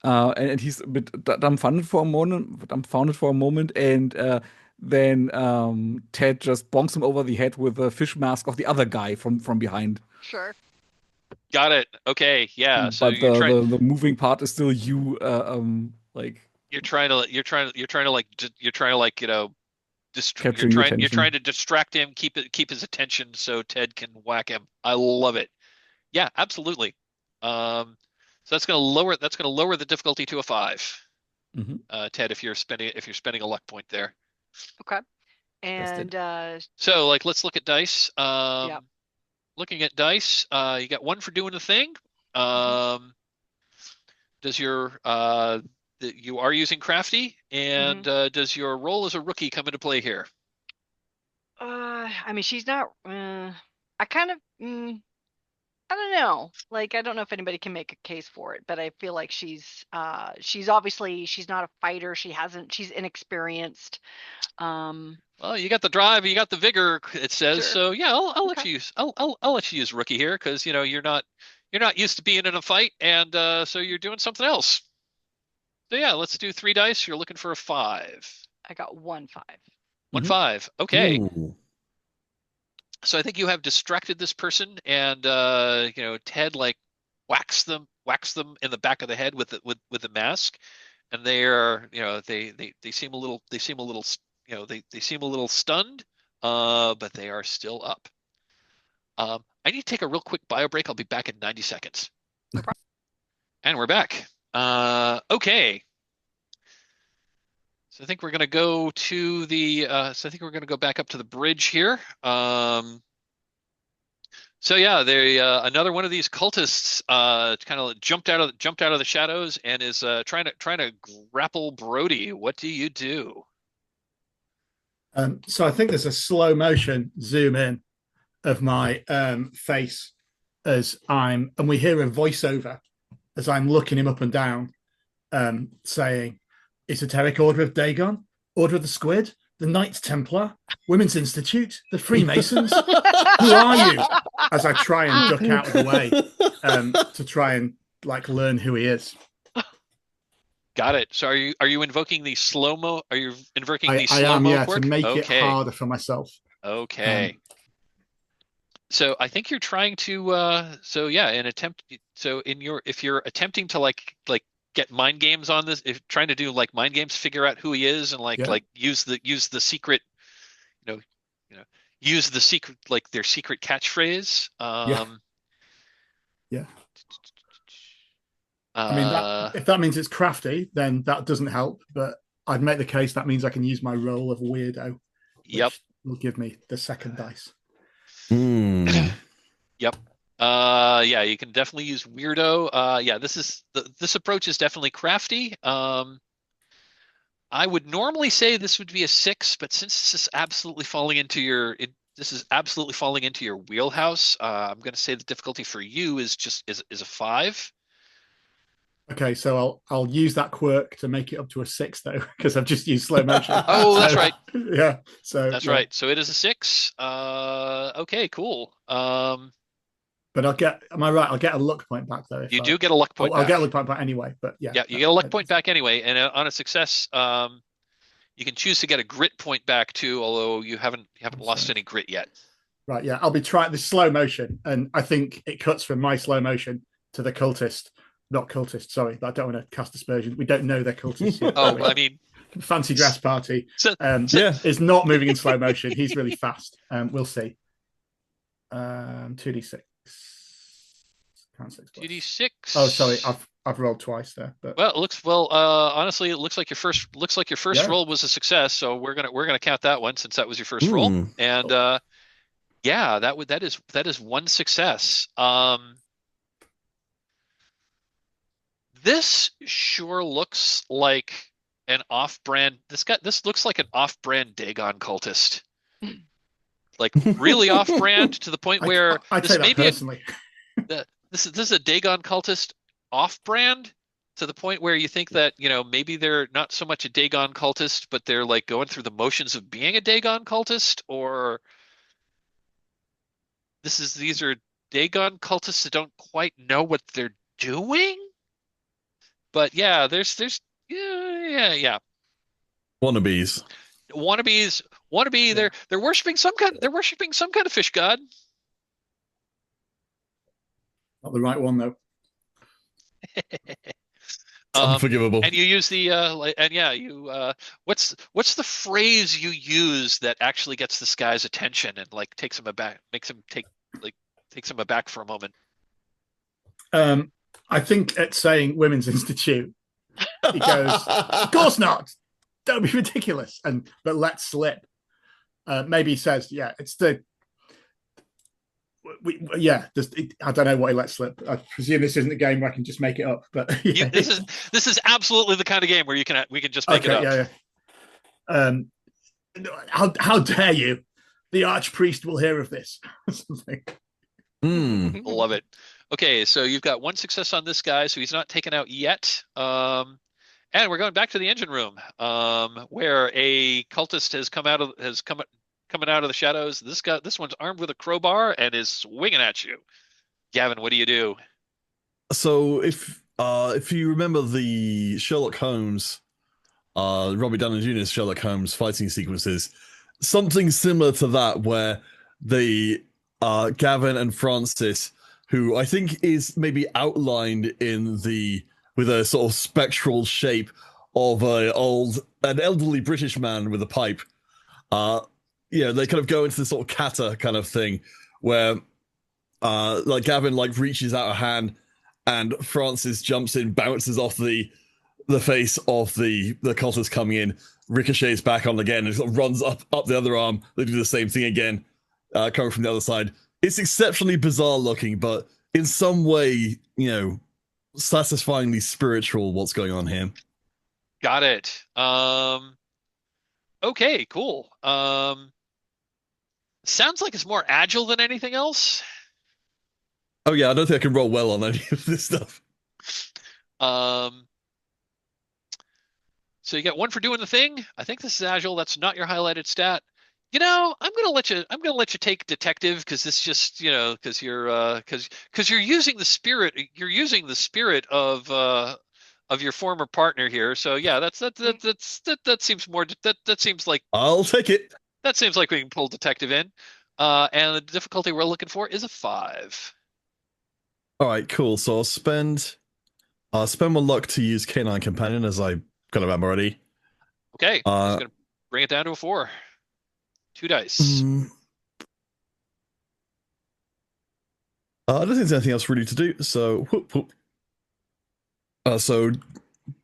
[SPEAKER 3] and he's a bit dumbfounded for a moment, and then Ted just bonks him over the head with the fish mask of the other guy from behind.
[SPEAKER 2] Sure.
[SPEAKER 1] Got it. Okay. Yeah. So
[SPEAKER 3] but the moving part is still you.
[SPEAKER 1] You're trying to you're trying to distract him, keep his attention so Ted can whack him. I love it. Yeah, absolutely. So that's going to lower the difficulty to a 5. Ted, if you're spending a luck point there.
[SPEAKER 2] Okay. And
[SPEAKER 1] so like let's look at dice. Looking at dice, you got 1 for doing the thing. Does your you are using crafty, and does your role as a rookie come into play here?
[SPEAKER 2] I mean, she's not. I kind of. I don't know. Like, I don't know if anybody can make a case for it, but I feel like she's obviously she's not a fighter. She's inexperienced.
[SPEAKER 1] Well, you got the drive, you got the vigor. It says sure. So. Yeah, I'll let you use. I'll let you use rookie here because you're not used to being in a fight, and so you're doing something else. So yeah, let's do 3 dice. You're looking for a 5.
[SPEAKER 2] I got 1 5.
[SPEAKER 1] 1 5. Okay.
[SPEAKER 4] Ooh.
[SPEAKER 1] So I think you have distracted this person, and Ted like whacks them in the back of the head with the mask, and they are they seem a little stunned, but they are still up. I need to take a real quick bio break. I'll be back in 90 seconds.
[SPEAKER 2] No problem.
[SPEAKER 1] And we're back. Okay. So I think we're going to go to back up to the bridge here. So yeah, another one of these cultists kind of jumped out of the shadows and is trying to grapple Brody. What do you do?
[SPEAKER 5] So I think there's a slow motion zoom in of my face and we hear a voiceover as I'm looking him up and down, saying, Esoteric Order of Dagon, Order of the Squid, the Knights Templar, Women's Institute, the Freemasons. Who are you? As I try and duck out of the way to try and learn who he is.
[SPEAKER 1] Got it. So are you invoking the slow-mo? Are you invoking the
[SPEAKER 5] slow-mo?
[SPEAKER 1] I am, yeah,
[SPEAKER 5] quirk? To make it harder for myself.
[SPEAKER 1] Okay. So I think you're trying to if you're attempting to get mind games on this, if trying to do mind games, figure out who he is and use the secret, use the secret, their secret catchphrase.
[SPEAKER 5] Yeah. I mean, if that means it's crafty, then that doesn't help. But I'd make the case that means I can use my role of weirdo.
[SPEAKER 1] Yep.
[SPEAKER 5] Will give me the second dice.
[SPEAKER 1] Yep. Yeah, you can definitely use weirdo. Yeah, this approach is definitely crafty. I would normally say this would be a 6, but since this is absolutely falling into your wheelhouse, I'm going to say the difficulty for you is a 5.
[SPEAKER 5] Okay, so I'll use that quirk to make it up to a 6 though, because I've just used slow motion.
[SPEAKER 1] Oh, that's right.
[SPEAKER 5] Yeah. So
[SPEAKER 1] that's right. So it is a 6. Okay, cool.
[SPEAKER 5] But am I right? I'll get a luck point back though.
[SPEAKER 1] You do get a luck point back.
[SPEAKER 5] I'll get a luck point back anyway, but yeah.
[SPEAKER 1] Yeah, you get a luck point back anyway, and on a success, you can choose to get a grit point back too, although you haven't lost any grit yet.
[SPEAKER 5] Right, yeah. I'll be trying the slow motion, and I think it cuts from my slow motion to the cultist. Not cultist, sorry. I don't want to cast aspersions. We don't know they're cultists yet.
[SPEAKER 1] Oh, I mean,
[SPEAKER 5] fancy dress party.
[SPEAKER 1] So,
[SPEAKER 5] is not moving in slow motion. He's really fast. We'll see. 2d6.
[SPEAKER 1] 2d6.
[SPEAKER 5] Oh, sorry, I've rolled twice there. But
[SPEAKER 1] well, honestly, it looks like your first roll was a success. So we're gonna count that one since that was your first roll. And that is one success. This sure looks like an off-brand. This looks like an off-brand Dagon cultist. Like really off-brand to the point where
[SPEAKER 5] I take that personally.
[SPEAKER 1] This is a Dagon cultist off-brand to the point where you think that, maybe they're not so much a Dagon cultist, but they're like going through the motions of being a Dagon cultist, or these are Dagon cultists that don't quite know what they're doing. But yeah, there's
[SPEAKER 4] wannabes.
[SPEAKER 1] Yeah. They're worshiping some kind of fish god.
[SPEAKER 5] Not the right one though.
[SPEAKER 4] Unforgivable.
[SPEAKER 1] And you use the what's the phrase you use that actually gets this guy's attention and like takes him aback, takes him aback for a moment?
[SPEAKER 5] I think it's saying Women's Institute. He goes, "Of course not. Don't be ridiculous." But let slip. Maybe he says, "Yeah, it's the." I don't know what he let slip. I presume this isn't a game where I can just make it up. But yeah.
[SPEAKER 1] This is absolutely the kind of game where we can just make it up.
[SPEAKER 5] How dare you? The archpriest will hear of this. Something.
[SPEAKER 1] Love it. Okay, so you've got one success on this guy, so he's not taken out yet. And we're going back to the engine room, where a cultist has coming out of the shadows. This one's armed with a crowbar and is swinging at you. Gavin, what do you do?
[SPEAKER 4] So if you remember the Sherlock Holmes, Robert Downey Jr.'s Sherlock Holmes fighting sequences, something similar to that, where the Gavin and Francis, who I think is maybe outlined with a sort of spectral shape of an elderly British man with a pipe. They kind of go into this sort of kata kind of thing where like Gavin like reaches out a hand and Francis jumps in, bounces off the face of the cultist coming in, ricochets back on again, and sort of runs up the other arm. They do the same thing again, coming from the other side. It's exceptionally bizarre looking, but in some way, satisfyingly spiritual what's going on here.
[SPEAKER 1] Got it. Okay, cool. Sounds like it's more agile than anything else.
[SPEAKER 4] Oh yeah, I don't think I can roll well on any of this stuff.
[SPEAKER 1] So you get one for doing the thing. I think this is agile. That's not your highlighted stat. I'm gonna let you take detective because this just because you're using the spirit. You're using the spirit of your former partner here. So yeah, that seems more. That seems like
[SPEAKER 4] I'll take it.
[SPEAKER 1] That seems like we can pull detective in. And the difficulty we're looking for is a 5.
[SPEAKER 4] All right, cool. So I'll spend my luck to use Canine Companion as I kind of am already.
[SPEAKER 1] Okay, I'm just gonna bring it down to a 4. 2 dice.
[SPEAKER 4] I don't think there's anything else really to do. So whoop whoop. So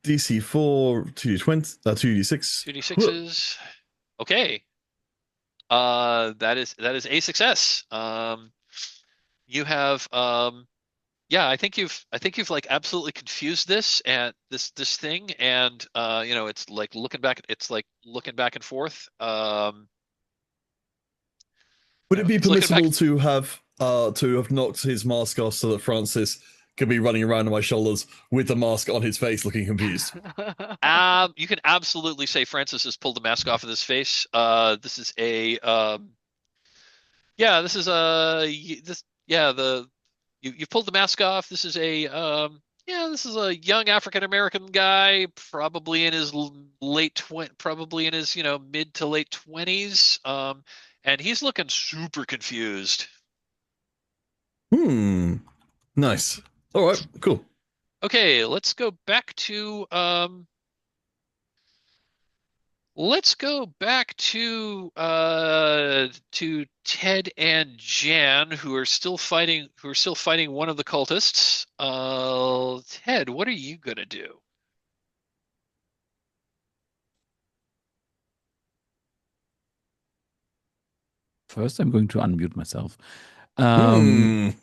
[SPEAKER 4] DC 4, 2d20, 2d6.
[SPEAKER 1] 2d6s. Okay. That is a success. You have I think you've like absolutely confused this and this thing, and it's like looking back and forth.
[SPEAKER 4] Would it be permissible to have knocked his mask off so that Francis could be running around on my shoulders with the mask on his face, looking confused?
[SPEAKER 1] You can absolutely say Francis has pulled the mask off of his face. You've pulled the mask off. This is a young African American guy, probably in his mid to late 20s. And he's looking super confused.
[SPEAKER 4] Nice. All right, cool.
[SPEAKER 1] Okay, let's go back to Let's go back to Ted and Jan, who are still fighting one of the cultists. Ted, what are you gonna do?
[SPEAKER 3] First, I'm going to unmute myself. Um,
[SPEAKER 4] Hmm.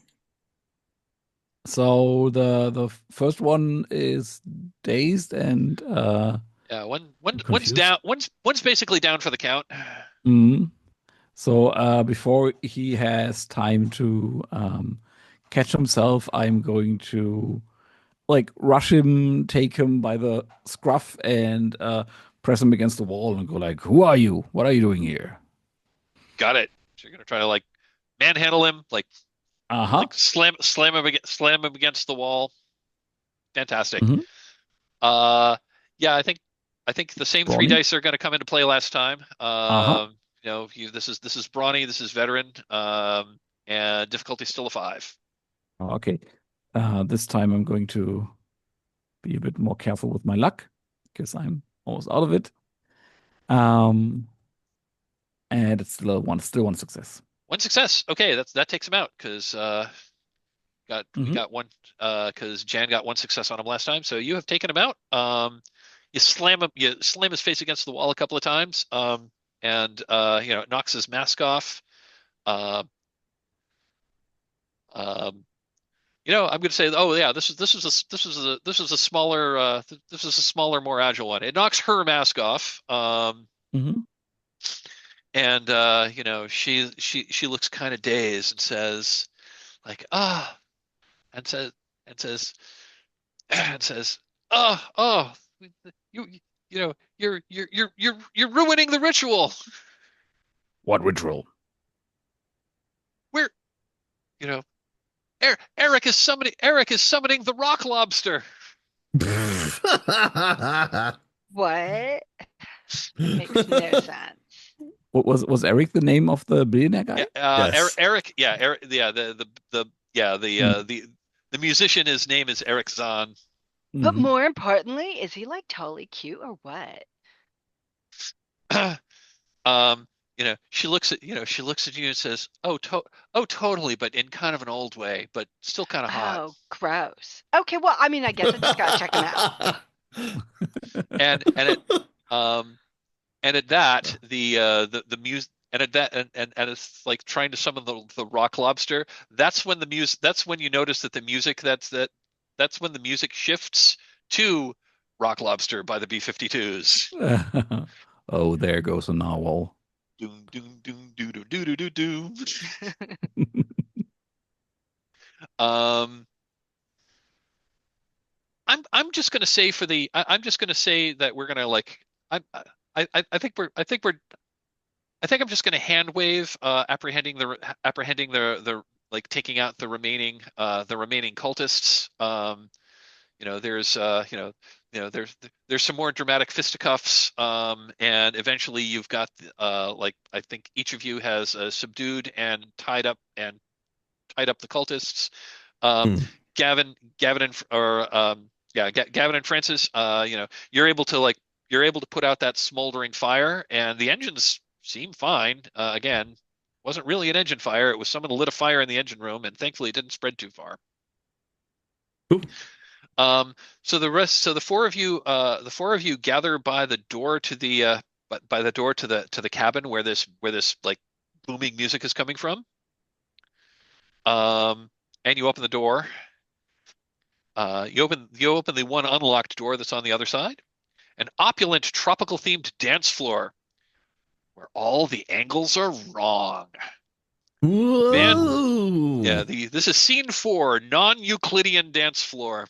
[SPEAKER 3] so the first one is dazed and
[SPEAKER 1] Yeah, one's
[SPEAKER 3] confused.
[SPEAKER 1] down. One's basically down for the count.
[SPEAKER 3] Mm. So before he has time to catch himself, I'm going to like rush him, take him by the scruff, and press him against the wall and go like, "Who are you? What are you doing here?"
[SPEAKER 1] Got it. So you're gonna try to like manhandle him,
[SPEAKER 3] Uh-huh.
[SPEAKER 1] slam him against the wall. Fantastic.
[SPEAKER 3] Hmm.
[SPEAKER 1] Uh, yeah, I think the same three
[SPEAKER 3] Brawny.
[SPEAKER 1] dice are going to come into play last time.
[SPEAKER 3] Uh-huh.
[SPEAKER 1] This is brawny, this is veteran, and difficulty still a 5.
[SPEAKER 3] Okay. This time I'm going to be a bit more careful with my luck because I'm almost out of it. Um, and it's still one success.
[SPEAKER 1] One success. Okay, that takes him out because we
[SPEAKER 3] Hmm.
[SPEAKER 1] got one because Jan got one success on him last time. So you have taken him out. You slam his face against the wall a couple of times, and it knocks his mask off. Uh, um, I'm going to say, oh yeah, this is a smaller, more agile one. It knocks her mask off,
[SPEAKER 3] Hmm.
[SPEAKER 1] and she looks kind of dazed and says, like, and says and says and says, oh, you you're ruining the ritual.
[SPEAKER 3] What ritual?
[SPEAKER 1] We're you know Eric is summoning the rock lobster.
[SPEAKER 2] What? Makes no sense.
[SPEAKER 3] What was Eric the name of the billionaire
[SPEAKER 1] Yeah,
[SPEAKER 3] guy?
[SPEAKER 4] Yes.
[SPEAKER 1] Eric. Yeah, Eric. Yeah,
[SPEAKER 3] Hmm.
[SPEAKER 1] the musician. His name is Eric Zahn.
[SPEAKER 2] But
[SPEAKER 3] Hmm.
[SPEAKER 2] more importantly, is he like totally cute or what?
[SPEAKER 1] um, she looks at you and says, "Oh, totally," but in kind of an old way, but still kind of hot.
[SPEAKER 2] Oh, gross. Okay, well, I mean, I guess I just gotta check him out.
[SPEAKER 1] And um and at that the music and at that and it's like trying to summon the rock lobster. That's when you notice that the music that's when the music shifts to Rock Lobster by the B-52s.
[SPEAKER 3] Oh, there goes a narwhal.
[SPEAKER 1] Doom doom doom doo doo doo doo doo doo. Um, I'm just gonna say I'm just gonna say that we're gonna like I think I'm just gonna hand wave apprehending the like taking out the remaining cultists. There's there's some more dramatic fisticuffs, and eventually you've got like I think each of you has subdued and tied up the cultists. Um,
[SPEAKER 4] Hmm.
[SPEAKER 1] Gavin and or Gavin and Francis, you're able to put out that smoldering fire, and the engines seem fine. Again, wasn't really an engine fire; it was someone lit a fire in the engine room, and thankfully it didn't spread too far.
[SPEAKER 4] Cool.
[SPEAKER 1] So the four of you gather by the door to the by the door to the cabin where this like booming music is coming from. Um, and you open the door. You open the one unlocked door that's on the other side. An opulent tropical themed dance floor where all the angles are wrong. Band,
[SPEAKER 4] Whoa.
[SPEAKER 1] this is scene 4, non-Euclidean dance floor.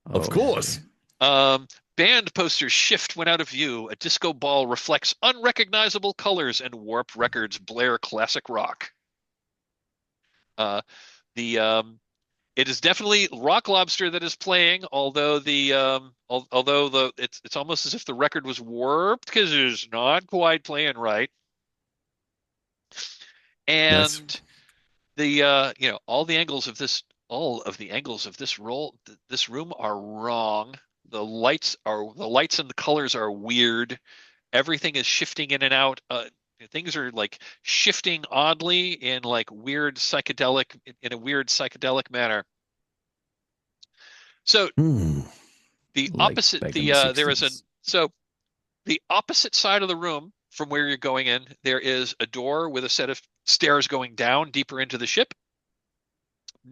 [SPEAKER 4] Of
[SPEAKER 3] Oh
[SPEAKER 4] course.
[SPEAKER 3] boy.
[SPEAKER 1] Band posters shift when out of view. A disco ball reflects unrecognizable colors, and Warp Records blare classic rock. Uh, the It is definitely Rock Lobster that is playing, although although it's almost as if the record was warped because it's not quite playing right.
[SPEAKER 4] Nice.
[SPEAKER 1] And the all of the angles of this roll this room are wrong. The lights and the colors are weird. Everything is shifting in and out. Things are like shifting oddly in like weird psychedelic in a weird psychedelic manner. So the
[SPEAKER 3] Like
[SPEAKER 1] opposite
[SPEAKER 3] back in the
[SPEAKER 1] there is
[SPEAKER 3] 60s.
[SPEAKER 1] the opposite side of the room from where you're going in, there is a door with a set of stairs going down deeper into the ship.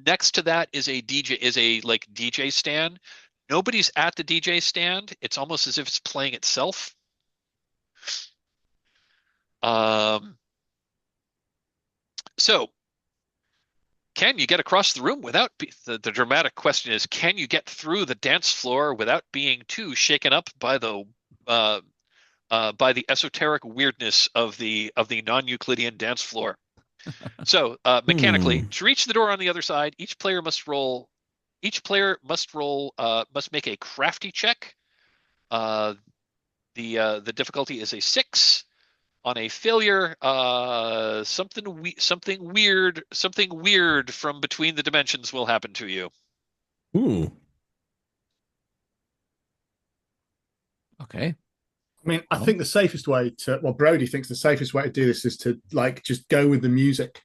[SPEAKER 1] Next to that is a DJ stand. Nobody's at the DJ stand. It's almost as if it's playing itself. So can you get across the room without the dramatic question is, can you get through the dance floor without being too shaken up by the esoteric weirdness of the non-Euclidean dance floor? So mechanically, to reach the door on the other side, each player must make a crafty check. The difficulty is a 6. On a failure, something weird from between the dimensions will happen to you.
[SPEAKER 3] Okay.
[SPEAKER 5] I mean, I think the safest way to, well, Brody thinks the safest way to do this is to like just go with the music.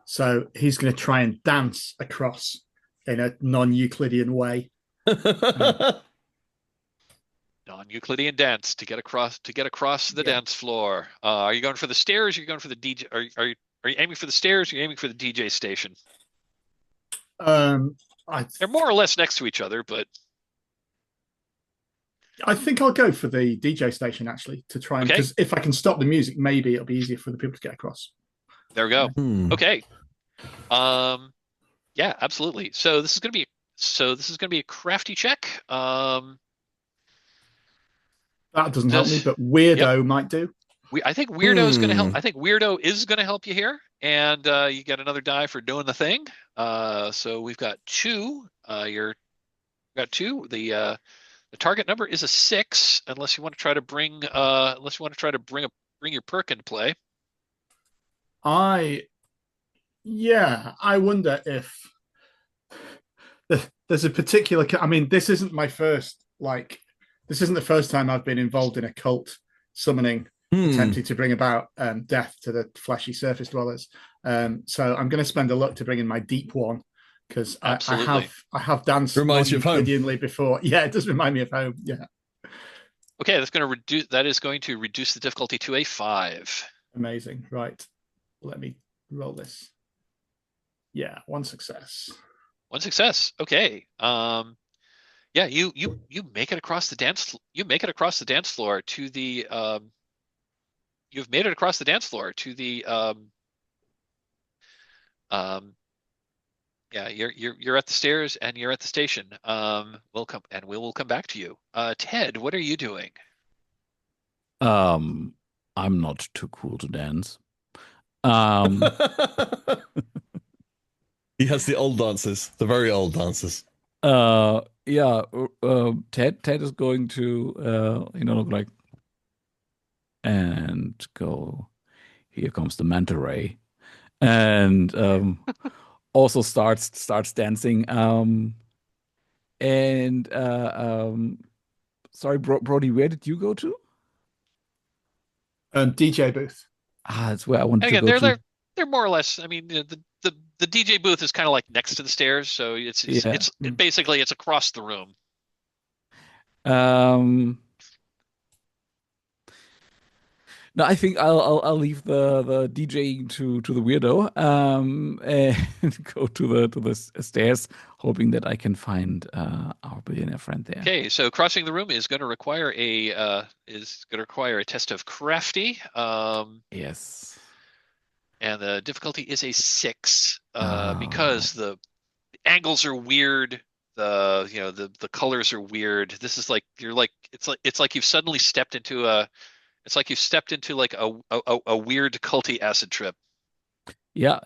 [SPEAKER 5] So he's going to try and dance across in a non-Euclidean way.
[SPEAKER 1] Non-Euclidean dance to get across the dance floor. Are you going for the stairs? Are you going for the DJ? Are you aiming for the stairs? Or are you aiming for the DJ station? They're more or less next to each other, but
[SPEAKER 5] I think I'll go for the DJ station actually to try and, because if I can stop the music, maybe it'll be easier for the people to get across.
[SPEAKER 1] There we go. Okay. Yeah, absolutely. So this is going to be a crafty check.
[SPEAKER 5] That doesn't help me, but Weirdo might do.
[SPEAKER 1] I think Weirdo is going to help. I think Weirdo is going to help you here, and you get another die for doing the thing. So we've got 2. Got 2. The target number is a 6, unless you want to try to bring your perk into play.
[SPEAKER 5] I wonder if there's a particular. I mean, this isn't my first this isn't the first time I've been involved in a cult summoning, attempting to bring about death to the fleshy surface dwellers. So I'm going to spend a luck to bring in my deep one, because I have danced non-Euclideanly before. Yeah, it does remind me of home. Yeah.
[SPEAKER 1] Okay, that is going to reduce the difficulty to a 5.
[SPEAKER 5] Amazing. Right. Let me roll this. Yeah, 1 success.
[SPEAKER 1] 1 success. Okay. Yeah, you make it across the dance. You make it across the dance floor to the. You've made it across the dance floor to the. Yeah, you're at the stairs and you're at the station. We will come back to you. Ted, what are you doing?
[SPEAKER 3] I'm not too cool to dance.
[SPEAKER 4] He has the old dances, the very old dances.
[SPEAKER 3] Yeah. Ted is going to look like and go. Here comes the manta ray, and also starts dancing. Sorry, Brody, where did you go to?
[SPEAKER 5] DJ booth.
[SPEAKER 3] That's where I wanted to
[SPEAKER 1] go
[SPEAKER 3] to.
[SPEAKER 1] They're more or less. I mean, the DJ booth is kind of like next to the stairs, so it's basically it's across the room.
[SPEAKER 3] No, I think I'll leave the DJing to the weirdo and go to the stairs, hoping that I can find our billionaire friend there.
[SPEAKER 1] Okay, so crossing the room is going to require a test of crafty.
[SPEAKER 3] Yes.
[SPEAKER 1] And the difficulty is a 6 because the angles are weird. The colors are weird. This is like it's like you've suddenly stepped into a weird culty acid trip.
[SPEAKER 3] Yeah,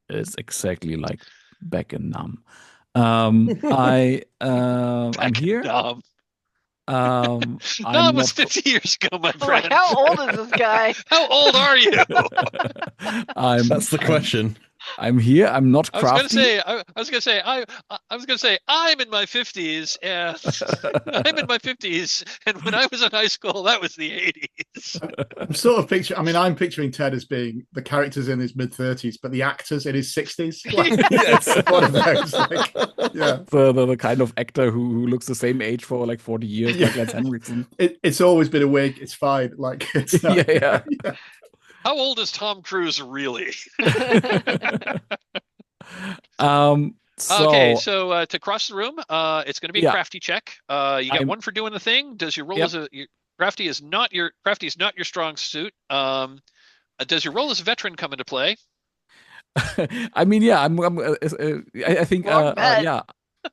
[SPEAKER 3] it's exactly like back in Nam. I'm here.
[SPEAKER 1] Nam. Nam was 50 years ago, my friend.
[SPEAKER 2] Like, how old is this guy?
[SPEAKER 1] How old are you?
[SPEAKER 4] That's the question.
[SPEAKER 3] I'm here. I'm not
[SPEAKER 1] I was gonna
[SPEAKER 3] crafty.
[SPEAKER 1] say, I was gonna say, I was gonna say, I'm in my 50s, and I'm in my 50s, and when I was in high school, that was the 80s.
[SPEAKER 5] I'm sort of picturing. I mean, I'm picturing Ted as being the characters in his mid-30s, but the actors in his 60s. Like,
[SPEAKER 4] Yes.
[SPEAKER 5] one of those. Like, yeah,
[SPEAKER 3] The kind of actor who looks the same age for like 40 years,
[SPEAKER 5] yeah.
[SPEAKER 3] like Lance Henriksen.
[SPEAKER 5] It's always been a wig. It's fine. Like, it's not.
[SPEAKER 3] Yeah,
[SPEAKER 5] Yeah.
[SPEAKER 1] How old is Tom Cruise really? Okay,
[SPEAKER 3] So
[SPEAKER 1] so to cross the room, it's going to be a
[SPEAKER 3] yeah,
[SPEAKER 1] crafty check. You get
[SPEAKER 3] I'm
[SPEAKER 1] one for doing the thing. Does your roll
[SPEAKER 3] yep.
[SPEAKER 1] as crafty is not your strong suit. Does your role as a veteran come into play?
[SPEAKER 3] I mean, yeah, I think,
[SPEAKER 2] Wrong bet.
[SPEAKER 3] yeah,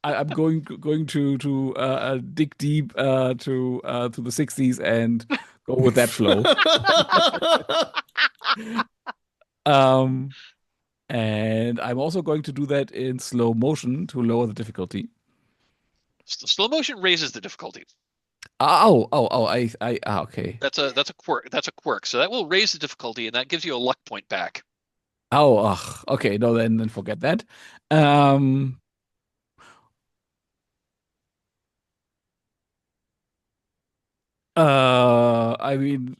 [SPEAKER 3] I'm going to dig deep to the 60s and go with that flow. Um, and I'm also going to do that in slow motion to lower the difficulty.
[SPEAKER 1] Slow motion raises the difficulty.
[SPEAKER 3] Okay.
[SPEAKER 1] That's a quirk. That's a quirk. So that will raise the difficulty, and that gives you a luck point back.
[SPEAKER 3] Okay. No, then forget that. Um, I mean,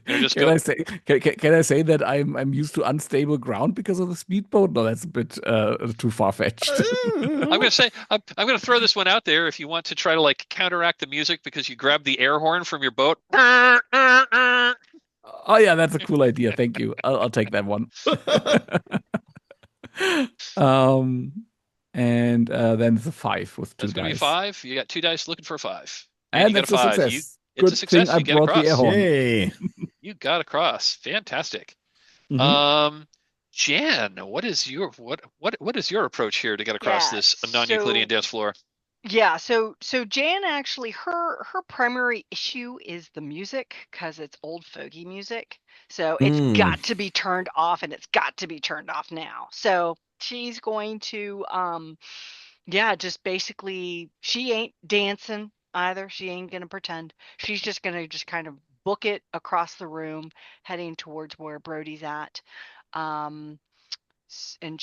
[SPEAKER 1] Just
[SPEAKER 3] can
[SPEAKER 1] go.
[SPEAKER 3] I say can I say that I'm used to unstable ground because of the speedboat? No, that's a bit too far-fetched.
[SPEAKER 1] I'm gonna throw this one out there. If you want to try to like counteract the music because you grab the air horn from your boat.
[SPEAKER 3] Oh yeah, that's a cool idea. Thank you. I'll take that one. Um, and then it's a 5 with two
[SPEAKER 1] That's gonna be
[SPEAKER 3] dice,
[SPEAKER 1] 5. You got 2 dice looking for a 5, and
[SPEAKER 3] and
[SPEAKER 1] you got a
[SPEAKER 3] that's a
[SPEAKER 1] 5.
[SPEAKER 3] success.
[SPEAKER 1] It's a
[SPEAKER 3] Good thing
[SPEAKER 1] success.
[SPEAKER 3] I
[SPEAKER 1] You get
[SPEAKER 3] brought the air
[SPEAKER 1] across.
[SPEAKER 3] horn.
[SPEAKER 4] Yay.
[SPEAKER 1] You got across. Fantastic.
[SPEAKER 3] Mhm.
[SPEAKER 1] Jan, what is your approach here to get across
[SPEAKER 2] Yeah,
[SPEAKER 1] this non-Euclidean
[SPEAKER 2] so
[SPEAKER 1] dance floor?
[SPEAKER 2] yeah, so Jan actually her primary issue is the music because it's old fogey music. So it's
[SPEAKER 4] Mm.
[SPEAKER 2] got to be turned off and it's got to be turned off now. So she's going to yeah, just basically she ain't dancing either. She ain't gonna pretend. She's just gonna just kind of book it across the room, heading towards where Brody's at. Um and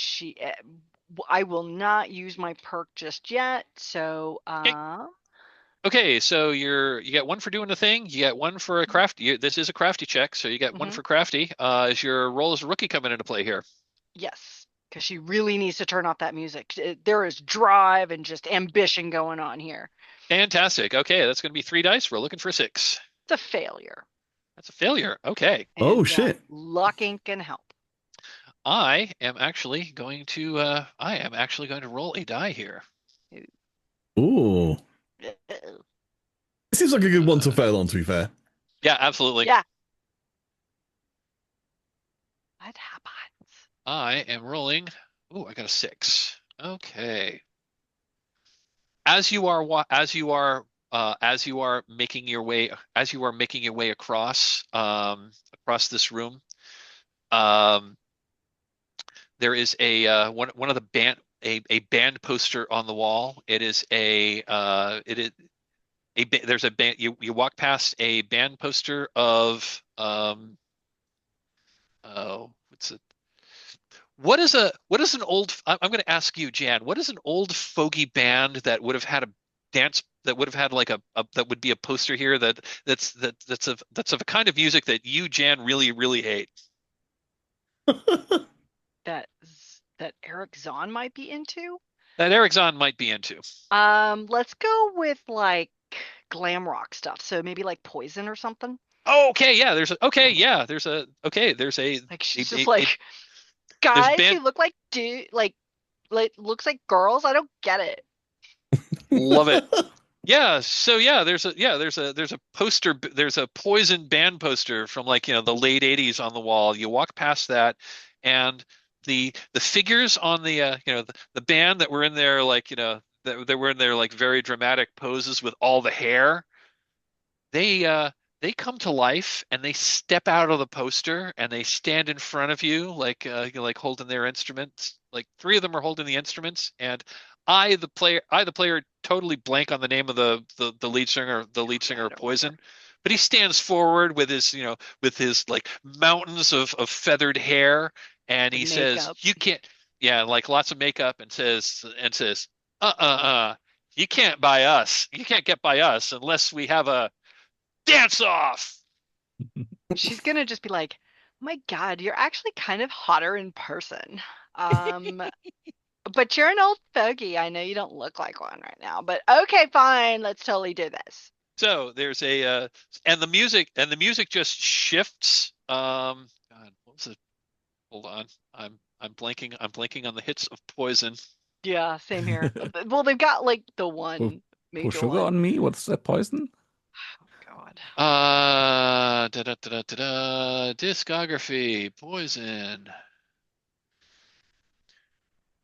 [SPEAKER 2] I will not use my perk just yet. So,
[SPEAKER 1] Okay. Okay, so you get one for doing the thing. You get one for a crafty. This is a crafty check, so you get one
[SPEAKER 2] mhm,
[SPEAKER 1] for crafty. Is your role as a rookie coming into play here?
[SPEAKER 2] yes, because she really needs to turn off that music. There is drive and just ambition going on here.
[SPEAKER 1] Fantastic. Okay, that's going to be 3 dice. We're looking for a 6.
[SPEAKER 2] It's a failure,
[SPEAKER 1] That's a failure. Okay.
[SPEAKER 4] Oh,
[SPEAKER 2] and
[SPEAKER 4] shit.
[SPEAKER 2] luck ain't gonna help.
[SPEAKER 1] I am actually going to roll a die here.
[SPEAKER 4] Ooh.
[SPEAKER 2] Uh-oh.
[SPEAKER 4] It seems like a good one to fail on, to be fair.
[SPEAKER 1] Yeah, absolutely.
[SPEAKER 2] Yeah. What happens?
[SPEAKER 1] I am rolling. Ooh, I got a 6. Okay. As you are making your way across this room, um, there is one of the band poster on the wall. It is there's a band. You walk past a band poster of oh, what's it? What is an old? I'm going to ask you, Jan. What is an old fogey band that would have had a dance that would have had like a that would be a poster here that's of a kind of music that you, Jan, really hate?
[SPEAKER 2] That Eric Zahn might be into.
[SPEAKER 1] That Eric Zahn might be into.
[SPEAKER 2] Let's go with like glam rock stuff. So maybe like Poison or something.
[SPEAKER 1] Oh, okay, yeah. There's a
[SPEAKER 2] Like she's
[SPEAKER 1] a,
[SPEAKER 2] just
[SPEAKER 1] a,
[SPEAKER 2] like
[SPEAKER 1] there's
[SPEAKER 2] guys
[SPEAKER 1] band
[SPEAKER 2] who look like looks like girls. I don't get it.
[SPEAKER 1] love it. Yeah, so there's a poster, there's a Poison band poster from like the late 80s on the wall. You walk past that, and the figures on the band that were in there like that were in there like very dramatic poses with all the hair. They come to life and they step out of the poster and they stand in front of you like holding their instruments. Like 3 of them are holding the instruments, and I the player totally blank on the name of the lead singer of Poison, but he stands forward with his with his like mountains of feathered hair, and he says,
[SPEAKER 2] Makeup.
[SPEAKER 1] "You can't." Yeah, like lots of makeup, and says, you can't buy us. You can't get by us unless we have a dance off."
[SPEAKER 2] She's gonna just be like, "My God, you're actually kind of hotter in person. But you're an old fogey. I know you don't look like one right now, but okay, fine. Let's totally do this."
[SPEAKER 1] So there's a and the music just shifts. God, what was it? Hold on, I'm blanking on the hits of Poison.
[SPEAKER 2] Yeah, same here. Well, they've got like the one
[SPEAKER 3] Pour
[SPEAKER 2] major
[SPEAKER 3] sugar
[SPEAKER 2] one.
[SPEAKER 3] on me? What's that, poison?
[SPEAKER 2] God.
[SPEAKER 1] Discography, Poison.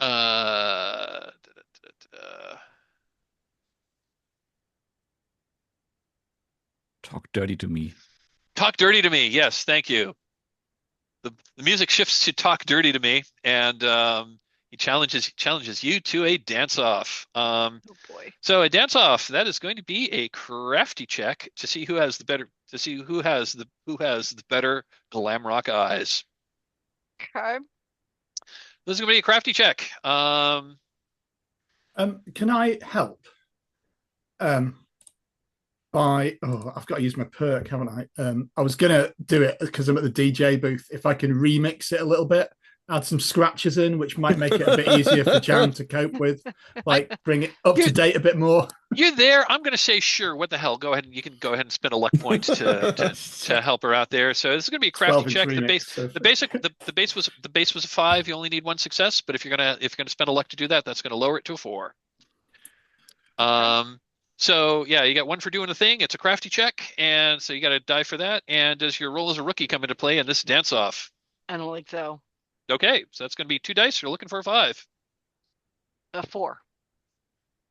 [SPEAKER 1] Uh,
[SPEAKER 3] Talk dirty to me.
[SPEAKER 1] Talk Dirty to Me. Yes, thank you. The music shifts to Talk Dirty to Me, and he challenges you to a dance off.
[SPEAKER 2] Oh boy.
[SPEAKER 1] So a dance off, that is going to be a crafty check to see who has the better better glam rock eyes.
[SPEAKER 2] Okay.
[SPEAKER 1] This is going to be a crafty check.
[SPEAKER 5] Can I help? I've got to use my perk, haven't I? I was gonna do it because I'm at the DJ booth. If I can remix it a little bit, add some scratches in, which might make it a bit easier for Jam to cope with, like bring it up to date a bit more.
[SPEAKER 1] You're there. I'm going to say sure. What the hell? Go ahead and you can go ahead and spend a luck point to help her out there. So this is going to be a crafty check. The base was a 5. You only need 1 success. But if you're gonna spend a luck to do that, that's going to lower it to a 4. So yeah, you got 1 for doing the thing. It's a crafty check, and so you got to die for that. And does your role as a rookie come into play in this dance off?
[SPEAKER 2] I don't think so.
[SPEAKER 1] Okay, so that's going to be 2 dice. You're looking for a 5.
[SPEAKER 2] A 4.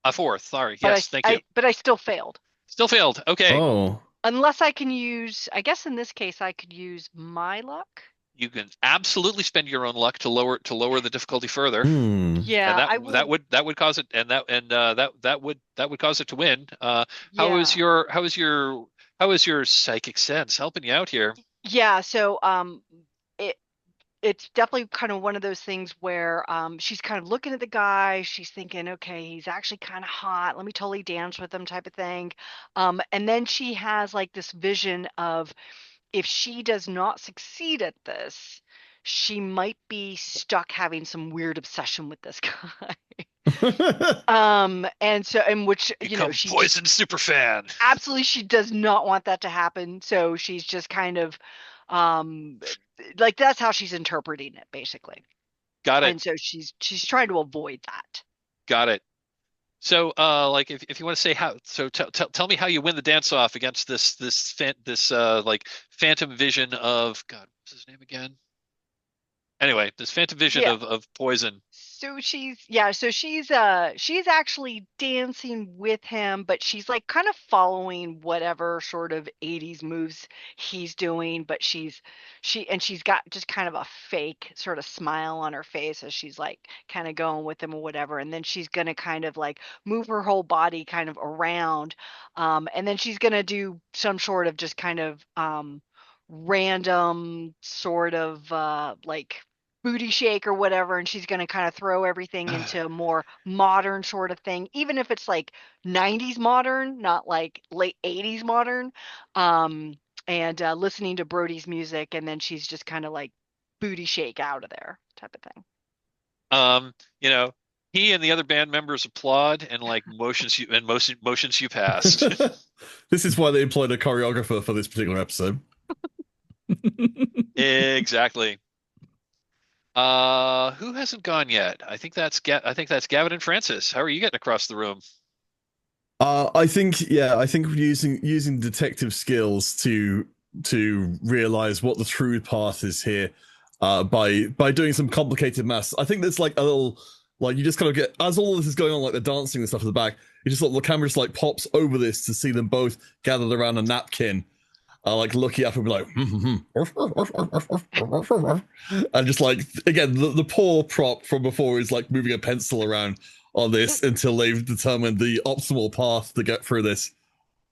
[SPEAKER 1] A 4. Sorry.
[SPEAKER 2] But
[SPEAKER 1] Yes, thank you.
[SPEAKER 2] But I still failed.
[SPEAKER 1] Still failed. Okay.
[SPEAKER 4] Oh.
[SPEAKER 2] Unless I can use, I guess in this case I could use my luck.
[SPEAKER 1] You can absolutely spend your own luck to lower the difficulty further.
[SPEAKER 2] Yeah,
[SPEAKER 1] And that would cause it, and that would cause it to win. How
[SPEAKER 2] Yeah.
[SPEAKER 1] is your psychic sense helping you out here?
[SPEAKER 2] Yeah, so it's definitely kind of one of those things where she's kind of looking at the guy, she's thinking, okay, he's actually kind of hot, let me totally dance with him type of thing. And then she has like this vision of, if she does not succeed at this, she might be stuck having some weird obsession with this guy. And which, you know, she
[SPEAKER 1] Poison super fan.
[SPEAKER 2] Absolutely, she does not want that to happen. So she's just kind of like, that's how she's interpreting it, basically.
[SPEAKER 1] Got it.
[SPEAKER 2] And so she's trying to avoid that.
[SPEAKER 1] Got it. So, like, if you want to say how, so tell me how you win the dance off against this like phantom vision of, God, what's his name again? Anyway, this phantom vision of Poison.
[SPEAKER 2] So she's actually dancing with him, but she's like kind of following whatever sort of 80s moves he's doing, but she's got just kind of a fake sort of smile on her face as she's like kind of going with him or whatever. And then she's gonna kind of like move her whole body kind of around, and then she's gonna do some sort of just kind of random sort of like booty shake or whatever, and she's going to kind of throw everything into a more modern sort of thing, even if it's like 90s modern, not like late 80s modern, and listening to Brody's music, and then she's just kind of like booty shake out of there type of thing.
[SPEAKER 1] You know, he and the other band members applaud and like motions you past.
[SPEAKER 4] This is why they employed a choreographer for this particular episode.
[SPEAKER 1] Exactly. Who hasn't gone yet? I think that's Gavin and Francis. How are you getting across the room?
[SPEAKER 4] I think using detective skills to realize what the true path is here, by doing some complicated maths. I think there's like a little, like, you just kind of get, as all of this is going on, like the dancing and stuff at the back, you just the camera just like pops over this to see them both gathered around a napkin. Like looking up and be like, and just like, again, the poor prop from before is like moving a pencil around on this until they've determined the optimal path to get through this.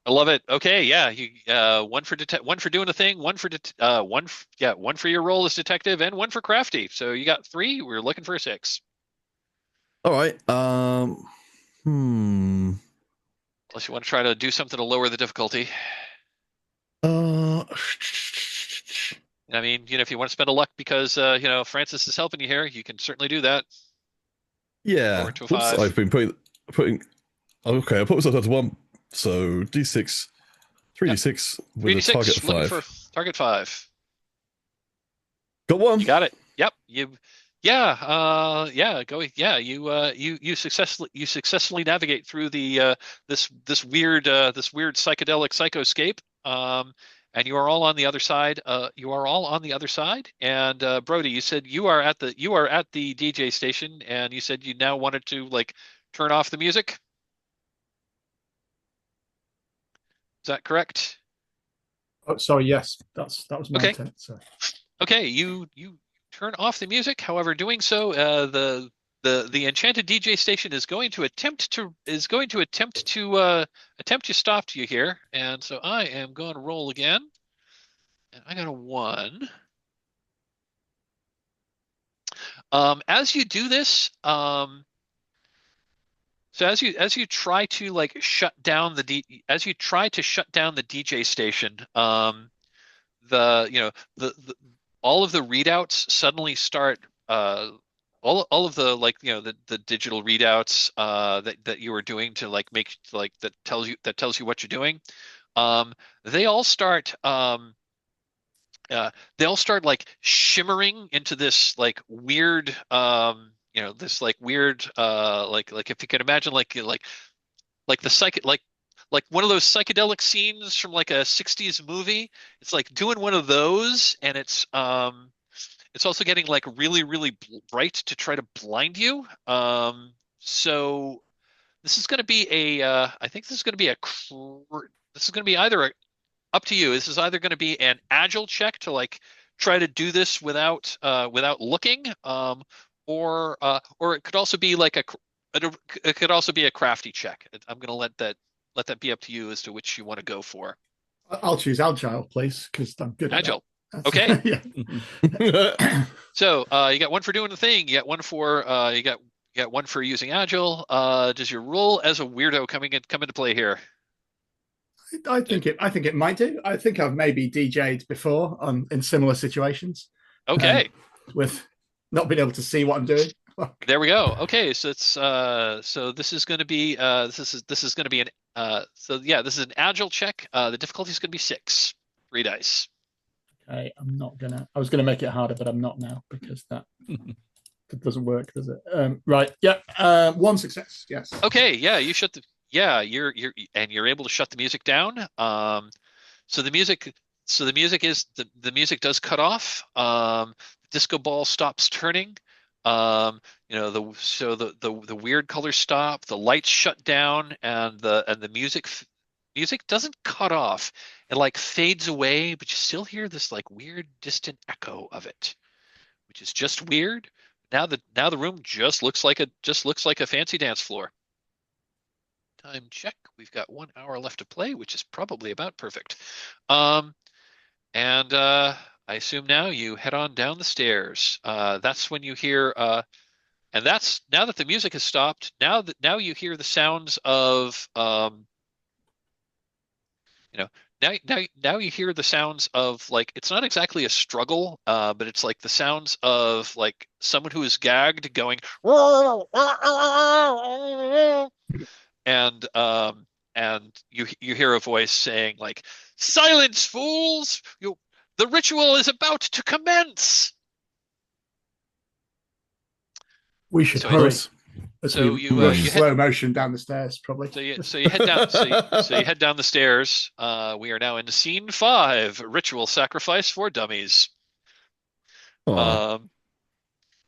[SPEAKER 1] I love it. Okay, yeah, one for doing a thing, one for your role as detective, and one for crafty. So you got three. We're looking for a six.
[SPEAKER 4] All right. Hmm.
[SPEAKER 1] Unless you want to try to do something to lower the difficulty.
[SPEAKER 4] Uh.
[SPEAKER 1] I mean, if you want to spend a luck because Francis is helping you here, you can certainly do that. Lower
[SPEAKER 4] Yeah.
[SPEAKER 1] it to a
[SPEAKER 4] Whoops.
[SPEAKER 1] five.
[SPEAKER 4] I've been putting. Okay, I put myself down to one. So D6,
[SPEAKER 1] Yep.
[SPEAKER 4] 3D6 with a target
[SPEAKER 1] 3d6,
[SPEAKER 4] of
[SPEAKER 1] looking
[SPEAKER 4] five.
[SPEAKER 1] for target five.
[SPEAKER 4] Got one.
[SPEAKER 1] You got it. Yep. You successfully navigate through the this weird psychedelic psychoscape. And you are all on the other side. You are all on the other side. And Brody, you said you are at the DJ station, and you said you now wanted to like turn off the music. Is that correct?
[SPEAKER 5] Oh, sorry. Yes, that was my
[SPEAKER 1] Okay.
[SPEAKER 5] intent. So.
[SPEAKER 1] Okay, you turn off the music. However, doing so, the enchanted DJ station is going to attempt to stop you here. And so I am going to roll again, and I got a one. As you do this, so as you try to like shut down as you try to shut down the DJ station, the you know all of the readouts suddenly start all of the like the digital readouts that you are doing to like make like that tells you what you're doing, um they all start they all start like shimmering into this like weird this like weird like if you can imagine like the like one of those psychedelic scenes from like a 60s movie. It's like doing one of those, and it's also getting like really really bright to try to blind you. So this is going to be I think this is going to be this is going to be either up to you. This is either going to be an agile check to like try to do this without looking, or it could also be like it could also be a crafty check. I'm going to let that be up to you as to which you want to go for.
[SPEAKER 5] I'll choose agile, please, because I'm good at
[SPEAKER 1] Agile.
[SPEAKER 5] that.
[SPEAKER 1] Okay.
[SPEAKER 5] Yeah.
[SPEAKER 1] So you got one for doing the thing. You got one for you got one for using agile. Does your role as a weirdo come into play here?
[SPEAKER 5] I think it might do. I think I've maybe DJ'd before in similar situations.
[SPEAKER 1] Okay.
[SPEAKER 5] With not being able to see what I'm doing.
[SPEAKER 1] There we go. Okay, so it's so this is going to be this is going to be an so yeah, this is an agile check. The difficulty is going to be 6, 3 dice.
[SPEAKER 5] Okay, I was gonna make it harder, but I'm not now because that doesn't work, does it? Right. Yeah. One success. Yes.
[SPEAKER 1] Okay, yeah, you're able to shut the music down. So the music the music does cut off. The disco ball stops turning. The weird colors stop, the lights shut down, and the music doesn't cut off. It like fades away, but you still hear this like weird distant echo of it, which is just weird. Now the room just looks like a fancy dance floor. Time check. We've got 1 hour left to play, which is probably about perfect. And I assume now you head on down the stairs. That's when you hear and that's now that the music has stopped. Now you hear the sounds of now you hear the sounds of like it's not exactly a struggle, but it's like the sounds of like someone who is gagged going and you hear a voice saying like, "Silence, fools! The ritual is about to commence."
[SPEAKER 5] We should
[SPEAKER 1] So
[SPEAKER 5] hurry.
[SPEAKER 1] so
[SPEAKER 5] we
[SPEAKER 1] you
[SPEAKER 5] rush
[SPEAKER 1] you
[SPEAKER 5] slow motion down the stairs, probably.
[SPEAKER 1] so you head down so you head down the stairs. We are now in scene 5, ritual sacrifice for dummies. Um,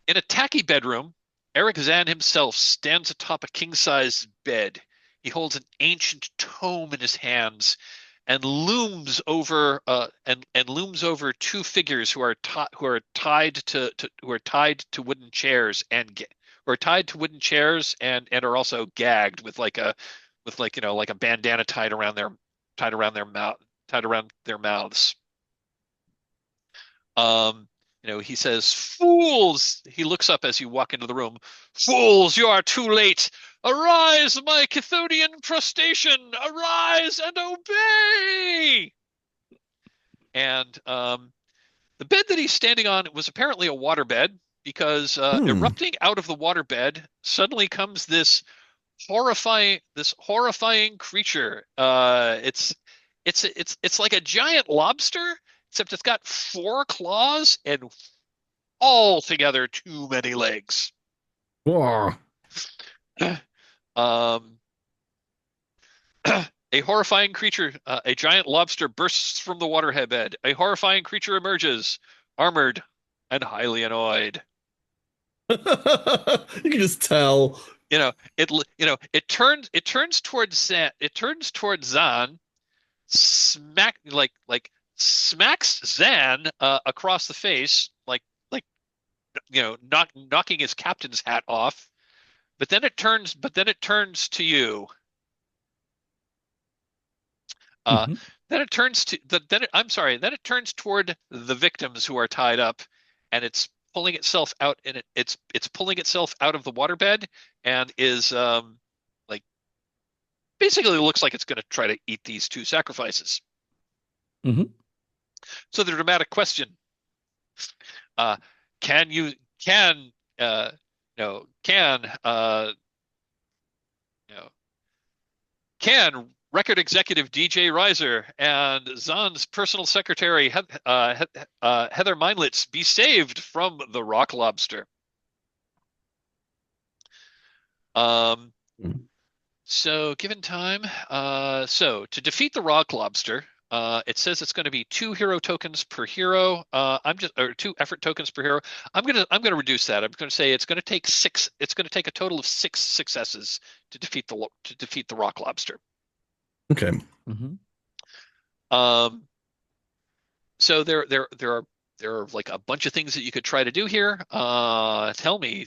[SPEAKER 1] in a tacky bedroom, Eric Zahn himself stands atop a king-size bed. He holds an ancient tome in his hands and looms over two figures who are tied to wooden chairs and are also gagged with like a bandana tied around tied around their mouths. He says, "Fools!" He looks up as you walk into the room. "Fools, you are too late. Arise, my Chthonian crustacean! Arise and obey!" And the bed that he's standing on was apparently a water bed because erupting out of the water bed suddenly comes this horrifying creature. It's like a giant lobster, except it's got 4 claws and altogether too many legs.
[SPEAKER 3] Whoa.
[SPEAKER 1] Um, a horrifying creature, a giant lobster bursts from the waterbed. A horrifying creature emerges, armored and highly annoyed.
[SPEAKER 4] You can just tell.
[SPEAKER 1] It turns towards Zahn, smacks Zahn across the face, knocking his captain's hat off. But then it turns to you. Then it turns toward the victims who are tied up, and it's pulling itself out, and it's pulling itself out of the waterbed, and is basically looks like it's going to try to eat these 2 sacrifices. So the dramatic question: Can record executive DJ Reiser and Zahn's personal secretary Heather Meinlitz be saved from the rock lobster? So given time, so to defeat the rock lobster, it says it's going to be 2 hero tokens per hero. Or 2 effort tokens per hero. I'm gonna reduce that. I'm going to say it's going to take 6. It's going to take a total of 6 successes to defeat the rock lobster.
[SPEAKER 4] Okay.
[SPEAKER 1] So there are like a bunch of things that you could try to do here. Tell me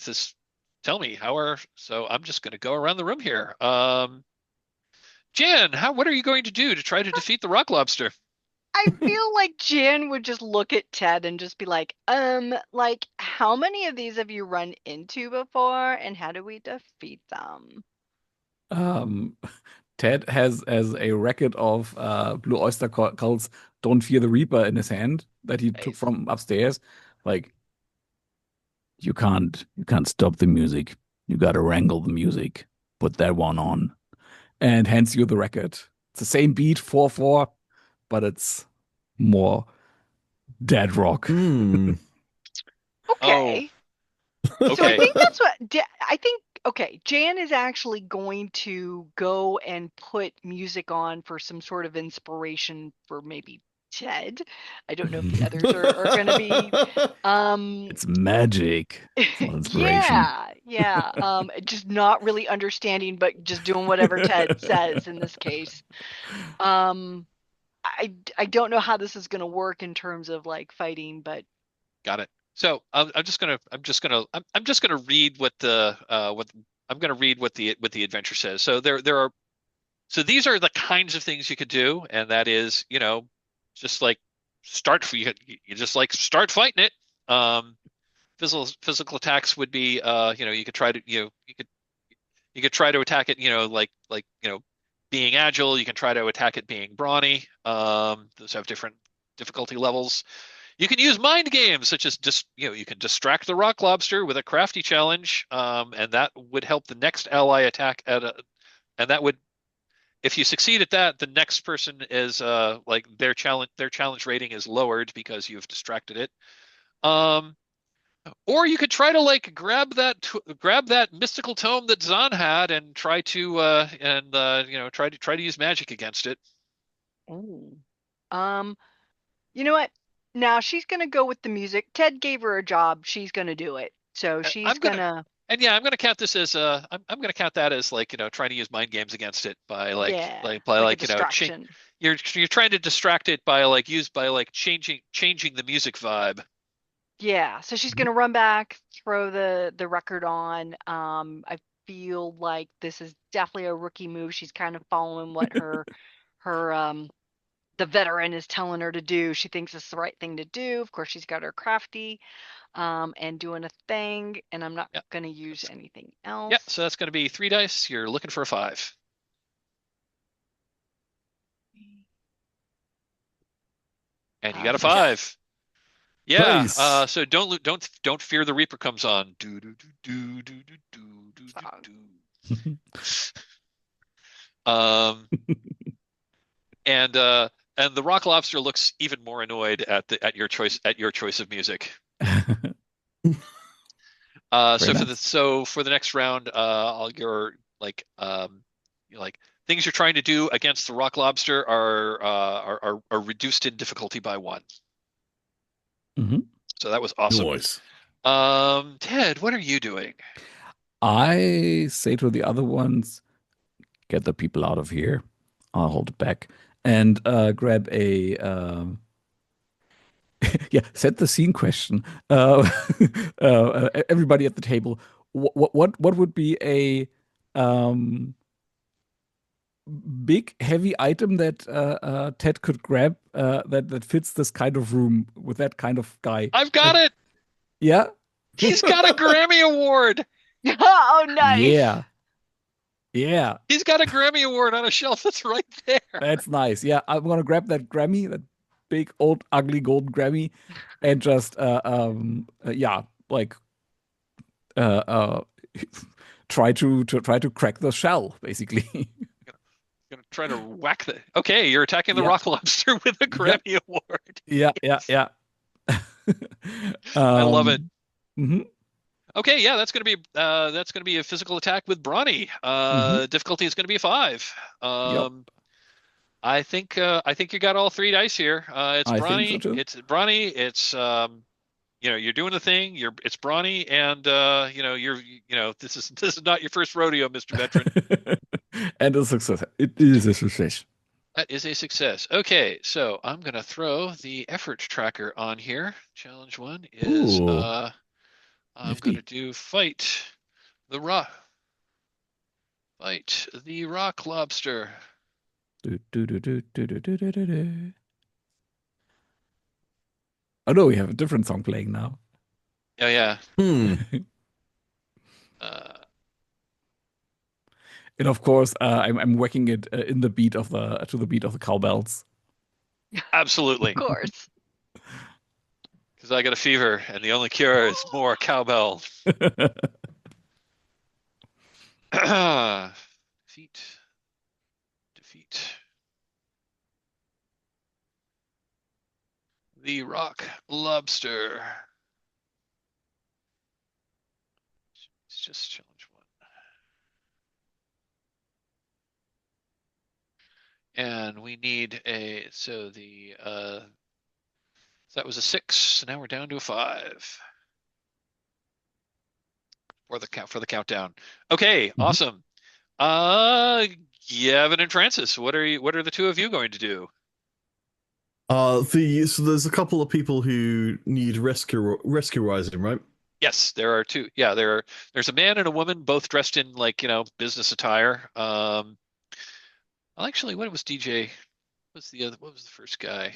[SPEAKER 1] how so I'm just going to go around the room here. Jan, what are you going to do to try to defeat the rock lobster?
[SPEAKER 2] I feel like Jan would just look at Ted and just be like how many of these have you run into before, and how do we defeat them?
[SPEAKER 3] Ted has a record of Blue Oyster Cult's Don't Fear the Reaper in his hand that he took from upstairs. Like, you can't stop the music. You gotta wrangle the music. Put that one on. And hands you the record. It's the same beat, 4/4, but it's more dead rock.
[SPEAKER 2] Okay.
[SPEAKER 1] Okay.
[SPEAKER 2] So I think that's what I think. Okay, Jan is actually going to go and put music on for some sort of inspiration for maybe Ted. I don't know if the others are going to be.
[SPEAKER 3] It's magic. It's not inspiration.
[SPEAKER 2] Yeah. Just not really understanding, but just doing whatever Ted says in this case. I don't know how this is going to work in terms of like fighting, but
[SPEAKER 1] got it. So I'm just gonna read what the adventure says. So these are the kinds of things you could do, and that is, just like start fighting it. Physical attacks would be, you could try to attack it, being agile. You can try to attack it being brawny. Those have different difficulty levels. You can use mind games, such as you can distract the rock lobster with a crafty challenge, and that would help the next ally attack and that would, if you succeed at that, the next person is their challenge rating is lowered because you've distracted it. Or you could try to grab that mystical tome that Zahn had and try to use magic against it.
[SPEAKER 2] You know what? Now she's gonna go with the music. Ted gave her a job. She's gonna do it. So she's gonna.
[SPEAKER 1] And yeah, I'm gonna count this as I'm gonna count that as trying to use mind games against it by
[SPEAKER 2] distraction.
[SPEAKER 1] You're trying to distract it by changing the music vibe.
[SPEAKER 2] Yeah, so she's gonna run back, throw the record on. I feel like this is definitely a rookie move. She's kind of following what her the veteran is telling her to do. She thinks it's the right thing to do. Of course, she's got her crafty and doing a thing, and I'm not going to use anything else.
[SPEAKER 1] Yeah, so that's going to be 3 dice. You're looking for a 5. And you got a 5. Yeah.
[SPEAKER 4] Nice.
[SPEAKER 1] So don't fear the Reaper comes on. Do do do do do do do do do. And the Rock Lobster looks even more annoyed at your choice of music. So for the next round, you're like things you're trying to do against the Rock Lobster are reduced in difficulty by 1.
[SPEAKER 3] Mm-hmm.
[SPEAKER 1] So that was awesome.
[SPEAKER 4] Nice.
[SPEAKER 1] Ted, what are you doing?
[SPEAKER 3] I say to the other ones, get the people out of here. I'll hold it back and grab a set the scene question. Everybody at the table, what would be a big heavy item that Ted could grab that fits this kind of room with that kind of guy?
[SPEAKER 1] I've got it.
[SPEAKER 3] Yeah.
[SPEAKER 1] He's got a Grammy Award.
[SPEAKER 2] Oh, nice.
[SPEAKER 3] Yeah. Yeah.
[SPEAKER 1] He's got a Grammy Award on a shelf that's right there.
[SPEAKER 3] That's nice. Yeah, I'm gonna grab that Grammy, that big old ugly gold Grammy, and just try to crack the shell, basically.
[SPEAKER 1] Gonna try to whack the. Okay, you're attacking the Rock Lobster with a Grammy Award.
[SPEAKER 3] Yeah.
[SPEAKER 1] I love it.
[SPEAKER 3] Mm-hmm.
[SPEAKER 1] Okay, yeah, that's gonna be a physical attack with Brawny. Difficulty is gonna be a 5. I think you got all 3 dice here. It's Brawny.
[SPEAKER 3] So
[SPEAKER 1] it's Brawny. It's you're doing the thing. It's Brawny, and this is not your first rodeo, Mr. Veteran.
[SPEAKER 3] And a success. It is a success.
[SPEAKER 1] That is a success. Okay, so I'm gonna throw the effort tracker on here. Challenge 1 is I'm gonna do fight the rock lobster.
[SPEAKER 3] Oh no, we have a different song playing now.
[SPEAKER 1] Oh yeah.
[SPEAKER 3] And of course, I'm whacking it to the beat of the cowbells.
[SPEAKER 1] Absolutely.
[SPEAKER 2] Of course.
[SPEAKER 1] Because I got a fever, and the only cure is more cowbell. Defeat. The Rock Lobster. It's just challenge 1. And we need so that was a 6, so now we're down to a 5. For the countdown. Okay, awesome. Gavin and Francis, what are the 2 of you going to do?
[SPEAKER 4] So there's a couple of people who need rescuerizing, right?
[SPEAKER 1] Yes, there are 2. Yeah, there's a man and a woman, both dressed in business attire. Actually, what was DJ? What was the first guy?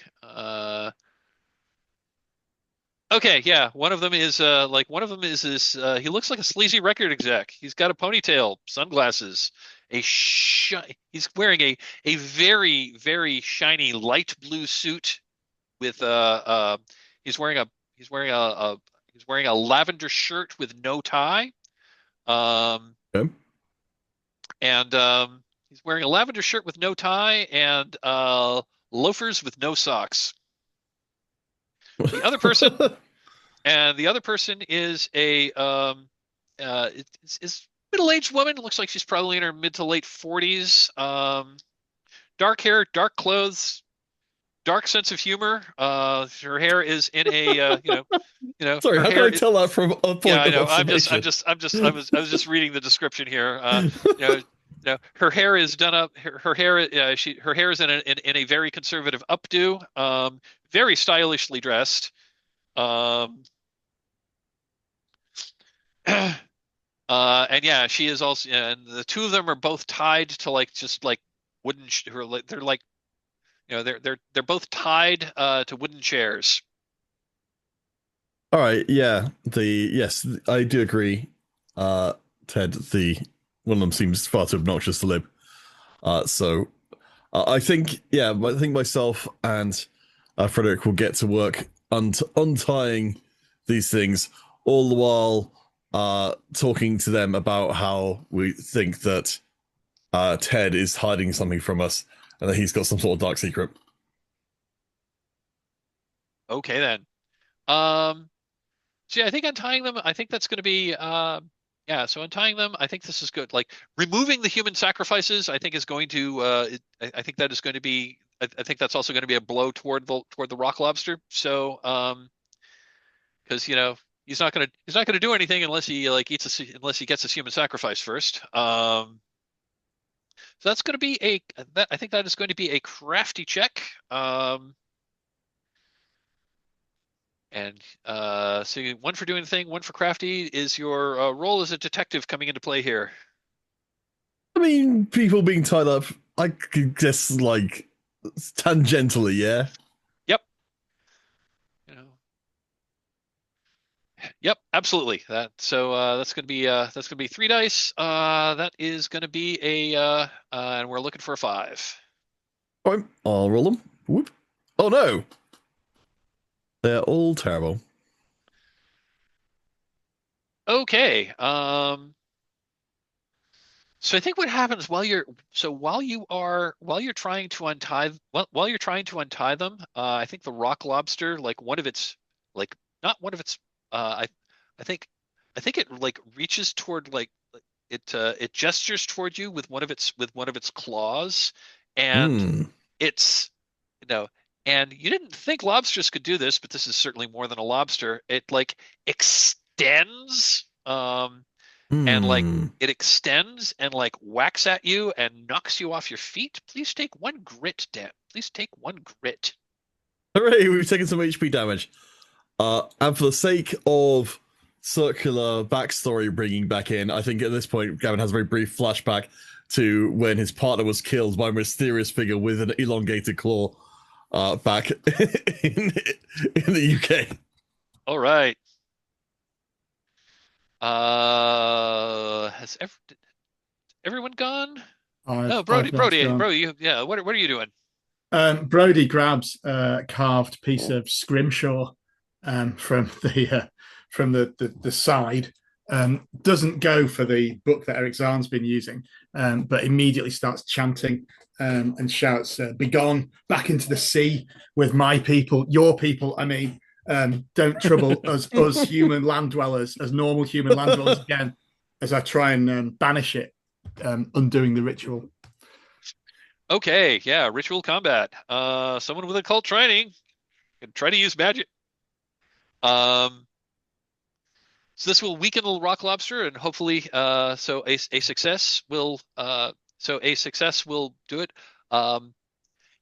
[SPEAKER 1] Okay, yeah, one of them is this. He looks like a sleazy record exec. He's got a ponytail, sunglasses, he's wearing a very, very shiny light blue suit with he's wearing a lavender shirt with no tie.
[SPEAKER 4] Okay.
[SPEAKER 1] And he's wearing a lavender shirt with no tie and loafers with no socks. The other person is a is middle-aged woman. Looks like she's probably in her mid to late 40s. Dark hair, dark clothes, dark sense of humor. Her hair is in a
[SPEAKER 4] Sorry, how can I tell that from a point of observation?
[SPEAKER 1] I was just reading the description here. Her hair is done up. Her hair is in a very conservative updo. Very stylishly dressed. And yeah, she is also, and the 2 of them are both tied to just wooden. They're like they're both tied to wooden chairs.
[SPEAKER 4] All right, yeah. Yes, I do agree. Ted, the one of them seems far too obnoxious to live. So I think, yeah, I think myself and Frederick will get to work untying these things, all the while talking to them about how we think that Ted is hiding something from us and that he's got some sort of dark secret.
[SPEAKER 1] Okay then. Um, so yeah, I think untying them, I think that's going to be yeah. So untying them, I think this is good. Like removing the human sacrifices, I think is going to I think that is going to be. I think that's also going to be a blow toward the rock lobster. So because he's not gonna do anything unless he like unless he gets his human sacrifice first. So that's going to be I think that is going to be a crafty check. And so one for doing the thing, one for crafty. Is your role as a detective coming into play here?
[SPEAKER 4] I mean, people being tied up, I guess, like, tangentially, yeah.
[SPEAKER 1] Yep. Yep, absolutely. That's gonna be 3 dice. That is gonna be and we're looking for a 5.
[SPEAKER 4] All right, I'll roll them. Whoop. Oh no, they're all terrible.
[SPEAKER 1] Okay. So I think what happens while you're trying to untie them, I think the rock lobster, like one of its like not one of its I think it like reaches toward like it gestures toward you with one of its claws, and
[SPEAKER 4] Hmm.
[SPEAKER 1] it's you know and you didn't think lobsters could do this, but this is certainly more than a lobster. It like extends and like
[SPEAKER 4] Hmm.
[SPEAKER 1] it extends and like whacks at you and knocks you off your feet. Please take one grit, Dan. Please take one grit.
[SPEAKER 4] Hooray, we've taken some HP damage. And for the sake of circular backstory bringing back in, I think at this point, Gavin has a very brief flashback to when his partner was killed by a mysterious figure with an elongated claw back in the UK.
[SPEAKER 1] All right. Has everyone gone? No,
[SPEAKER 5] I've not gone.
[SPEAKER 1] Brody, yeah. What are you doing?
[SPEAKER 5] Brody grabs a carved piece of scrimshaw from the side. Doesn't go for the book that Eric Zahn's been using, but immediately starts chanting and shouts, "Begone back into the sea with my people, your people. I mean, don't trouble us human land dwellers, as normal human land dwellers again." As I try and banish it, undoing the ritual.
[SPEAKER 1] Okay, yeah, ritual combat. Someone with occult training can try to use magic. So this will weaken the rock lobster, and hopefully, so a success will do it.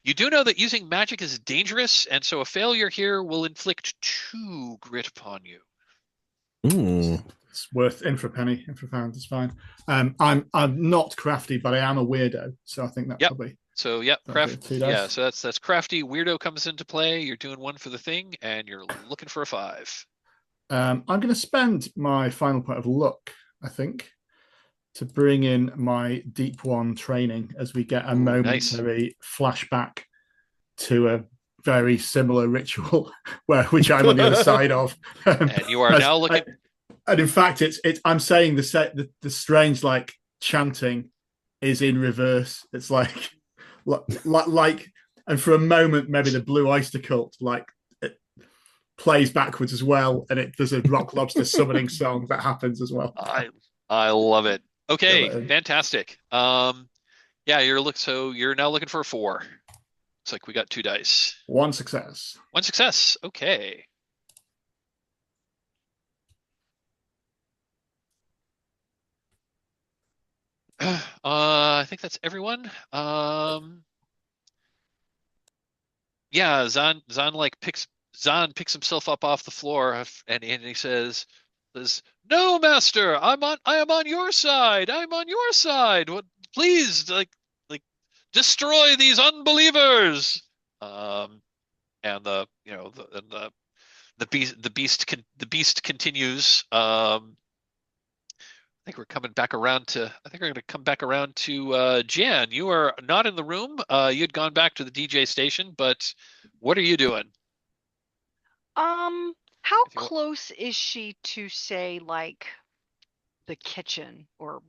[SPEAKER 1] You do know that using magic is dangerous, and so a failure here will inflict 2 grit upon you.
[SPEAKER 4] Ooh.
[SPEAKER 5] It's worth in for a penny, in for a pound. It's fine. I'm not crafty, but I am a weirdo, so I think that
[SPEAKER 1] Yep.
[SPEAKER 5] probably.
[SPEAKER 1] So yep, craft.
[SPEAKER 5] 2 dice.
[SPEAKER 1] Yeah, so that's crafty. Weirdo comes into play. You're doing 1 for the thing, and you're looking for a 5.
[SPEAKER 5] I'm going to spend my final point of luck, I think, to bring in my deep one training as we get a momentary flashback to a very similar ritual which I'm on the other side of.
[SPEAKER 1] And you are now looking.
[SPEAKER 5] And in fact, I'm saying the strange like chanting is in reverse. It's like, and for a moment, maybe the Blue Oyster Cult like it plays backwards as well, and there's a rock lobster summoning song that happens as well.
[SPEAKER 1] I love it. Okay, fantastic. Yeah, so you're now looking for a 4. Looks like we got 2 dice.
[SPEAKER 5] 1 success.
[SPEAKER 1] 1 success. Okay. I think that's everyone. Yeah, Zahn picks himself up off the floor and he says, "No, master, I am on your side. I'm on your side. What, please, like destroy these unbelievers." and the beast continues. I think we're going to come back around to Jan. You are not in the room. You'd gone back to the DJ station, but what are you doing?
[SPEAKER 2] How
[SPEAKER 1] If you want,
[SPEAKER 2] close is she to say like the kitchen or,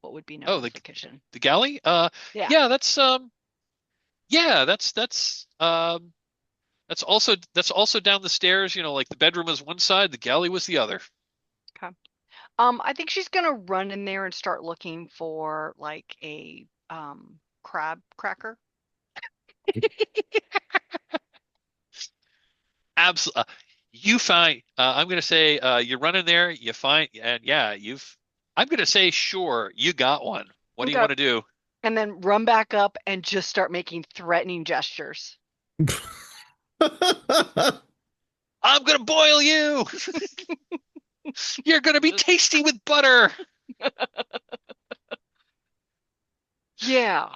[SPEAKER 2] what would be known
[SPEAKER 1] oh,
[SPEAKER 2] as the kitchen?
[SPEAKER 1] the galley.
[SPEAKER 2] Yeah.
[SPEAKER 1] Yeah, yeah, that's also down the stairs. Like the bedroom was one side, the galley was the other.
[SPEAKER 2] Okay. I think she's gonna run in there and start looking for like a crab cracker.
[SPEAKER 1] Absolutely. You find. I'm going to say you run in there. You find, and yeah, you've. I'm going to say sure, you got one. What do you
[SPEAKER 2] Okay.
[SPEAKER 1] want to do?
[SPEAKER 2] And then run back up and just start making threatening gestures.
[SPEAKER 1] I'm going to boil you. You're going to be tasty with butter.
[SPEAKER 2] Yeah.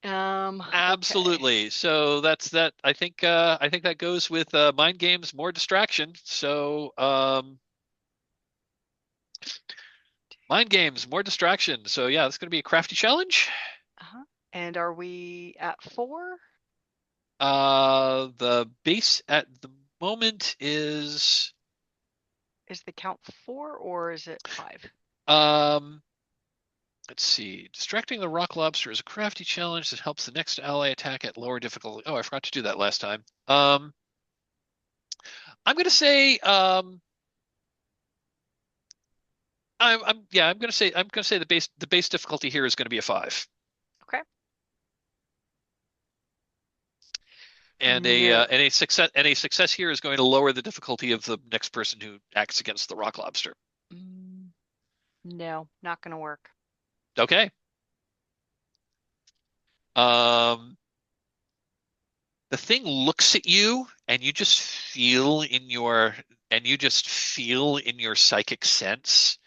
[SPEAKER 1] Absolutely.
[SPEAKER 2] Okay.
[SPEAKER 1] So that's that. I think that goes with mind games, more distraction. So mind games, more distraction. So yeah, it's going to be a crafty challenge.
[SPEAKER 2] Uh-huh. And are we at 4?
[SPEAKER 1] The base at the moment is
[SPEAKER 2] Is the count 4 or is it 5?
[SPEAKER 1] um let's see. Distracting the rock lobster is a crafty challenge that helps the next ally attack at lower difficulty. Oh, I forgot to do that last time. I'm gonna say I'm gonna say the base difficulty here is gonna be a 5.
[SPEAKER 2] Okay.
[SPEAKER 1] And
[SPEAKER 2] No.
[SPEAKER 1] a success here is going to lower the difficulty of the next person who acts against the rock lobster.
[SPEAKER 2] No, not gonna work.
[SPEAKER 1] Okay. Um, the thing looks at you, and you just feel in your psychic sense,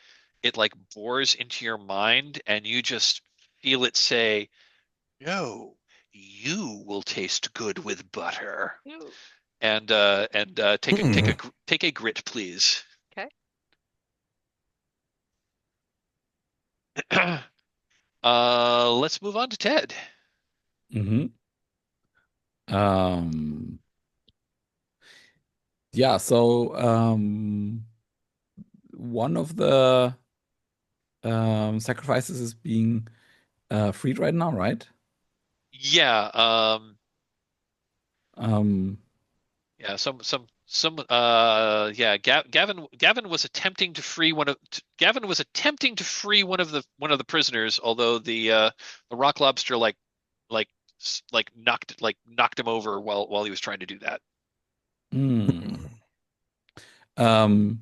[SPEAKER 1] it like bores into your mind, and you just feel it say, "No, you will taste good with butter."
[SPEAKER 2] Ew.
[SPEAKER 1] And take a grit, please.
[SPEAKER 2] Okay.
[SPEAKER 1] Let's move on to Ted.
[SPEAKER 3] Mm-hmm. Um, yeah, so one of the sacrifices is being freed right now, right?
[SPEAKER 1] Yeah,
[SPEAKER 3] Um,
[SPEAKER 1] yeah, yeah, Gavin was attempting to free one of the prisoners, although the rock lobster like knocked him over while he was trying to do that.
[SPEAKER 3] hmm. Um,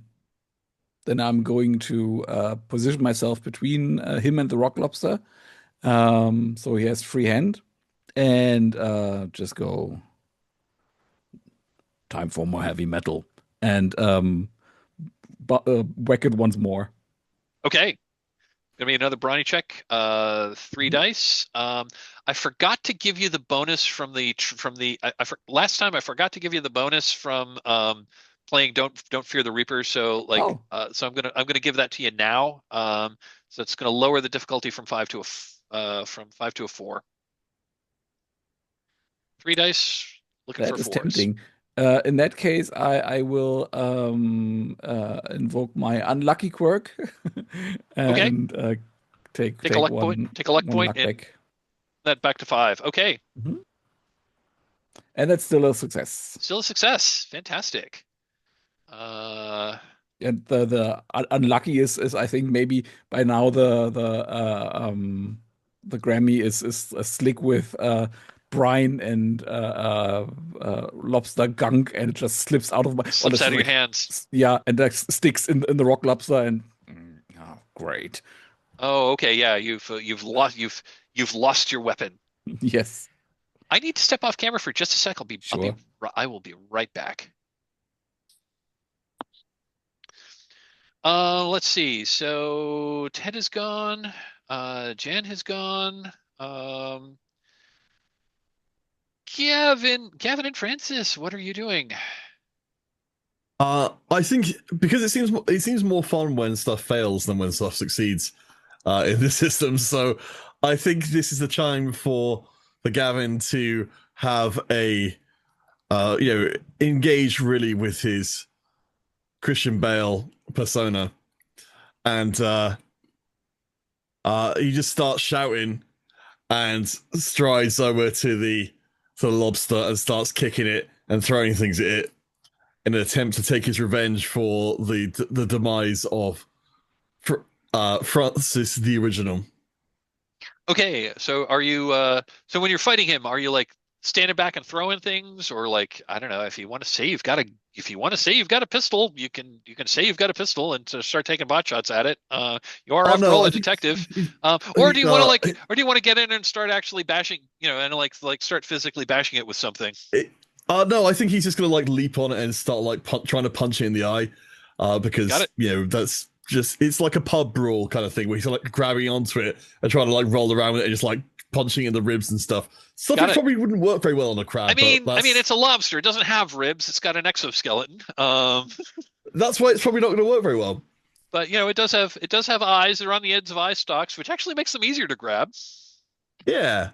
[SPEAKER 3] then I'm going to position myself between him and the rock lobster. So he has free hand and just go time for more heavy metal and whack it once more.
[SPEAKER 1] Okay. Gonna be another brawny check. 3 dice. I forgot to give you the bonus from last time. I forgot to give you the bonus from playing Don't Fear the Reaper. So
[SPEAKER 3] Oh,
[SPEAKER 1] so I'm gonna give that to you now. So it's gonna lower the difficulty from 5 to a 4. 3 dice. Looking for
[SPEAKER 3] that is
[SPEAKER 1] 4s.
[SPEAKER 3] tempting. In that case, I will invoke my unlucky quirk
[SPEAKER 1] Okay.
[SPEAKER 3] and take
[SPEAKER 1] Take a
[SPEAKER 3] take
[SPEAKER 1] luck point.
[SPEAKER 3] one
[SPEAKER 1] Take a luck
[SPEAKER 3] one
[SPEAKER 1] point
[SPEAKER 3] luck
[SPEAKER 1] and
[SPEAKER 3] back.
[SPEAKER 1] that back to 5. Okay.
[SPEAKER 3] Mhm. And that's still a success.
[SPEAKER 1] Still a success. Fantastic. Uh,
[SPEAKER 3] And the unlucky is I think maybe by now the Grammy is slick with brine and lobster gunk and it just slips out of my well
[SPEAKER 1] slips
[SPEAKER 3] it's
[SPEAKER 1] out
[SPEAKER 3] just
[SPEAKER 1] of your
[SPEAKER 3] like
[SPEAKER 1] hands.
[SPEAKER 3] yeah and that sticks in the rock lobster and oh great.
[SPEAKER 1] Oh, okay, yeah, you've lost your weapon.
[SPEAKER 3] Yes,
[SPEAKER 1] I need to step off camera for just a sec.
[SPEAKER 3] sure.
[SPEAKER 1] I will be right back. Let's see. So Ted is gone. Jan has gone. Um, Gavin and Francis, what are you doing?
[SPEAKER 4] I think because it seems more fun when stuff fails than when stuff succeeds in the system. So I think this is the time for Gavin to have a engage really with his Christian Bale persona, and he just starts shouting and strides over to the lobster and starts kicking it and throwing things at it in an attempt to take his revenge for the demise of Francis the original.
[SPEAKER 1] Okay, so are you so when you're fighting him, are you like standing back and throwing things, or like I don't know, if you want to say you've got a pistol, you can say you've got a pistol and to start taking bot shots at it. You are after all a detective. Or do you want to get in and start actually bashing, and like start physically bashing it with something?
[SPEAKER 4] No, I think he's just gonna like leap on it and start like trying to punch it in the eye, because that's just it's like a pub brawl kind of thing where he's like grabbing onto it and trying to like roll around with it and just like punching in the ribs and stuff. Stuff that probably wouldn't work very well on a crab.
[SPEAKER 1] I mean, it's a lobster. It doesn't have ribs. It's got an exoskeleton.
[SPEAKER 4] That's why it's probably not going to work very well.
[SPEAKER 1] But it does have eyes. They're on the ends of eye stalks, which actually makes them easier to grab.
[SPEAKER 4] Yeah.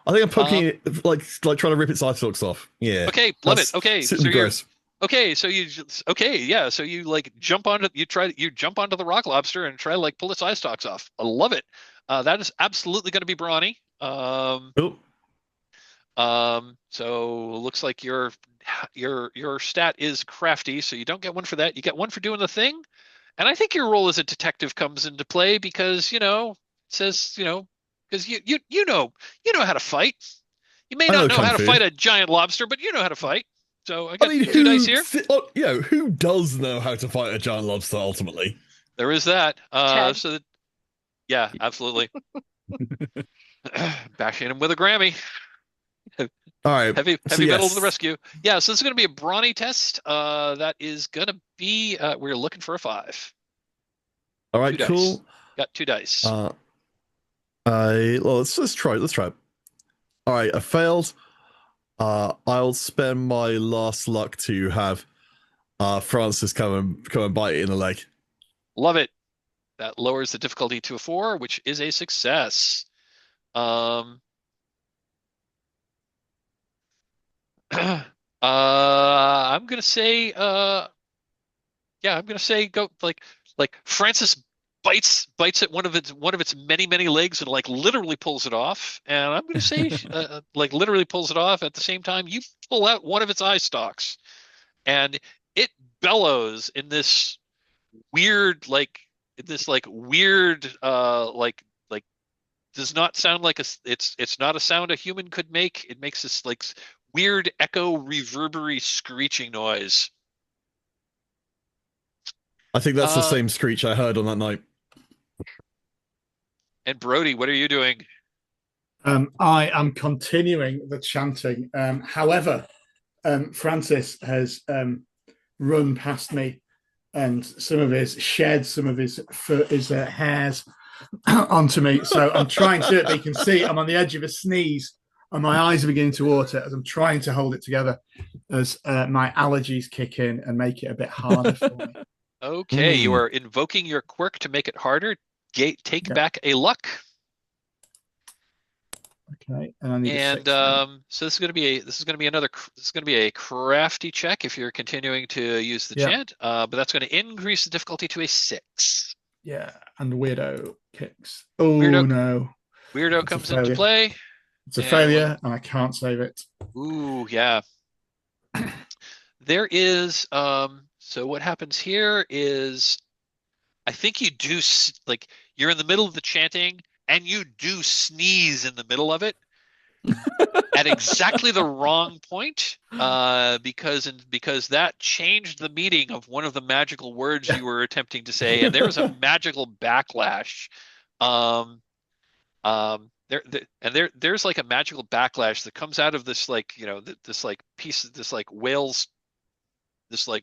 [SPEAKER 4] I think I'm poking it, like trying to rip its eye stalks off. Yeah.
[SPEAKER 1] Okay, love it. Okay, so
[SPEAKER 4] gross.
[SPEAKER 1] So you like jump onto the rock lobster and try to like pull its eye stalks off. I love it. That is absolutely going to be brawny. So it looks like your stat is crafty, so you don't get one for that. You get one for doing the thing, and I think your role as a detective comes into play because it says because you know how to fight. You may not know how to fight a giant lobster, but you know how to fight. So I got 2 dice here.
[SPEAKER 4] Who does know how to fight a giant lobster ultimately?
[SPEAKER 1] There is that. Yeah, absolutely. Bashing him with a Grammy.
[SPEAKER 4] All right.
[SPEAKER 1] Heavy metal to the rescue. Yeah, so this is going to be a brawny test. That is going to be, we're looking for a 5.
[SPEAKER 4] All right, cool.
[SPEAKER 1] Got 2 dice.
[SPEAKER 4] Let's try it. All right, I failed. I'll spend my last luck to have Francis come and bite it in the leg.
[SPEAKER 1] Love it. That lowers the difficulty to a 4, which is a success. I'm gonna say go like Francis bites at one of its many legs and like literally pulls it off, and I'm gonna say like literally pulls it off. At the same time, you pull out one of its eye stalks, and it bellows in this weird does not sound like it's not a sound a human could make. It makes this like weird echo reverberary screeching noise.
[SPEAKER 4] I think that's the same screech I heard on that night.
[SPEAKER 1] And Brody, what are you doing?
[SPEAKER 5] I am continuing the chanting. However, Francis has run past me and shed some of his hairs onto me. So I'm trying to, but you can see I'm on the edge of a sneeze and my eyes are beginning to water as I'm trying to hold it together as my allergies kick in and make it a bit harder for me.
[SPEAKER 1] Okay, you are invoking your quirk to make it harder. Take back a luck.
[SPEAKER 5] Okay, and I need
[SPEAKER 1] so this is going to be a crafty check if you're continuing to use the chant. But that's going to increase the difficulty to a 6.
[SPEAKER 5] Yeah, and weirdo kicks. Oh no!
[SPEAKER 1] Weirdo comes into play.
[SPEAKER 5] It's a failure, and I can't save it.
[SPEAKER 1] Ooh, yeah. There is so what happens here is I think you do like you're in the middle of the chanting and you do sneeze in the middle of it at exactly the wrong point because that changed the meaning of one of the magical words you were attempting to say, and there was a magical backlash. There's like a magical backlash that comes out of this this piece of this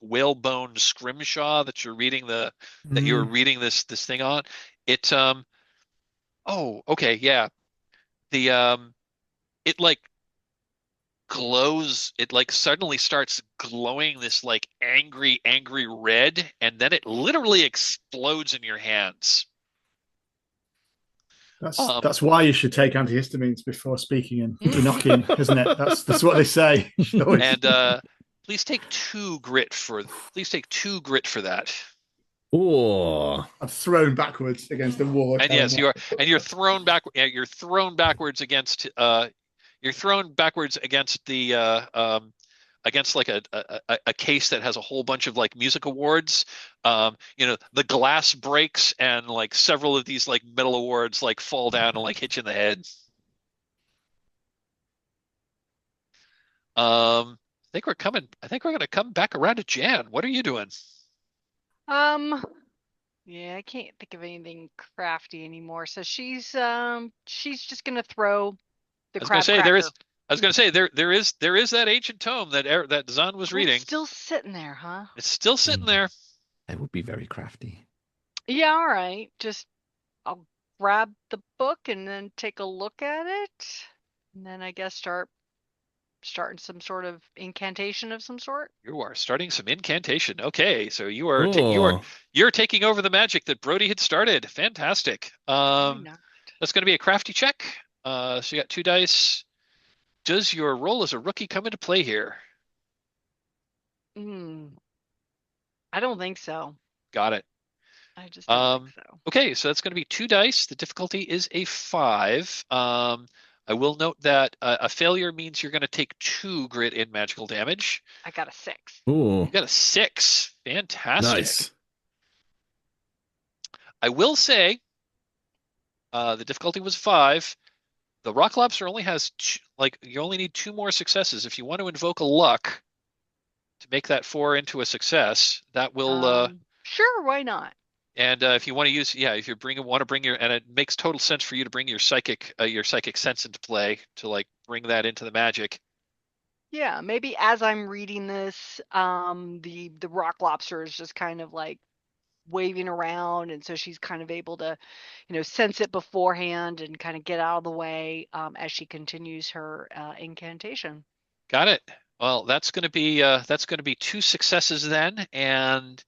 [SPEAKER 1] whalebone scrimshaw that you're reading this thing on. It oh, okay, yeah. The it like glows. It like suddenly starts glowing this like angry, angry red, and then it literally explodes in your hands.
[SPEAKER 5] That's why you should take antihistamines before speaking in Enochian, isn't it? That's what they say.
[SPEAKER 1] And please take please take 2 grit for that.
[SPEAKER 4] Oh,
[SPEAKER 5] I'm thrown backwards against the wall.
[SPEAKER 1] And yes, you are, and you're thrown back. You're thrown backwards against. You're thrown backwards against the against like a case that has a whole bunch of like music awards. The glass breaks and like several of these like metal awards like fall down and like hit you in the head. I think we're gonna come back around to Jan. What are you doing?
[SPEAKER 2] Yeah, I can't think of anything crafty anymore. So she's just gonna throw the crab cracker.
[SPEAKER 1] I was gonna say there is that ancient tome that Zahn was reading.
[SPEAKER 2] It's still sitting there, huh?
[SPEAKER 1] It's still sitting there.
[SPEAKER 3] That would be very crafty.
[SPEAKER 2] Yeah, all right. I'll grab the book and then take a look at it, and then I guess starting some sort of incantation of some sort.
[SPEAKER 1] You are starting some incantation. Okay, so you're taking over the magic that Brody had started. Fantastic. That's going to be a crafty check. So you got 2 dice. Does your role as a rookie come into play here?
[SPEAKER 2] I don't think so.
[SPEAKER 1] Got it.
[SPEAKER 2] I just don't think so.
[SPEAKER 1] Okay, so that's going to be 2 dice. The difficulty is a 5. I will note that a failure means you're going to take 2 grit in magical damage.
[SPEAKER 2] I got a 6.
[SPEAKER 4] Ooh.
[SPEAKER 1] You got a 6. Fantastic.
[SPEAKER 4] Nice.
[SPEAKER 1] I will say the difficulty was 5. The rock lobster only has you only need 2 more successes. If you want to invoke a luck to make that 4 into a success, that will
[SPEAKER 2] sure, why not?
[SPEAKER 1] And if you want to use, if you want to bring and it makes total sense for you to bring your psychic sense into play to like bring that into the magic.
[SPEAKER 2] Yeah, maybe as I'm reading this, the rock lobster is just kind of like waving around, and so she's kind of able to, sense it beforehand and kind of get out of the way as she continues her incantation.
[SPEAKER 1] Got it. Well, that's going to be 2 successes then, and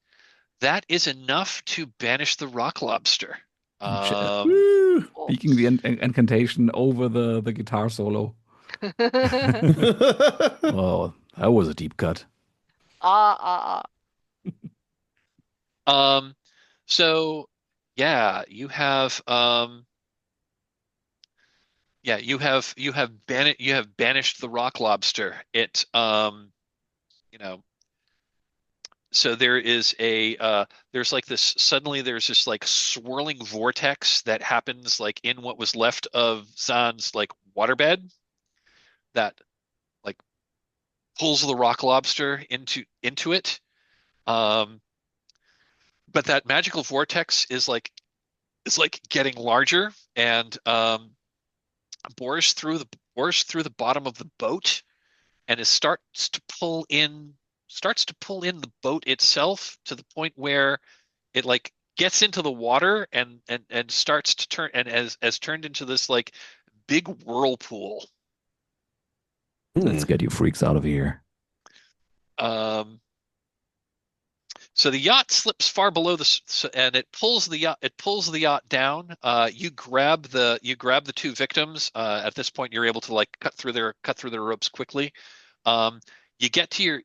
[SPEAKER 1] that is enough to banish the rock lobster.
[SPEAKER 3] Speaking the incantation over the guitar solo. Oh, that was a deep cut.
[SPEAKER 1] So yeah, you have banished the rock lobster. It so there's this like swirling vortex that happens like in what was left of Zahn's like waterbed that like pulls the rock lobster into it. But that magical vortex is like getting larger and bores through the bottom of the boat and starts to pull in the boat itself to the point where it like gets into the water and starts to turn and has turned into this like big whirlpool.
[SPEAKER 3] Let's get you freaks out of here.
[SPEAKER 1] So the yacht slips far below and it pulls the yacht down. You grab the 2 victims. At this point, you're able to like cut through their ropes quickly. You get to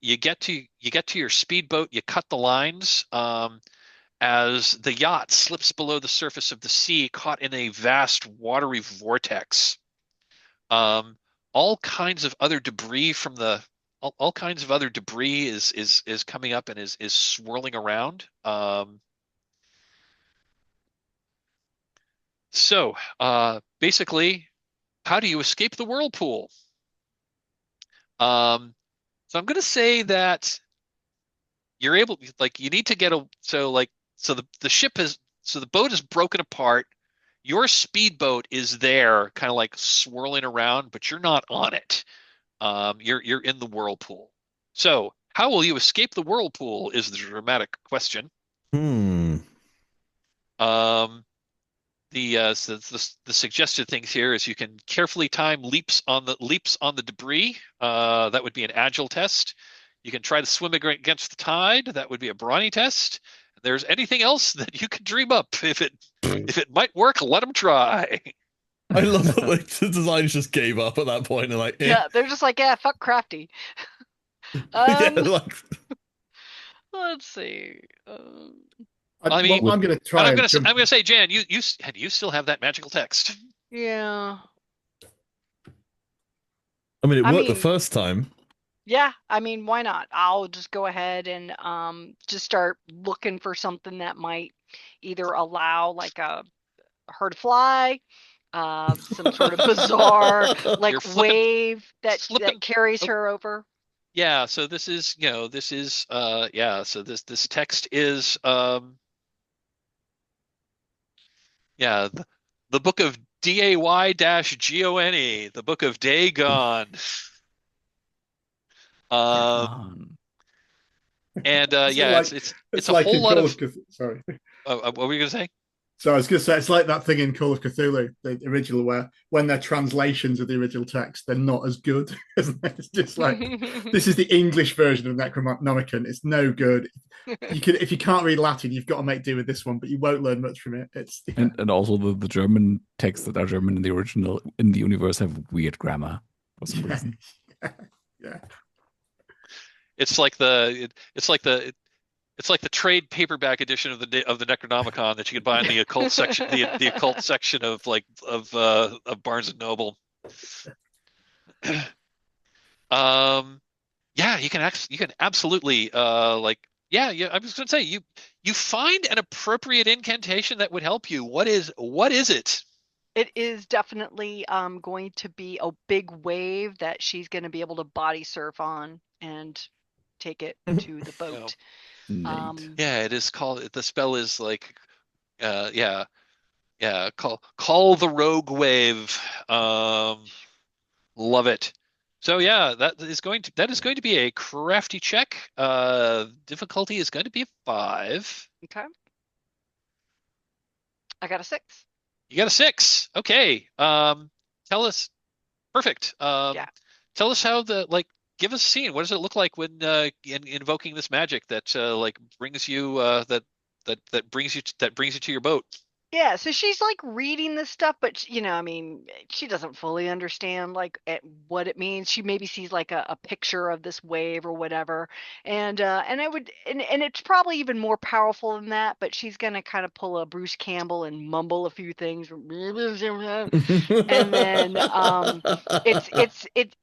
[SPEAKER 1] your speedboat. You cut the lines as the yacht slips below the surface of the sea, caught in a vast watery vortex. All kinds of other debris is coming up and is swirling around. So basically, how do you escape the whirlpool? So I'm going to say that you're able, like, you need to get the boat is broken apart. Your speedboat is there, kind of like swirling around, but you're not on it. You're in the whirlpool. So how will you escape the whirlpool is the dramatic question. The so the suggested things here is you can carefully time leaps on the debris. That would be an agile test. You can try to swim against the tide. That would be a brawny test. If there's anything else that you can dream up. If it might work, let them try.
[SPEAKER 4] I love that like, the designers just gave up at that point and like,
[SPEAKER 2] Yeah, they're just like, yeah, fuck crafty.
[SPEAKER 4] yeah, like
[SPEAKER 2] Let's see.
[SPEAKER 1] I mean,
[SPEAKER 5] I'm going to try.
[SPEAKER 1] I'm going to say, Jan, you still have that magical text.
[SPEAKER 2] Yeah.
[SPEAKER 4] I mean, it worked the first time.
[SPEAKER 2] Yeah, I mean, why not? I'll just go ahead and just start looking for something that might either allow like her to fly, some sort of bizarre like wave that carries her over.
[SPEAKER 1] Yeah, so this is, so this text is the book of Day-Gone, the book of Dagon. And it's a
[SPEAKER 5] like
[SPEAKER 1] whole lot of
[SPEAKER 5] sorry.
[SPEAKER 1] What were you gonna say?
[SPEAKER 5] So I was going to say, it's like that thing in Call of Cthulhu, the original, where when they're translations of the original text, they're not as good. It's just like, this is the English version of Necronomicon. It's no good. If you can't read Latin, you've got to make do with this one, but you won't learn much from it.
[SPEAKER 3] And also the German texts that are German in the original, in the universe, have weird grammar for some reason.
[SPEAKER 5] Yeah.
[SPEAKER 1] It's like the trade paperback edition of the Necronomicon that you can buy in the occult section, the occult section of Barnes and Noble. Yeah, you can absolutely I was going to say you find an appropriate incantation that would help you. What is it?
[SPEAKER 2] It is definitely going to be a big wave that she's going to be able to body surf on and take it to the boat.
[SPEAKER 1] It is called. The spell is like, call the rogue wave. Love it. So yeah, that is going to be a crafty check. Difficulty is going to be a 5.
[SPEAKER 2] Okay. I got a 6.
[SPEAKER 1] You got a 6. Okay. Tell us. Perfect.
[SPEAKER 2] Yeah.
[SPEAKER 1] Tell us how give us a scene. What does it look like when invoking this magic that brings you that brings you to your boat?
[SPEAKER 2] Yeah, so she's like reading this stuff, but I mean, she doesn't fully understand what it means. She maybe sees like a picture of this wave or whatever, and it's probably even more powerful than that. But she's gonna kind of pull a Bruce Campbell and mumble a few things, and then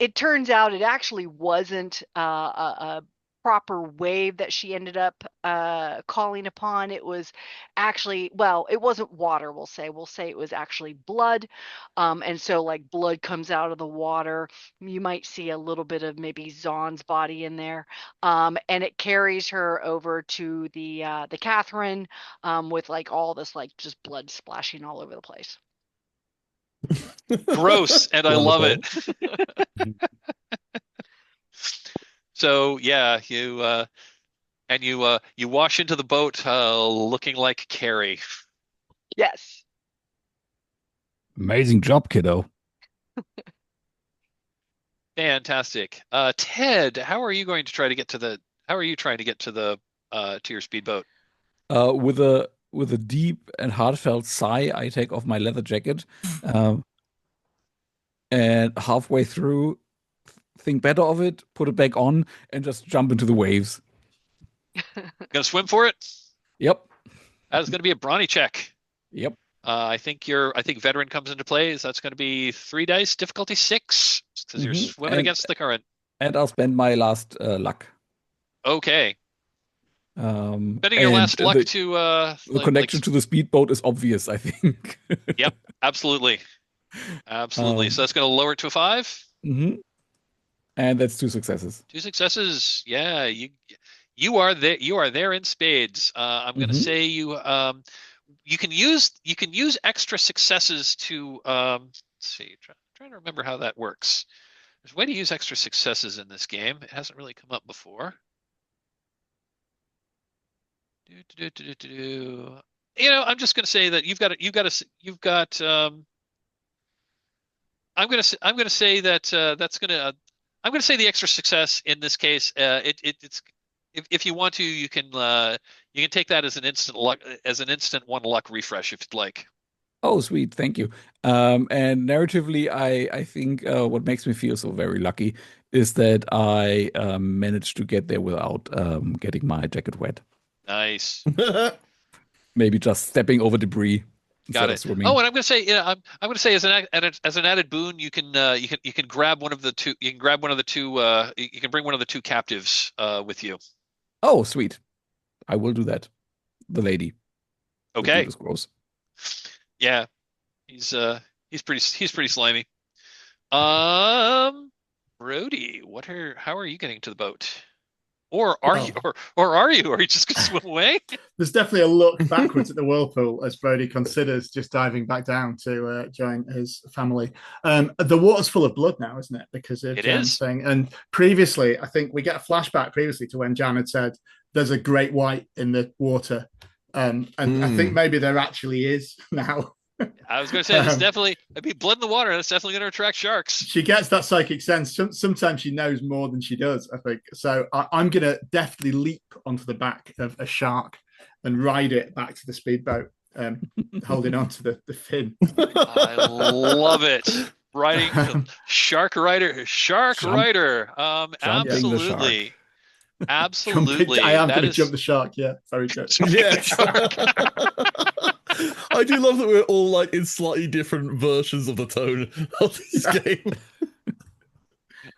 [SPEAKER 2] it turns out it actually wasn't a proper wave that she ended up calling upon. It was actually, well, it wasn't water, we'll say it was actually blood. And so like blood comes out of the water. You might see a little bit of maybe Zahn's body in there. And it carries her over to the Catherine with like all this like just blood splashing all over the place.
[SPEAKER 1] Gross, and I love it. So yeah, you wash into the boat looking like Carrie.
[SPEAKER 2] Yes.
[SPEAKER 3] Amazing job, kiddo.
[SPEAKER 1] Fantastic. Ted, how are you trying to get to your speedboat?
[SPEAKER 3] With a deep and heartfelt sigh, I take off my leather jacket, and halfway through, think better of it, put it back on, and just jump into the waves.
[SPEAKER 1] Gonna swim for it?
[SPEAKER 3] Yep.
[SPEAKER 1] That's gonna be a brawny check.
[SPEAKER 3] Yep.
[SPEAKER 1] I think veteran comes into play. So that's gonna be 3 dice, difficulty 6, because you're swimming against the current.
[SPEAKER 3] And I'll spend my last luck.
[SPEAKER 1] Okay. Spending your last luck to
[SPEAKER 3] the connection to the speedboat is obvious, I think.
[SPEAKER 1] Yep, absolutely. So that's gonna lower it to a 5.
[SPEAKER 3] Mm-hmm. And that's 2 successes.
[SPEAKER 1] 2 successes. Yeah, you are there. You are there in spades. I'm going to say you can use extra successes to let's see. Trying to remember how that works. There's a way to use extra successes in this game. It hasn't really come up before. I'm just going to say that I'm going to say that I'm going to say the extra success in this case. It's if you want to, you can take that as an instant one luck refresh if you'd like.
[SPEAKER 3] Oh, sweet. Thank you. And narratively, I think what makes me feel so very lucky is that I managed to get there without getting my jacket wet.
[SPEAKER 1] Nice.
[SPEAKER 3] Maybe just stepping over debris
[SPEAKER 1] Got
[SPEAKER 3] instead of
[SPEAKER 1] it.
[SPEAKER 3] swimming.
[SPEAKER 1] Oh, and I'm going to say, I'm going to say as an added boon, you can grab one of the two. You can grab one of the two. You can bring one of the two captives with you.
[SPEAKER 3] Oh, sweet. I will do that. The lady.
[SPEAKER 1] Okay.
[SPEAKER 3] This gross.
[SPEAKER 1] Yeah, he's pretty slimy. Brody, how are you getting to the boat? Or are you are you just gonna swim away?
[SPEAKER 5] There's definitely a look backwards at the whirlpool as Brody considers just diving back down to join his family. The water's full of blood now, isn't it? Because of Jan's thing. And previously, I think we get a flashback previously to when Jan had said there's a great white in the water. I think maybe there actually is now.
[SPEAKER 1] I was going to say, there's definitely, blood in the water. That's definitely going to attract sharks.
[SPEAKER 5] She gets that psychic sense. Sometimes she knows more than she does, I think. So I'm going to definitely leap onto the back of a shark and ride it back to the speedboat, holding on to the fin.
[SPEAKER 1] I love it. Riding shark rider. Absolutely. Absolutely.
[SPEAKER 5] I am going to jump the shark. Yeah, very good.
[SPEAKER 4] Yes. I do love that we're all like in slightly different versions of the tone of this game.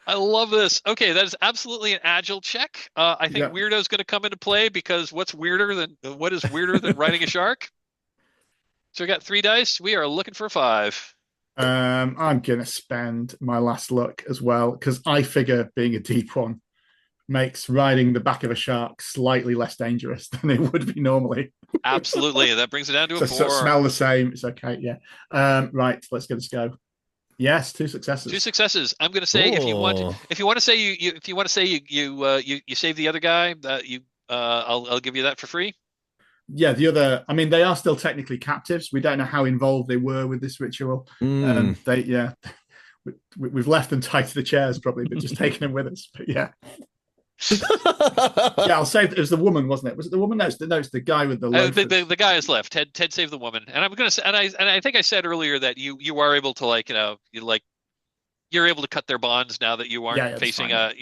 [SPEAKER 1] I love this. Okay, that is absolutely an agile check. I think Weirdo's going to come into play because what is weirder than riding a shark? So we got 3 dice. We are looking for a 5.
[SPEAKER 5] I'm going to spend my last luck as well because I figure being a deep one makes riding the back of a shark slightly less dangerous than it would be normally.
[SPEAKER 1] Absolutely. That brings it down to a 4.
[SPEAKER 5] So smell the same. It's okay. Yeah. Right. Let's get this go. Yes, 2 successes.
[SPEAKER 1] 2 successes. I'm going to say if you want to say you save the other guy, that I'll give you that for free.
[SPEAKER 5] Yeah, the other. I mean, they are still technically captives. We don't know how involved they were with this ritual. We've left them tied to the chairs probably, but just taking them with us. But yeah. Yeah, I'll say it was the woman, wasn't it? Was it the woman? No, it's the guy with the loaf.
[SPEAKER 1] The guy is left. Ted saved the woman, and I'm gonna say, and I think I said earlier that you are able to you're able to cut their bonds now that you aren't facing a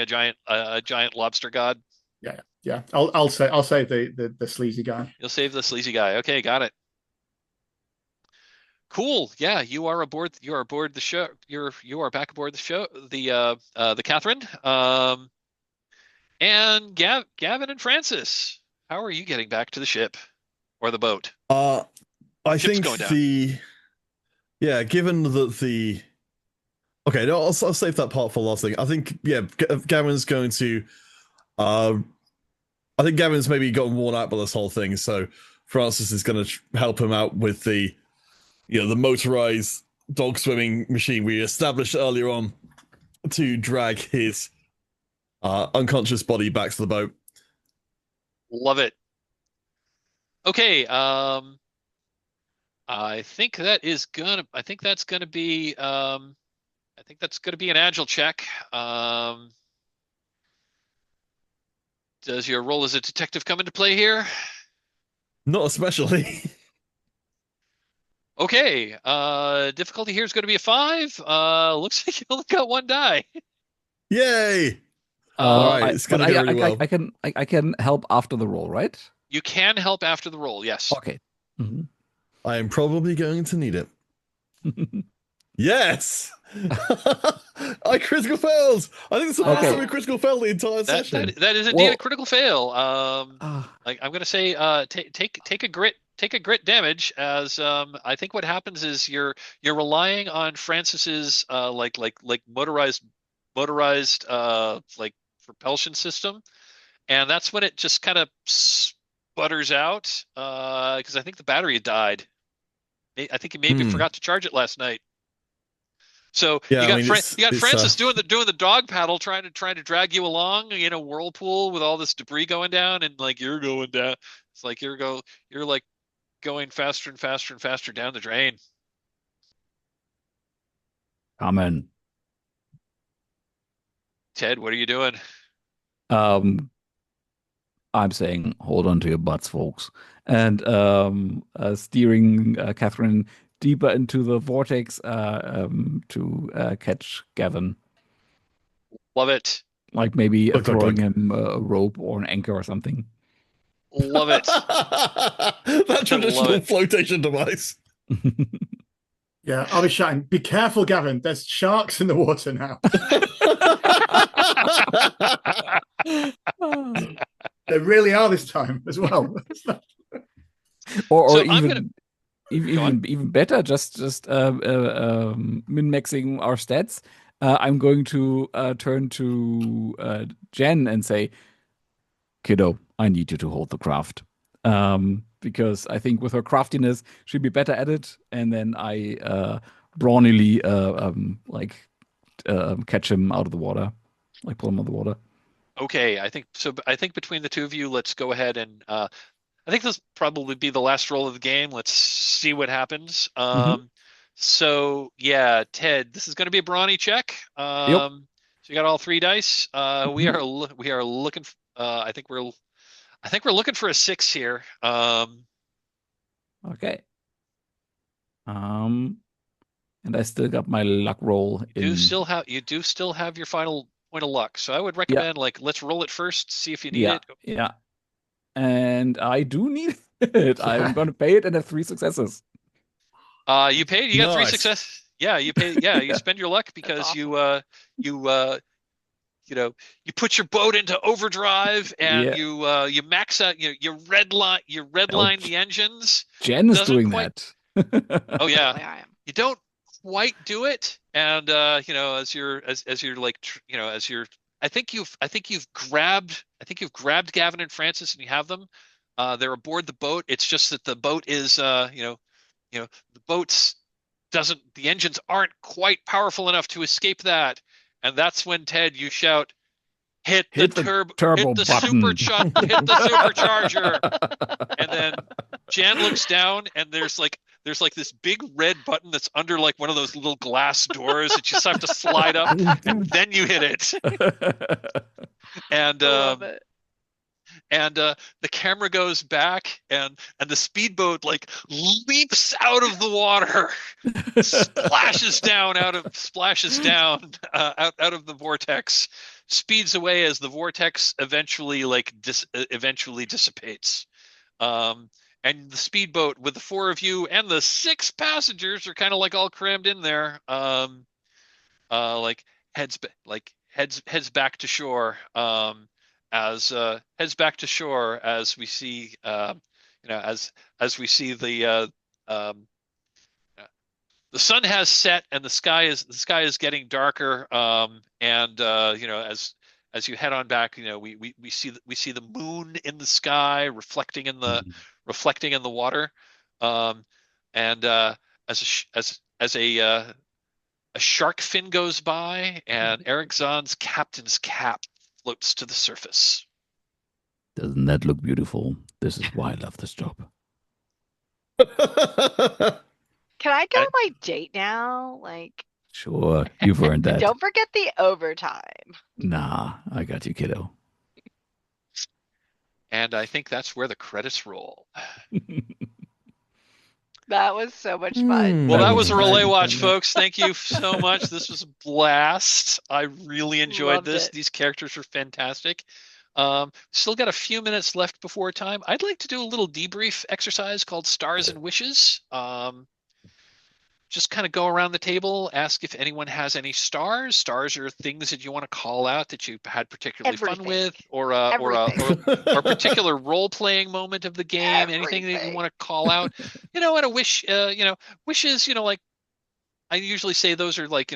[SPEAKER 1] giant lobster god.
[SPEAKER 5] Yeah. I'll say the sleazy guy.
[SPEAKER 1] You'll save the sleazy guy. Okay, got it. Cool. Yeah, you are aboard. You are aboard the show. You are back aboard the show. The Catherine. And Gavin and Francis, how are you getting back to the ship or the boat?
[SPEAKER 4] I
[SPEAKER 1] Ship's
[SPEAKER 4] think
[SPEAKER 1] going down.
[SPEAKER 4] Given that okay, no, I'll save that part for last thing. I think Gavin's going to I think Gavin's maybe gotten worn out by this whole thing, so Francis is going to help him out with the motorized dog swimming machine we established earlier on to drag his unconscious body back to the boat.
[SPEAKER 1] Love it. Okay, I think that's gonna be an agile check. Does your role as a detective come into play here?
[SPEAKER 4] Not especially.
[SPEAKER 1] Okay, difficulty here is going to be a 5. Looks like you only got 1 die.
[SPEAKER 4] Yay! All right, it's going to go really well.
[SPEAKER 3] I can help after the roll, right?
[SPEAKER 1] You can help after the roll, yes.
[SPEAKER 3] Okay. Mm-hmm.
[SPEAKER 4] I am probably going to need it. Yes! I critical failed! I think it's the first time we critical failed the entire session.
[SPEAKER 1] That is indeed a critical fail. I'm going to say take a grit damage, as I think what happens is you're relying on Francis's motorized propulsion system, and that's when it just kind of sputters out because I think the battery had died. I think he maybe forgot to charge it last night. So you got Francis doing the dog paddle, trying to drag you along in a whirlpool with all this debris going down, and like you're going down. It's like you're like going faster and faster and faster down the drain.
[SPEAKER 3] Amen.
[SPEAKER 1] Ted, what are you doing?
[SPEAKER 3] Um, I'm saying, hold on to your butts, folks, and steering Catherine deeper into the vortex to catch Gavin.
[SPEAKER 1] Love it.
[SPEAKER 3] Like maybe
[SPEAKER 4] Clunk, clunk,
[SPEAKER 3] throwing
[SPEAKER 4] clunk.
[SPEAKER 3] him a rope or an anchor or something.
[SPEAKER 1] Love it.
[SPEAKER 4] That traditional
[SPEAKER 1] it.
[SPEAKER 4] flotation device.
[SPEAKER 5] Yeah, I'll be shouting, be careful, Gavin. There's sharks in the water now. There really are this time as well.
[SPEAKER 3] Or
[SPEAKER 1] So
[SPEAKER 3] even
[SPEAKER 1] Go on.
[SPEAKER 3] even better, just min-maxing our stats. I'm going to turn to Jen and say, kiddo, I need you to hold the craft. Because I think with her craftiness, she'd be better at it. And then I brawnily catch him out of the water, like pull him out of the water.
[SPEAKER 1] Okay, I think between the two of you, let's go ahead and I think this will probably be the last roll of the game. Let's see what happens. So yeah, Ted, this is going to be a brawny check.
[SPEAKER 3] Yep.
[SPEAKER 1] So you got all 3 dice. We are looking. I think we're looking for a 6 here.
[SPEAKER 3] Okay. And I still got my luck roll in.
[SPEAKER 1] You do still have your final point of luck. So I would recommend let's roll it first, see if you need it.
[SPEAKER 3] Yeah. And I do need it. I'm going to pay it and have 3 successes.
[SPEAKER 1] You paid. You got 3
[SPEAKER 4] Nice.
[SPEAKER 1] success. Yeah, you pay. Yeah, you spend your luck because
[SPEAKER 2] awesome.
[SPEAKER 1] you put your boat into overdrive and you max out. You redline the engines.
[SPEAKER 3] Jen is
[SPEAKER 1] Doesn't
[SPEAKER 3] doing
[SPEAKER 1] quite-
[SPEAKER 3] that.
[SPEAKER 1] Oh yeah,
[SPEAKER 2] I am.
[SPEAKER 1] you don't quite do it, and as you're I think you've grabbed Gavin and Francis and you have them. They're aboard the boat. It's just that the boat is the engines aren't quite powerful enough to escape that. And that's when, Ted, you shout, hit the
[SPEAKER 3] turbo
[SPEAKER 1] hit the
[SPEAKER 3] button.
[SPEAKER 1] hit the supercharger. And then Jan looks down and there's like this big red button that's under like one of those little glass doors that you just have to slide up and then you hit it. And
[SPEAKER 2] Love it.
[SPEAKER 1] and the camera goes back and the speedboat like leaps out of the water, splashes down out of the vortex, speeds away as the vortex eventually dissipates. And the speedboat with the 4 of you and the 6 passengers are kind of like all crammed in there. Heads back to shore. As we see as we see the sun has set and the sky is getting darker, as you head on back, we see the moon in the sky reflecting in the water, and as a shark fin goes by and Eric Zahn's captain's cap floats to the surface.
[SPEAKER 3] Doesn't that look beautiful? This is why I love this job.
[SPEAKER 2] Can I go on my date now? Like,
[SPEAKER 3] Sure, you've earned that.
[SPEAKER 2] don't forget the overtime.
[SPEAKER 3] Nah, I got you, kiddo.
[SPEAKER 1] And I think that's where the credits roll.
[SPEAKER 2] That was so much fun.
[SPEAKER 1] Well, that was a
[SPEAKER 3] was
[SPEAKER 1] relay
[SPEAKER 3] fun.
[SPEAKER 1] watch, folks. Thank you so much. This was a blast. I really enjoyed
[SPEAKER 2] Loved
[SPEAKER 1] this.
[SPEAKER 2] it.
[SPEAKER 1] These characters are fantastic. Still got a few minutes left before time. I'd like to do a little debrief exercise called Stars and Wishes. Just kind of go around the table, ask if anyone has any stars. Stars are things that you want to call out that you had particularly fun
[SPEAKER 2] Everything.
[SPEAKER 1] with, or a particular role-playing moment of the game. Anything that you
[SPEAKER 2] Everything.
[SPEAKER 1] want to call out. And a wish. Wishes. Like I usually say, those are like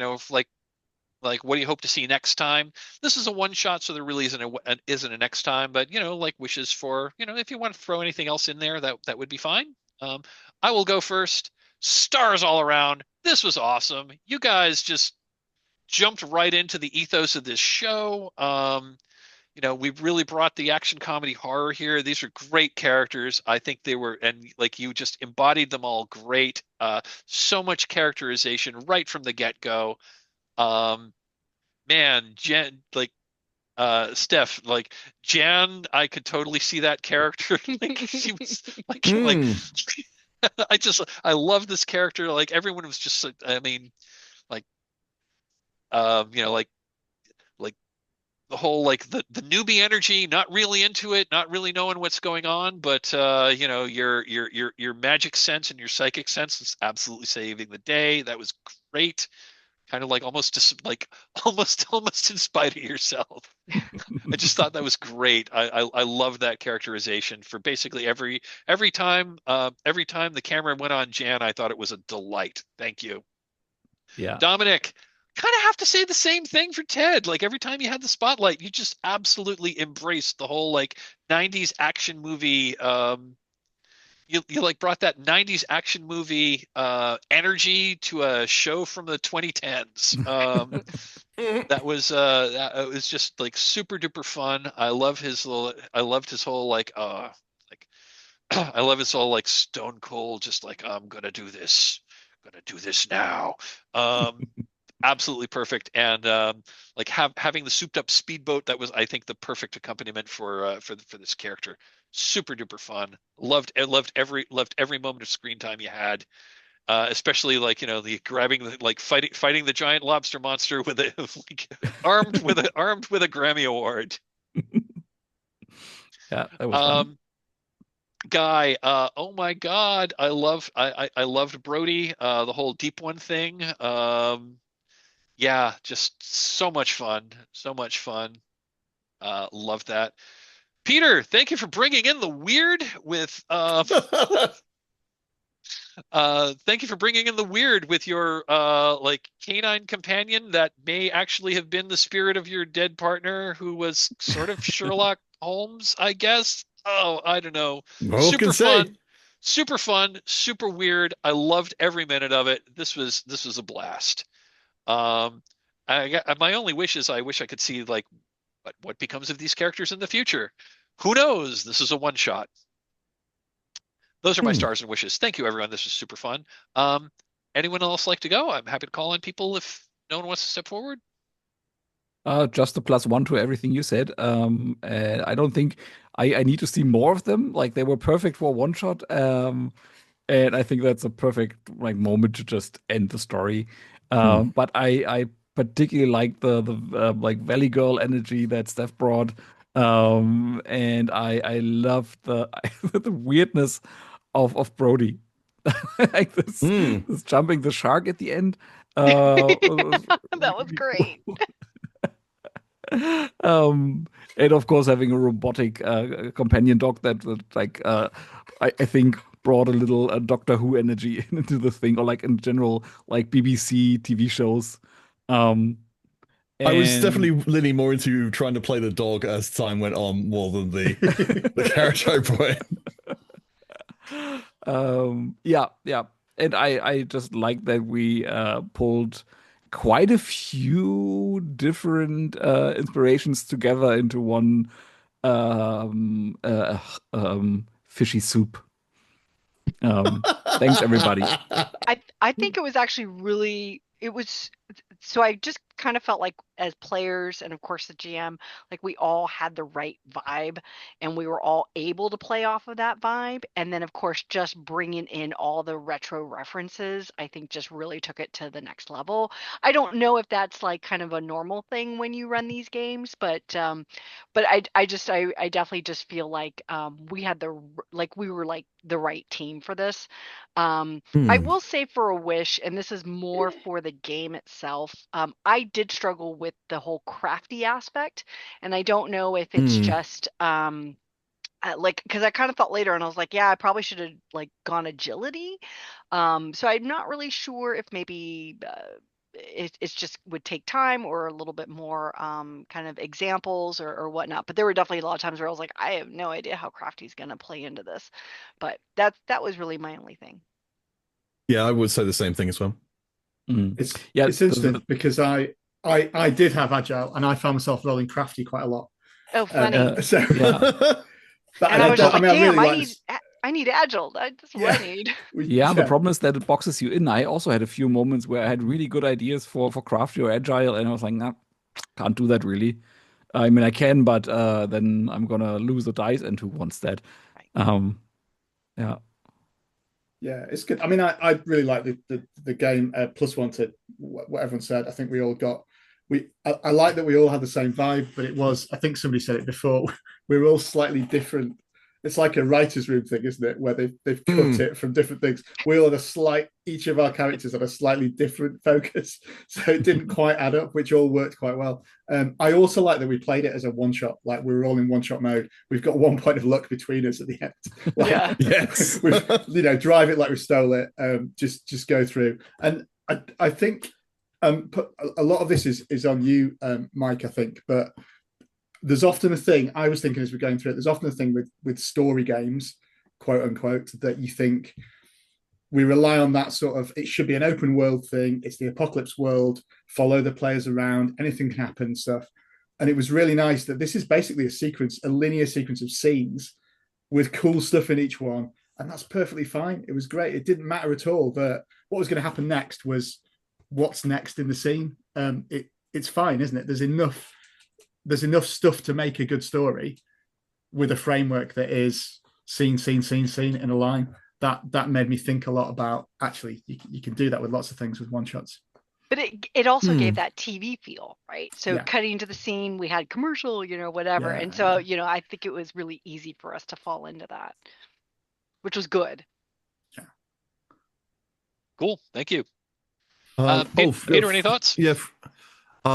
[SPEAKER 1] like what do you hope to see next time? This is a one shot, so there really isn't a next time. But like wishes for if you want to throw anything else in there, that would be fine. I will go first. Stars all around. This was awesome. You guys just jumped right into the ethos of this show. we really brought the action comedy horror here. These are great characters. I think they were, and like you just embodied them all great. So much characterization right from the get-go. Man, Jen, like Steph, like Jan, I could totally see that character. Like she was like I love this character. Like everyone was just, I mean, like like the whole like the newbie energy, not really into it, not really knowing what's going on, but your magic sense and your psychic sense is absolutely saving the day. That was great. Kind of like almost in spite of yourself. I just thought that was great. I love that characterization for basically every time the camera went on Jan, I thought it was a delight. Thank you.
[SPEAKER 3] Yeah.
[SPEAKER 1] Dominik, kind of have to say the same thing for Ted. Like every time you had the spotlight, you just absolutely embraced the whole like 90s action movie. You like brought that 90s action movie energy to a show from the 2010s. That was just like super duper fun. I loved his whole like I love his whole like stone cold, just like I'm gonna do this now. Absolutely perfect. And like having the souped up speedboat, that was I think the perfect accompaniment for this character. Super duper fun. Loved every moment of screen time you had. Especially like the grabbing the like fighting the giant lobster monster with a like armed with a Grammy award.
[SPEAKER 3] Yeah, that was fun.
[SPEAKER 1] Guy, oh my God, I loved Brody, the whole deep one thing. Yeah, just so much fun, so much fun. Love that. Peter, thank you for bringing in the weird with thank you for bringing in the weird with your like canine companion that may actually have been the spirit of your dead partner who was sort of Sherlock Holmes, I guess. Oh, I don't know. Super fun. Super fun, super weird. I loved every minute of it. This was a blast. My only wish is I wish I could see like what becomes of these characters in the future. Who knows? This is a one shot. Those are my stars and wishes. Thank you, everyone. This was super fun. Anyone else like to go? I'm happy to call on people if no one wants to step forward.
[SPEAKER 3] Just a +1 to everything you said. And I don't think I need to see more of them. Like they were perfect for one shot. And I think that's a perfect like moment to just end the story. But I particularly like the like Valley Girl energy that Steph brought. And I love the the weirdness of Brody. Like this jumping the shark at the end.
[SPEAKER 2] That was great.
[SPEAKER 3] And of course having a robotic companion dog that like I think brought a little Doctor Who energy into the thing, or like in general like BBC TV shows.
[SPEAKER 4] I was
[SPEAKER 3] And
[SPEAKER 4] definitely leaning more into trying to play the dog as time went on more than the character I brought in.
[SPEAKER 3] yeah. And I just like that we pulled quite a few different inspirations together into one fishy soup. Thanks everybody.
[SPEAKER 2] I think it was actually really so I just kind of felt like as players and of course the GM, like we all had the right vibe and we were all able to play off of that vibe. And then of course just bringing in all the retro references, I think just really took it to the next level. I don't know if that's like kind of a normal thing when you run these games, but I definitely just feel like we had we were like the right team for this. I will say for a wish, and this is more for the game itself. I did struggle with the whole crafty aspect, and I don't know if it's just like because I kind of thought later, and I was like, yeah, I probably should have like gone agility. So I'm not really sure if maybe it's just would take time or a little bit more kind of examples or whatnot. But there were definitely a lot of times where I was like, I have no idea how crafty's going to play into this. But that was really my only thing.
[SPEAKER 4] Yeah, I would say the same thing as well.
[SPEAKER 5] It's interesting because I did have agile and I found myself rolling crafty quite a lot.
[SPEAKER 2] Oh, funny.
[SPEAKER 5] So,
[SPEAKER 3] Yeah.
[SPEAKER 5] but
[SPEAKER 2] And I was just like, damn,
[SPEAKER 5] really
[SPEAKER 2] I need agile. That's what I need.
[SPEAKER 3] Yeah, the problem is that it boxes you in. I also had a few moments where I had really good ideas for crafty or agile, and I was like, nah, can't do that really. I mean, I can, but then I'm gonna lose the dice, and who wants that? Um, yeah.
[SPEAKER 5] Yeah, it's good. I mean, I really like the game. +1 to what everyone said. I think we all got. I like that we all had the same vibe, but it was. I think somebody said it before. We were all slightly different. It's like a writer's room thing, isn't it? Where they've cut it from different things. We all had each of our characters had a slightly different focus, so it didn't quite add up, which all worked quite well. I also like that we played it as a one shot, like we were all in one shot mode. We've got 1 point of luck between us at the end. Like,
[SPEAKER 2] Yeah.
[SPEAKER 4] Yes.
[SPEAKER 5] Drive it like we stole it. Just go through, and I think a lot of this is on you, Mike. I think, but there's often a thing, I was thinking as we're going through it, there's often a thing with story games, quote unquote, that you think we rely on that sort of, it should be an open world thing. It's the apocalypse world, follow the players around, anything can happen stuff. And it was really nice that this is basically a linear sequence of scenes with cool stuff in each one. And that's perfectly fine. It was great. It didn't matter at all that what was going to happen next was what's next in the scene. It's fine, isn't it? There's enough stuff to make a good story with a framework that is scene in a line. That made me think a lot about, actually, you can do that with lots of things with one shots.
[SPEAKER 2] But it also gave that TV feel, right? So
[SPEAKER 5] Yeah.
[SPEAKER 2] cutting to the scene, we had commercial, whatever.
[SPEAKER 5] Yeah.
[SPEAKER 2] And so, I think it was really easy for us to fall into that, which was good.
[SPEAKER 5] Yeah.
[SPEAKER 1] Cool. Thank you.
[SPEAKER 4] Oh,
[SPEAKER 1] Peter, any thoughts?
[SPEAKER 4] Yeah.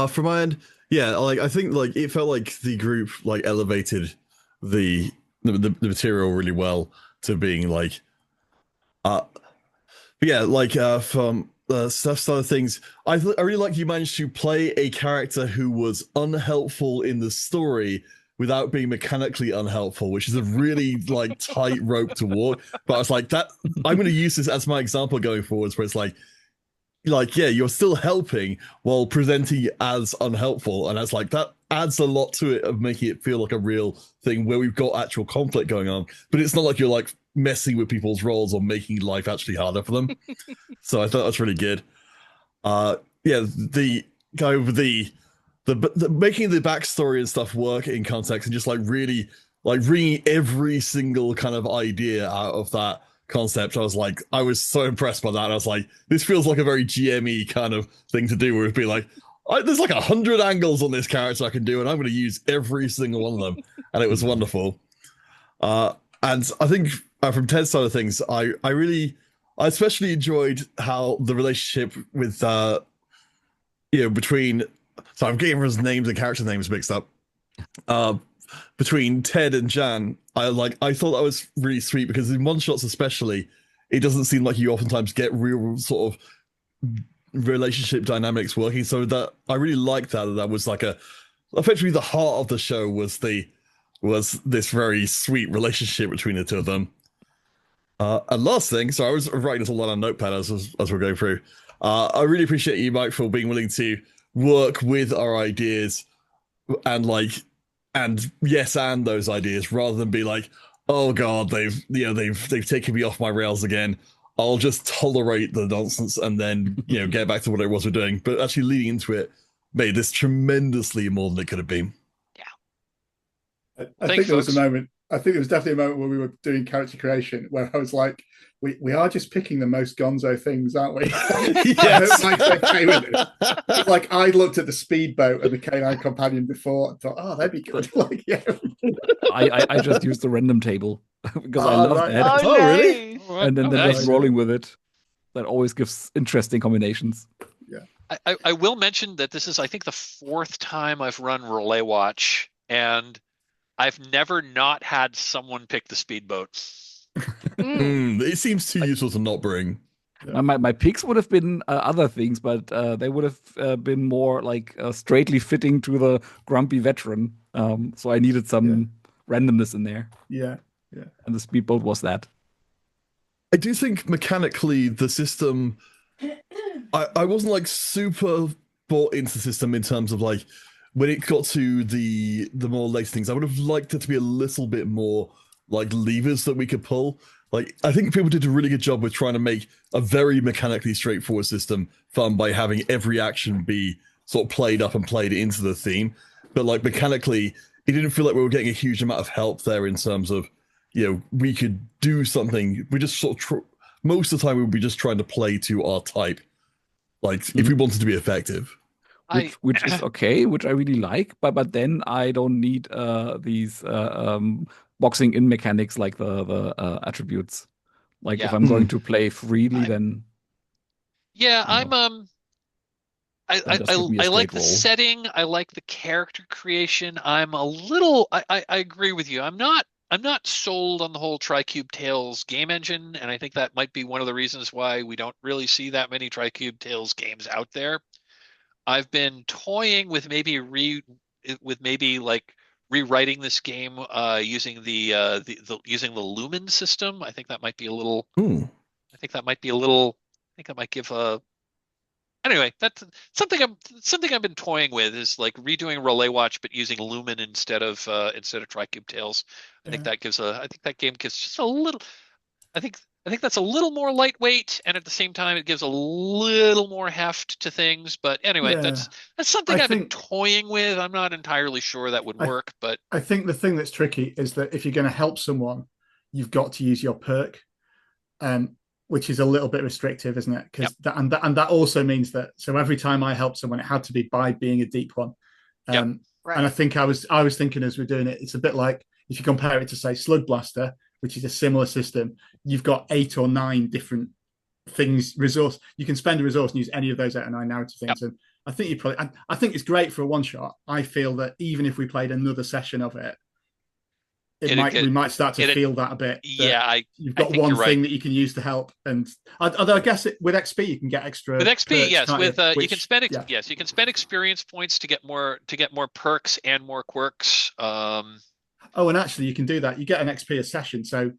[SPEAKER 4] From my end, yeah, I think it felt like the group elevated the material really well to being from Steph's side of things, I really like you managed to play a character who was unhelpful in the story without being mechanically unhelpful, which is a really tight rope to walk. But I was like, that I'm going to use this as my example going forwards, where it's yeah, you're still helping while presenting as unhelpful, and that adds a lot to it of making it feel like a real thing where we've got actual conflict going on, but it's not like you're messing with people's roles or making life actually harder for them. So I thought that's really good. The guy with the making the backstory and stuff work in context and just really bringing every single kind of idea out of that concept. I was so impressed by that. I was like, this feels like a very GME kind of thing to do, where it'd be there's 100 angles on this character I can do, and I'm going to use every single one of them. And it was wonderful. And I think from Ted's side of things, I especially enjoyed how the relationship with between, so I'm getting everyone's names and character names mixed up. Between Ted and Jan, I thought that was really sweet, because in one shots especially, it doesn't seem like you oftentimes get real sort of relationship dynamics working. So that I really liked that was effectively the heart of the show was this very sweet relationship between the two of them. And last thing, so I was writing this all on a notepad as we're going through. I really appreciate you, Mike, for being willing to work with our ideas and those ideas, rather than be oh god, they've taken me off my rails again. I'll just tolerate the nonsense and then get back to what it was we're doing. But actually leading into it made this tremendously more than it could have been.
[SPEAKER 5] I think there was a moment. I think there was definitely a moment where we were doing character creation where I was like, we are just picking the most gonzo things, aren't we?
[SPEAKER 4] Yes.
[SPEAKER 5] Okay with it. I looked at the speedboat and the canine companion before and thought, oh, that'd be good.
[SPEAKER 3] I just used the random table because I love that.
[SPEAKER 2] Oh,
[SPEAKER 4] really?
[SPEAKER 3] And then just rolling with it. That always gives interesting combinations.
[SPEAKER 5] Yeah.
[SPEAKER 1] I will mention that this is, I think, the 4th time I've run Relay Watch, and I've never not had someone pick the speedboat.
[SPEAKER 4] It seems too useful to not bring.
[SPEAKER 3] Yeah. My picks would have been other things, but they would have been more straightly fitting to the grumpy veteran. So I needed some randomness in there.
[SPEAKER 5] Yeah.
[SPEAKER 3] And the speedboat was that.
[SPEAKER 4] I do think mechanically the system, I wasn't super bought into the system in terms of when it got to the more later things, I would have liked it to be a little bit more like levers that we could pull. Like, I think people did a really good job with trying to make a very mechanically straightforward system fun by having every action be sort of played up and played into the theme. But like mechanically, it didn't feel like we were getting a huge amount of help there in terms of, we could do something. We just sort of most of the time we would be just trying to play to our type, like if we wanted to be effective.
[SPEAKER 3] Which is okay, which I really like, but then I don't need these boxing in mechanics like the attributes. Like if I'm going to play freely, then
[SPEAKER 1] I like the setting. I like the character creation. I'm a little. I agree with you. I'm not sold on the whole Tricube Tales game engine, and I think that might be one of the reasons why we don't really see that many Tricube Tales games out there. I've been toying with maybe like rewriting this game using using the Lumen system. I think that might be a little. I think that might give a. Anyway, that's something I've been toying with, is like redoing Relay Watch but using Lumen instead of Tricube Tales. I think that game gives just a little. I think that's a little more lightweight, and at the same time, it gives a little more heft to things. But anyway, that's something I've been toying with. I'm not entirely sure that would work, but
[SPEAKER 5] I think the thing that's tricky is that if you're going to help someone, you've got to use your perk, which is a little bit restrictive, isn't it? Because that also means that every time I helped someone, it had to be by being a deep one.
[SPEAKER 2] Right.
[SPEAKER 5] And I think I was thinking as we're doing it, it's a bit like if you compare it to say Slug Blaster, which is a similar system. You've got 8 or 9 different things, resource. You can spend a resource and use any of those 8 or 9 narrative things. And I think I think it's great for a one shot. I feel that even if we played another session of it, we might start to feel that a bit. You've got one thing that you can use to help, and although I guess with XP you can get extra.
[SPEAKER 1] With XP, yes, you can spend you can spend experience points to get more perks and more quirks.
[SPEAKER 5] Oh, and actually, you can do that. You get an XP a session. So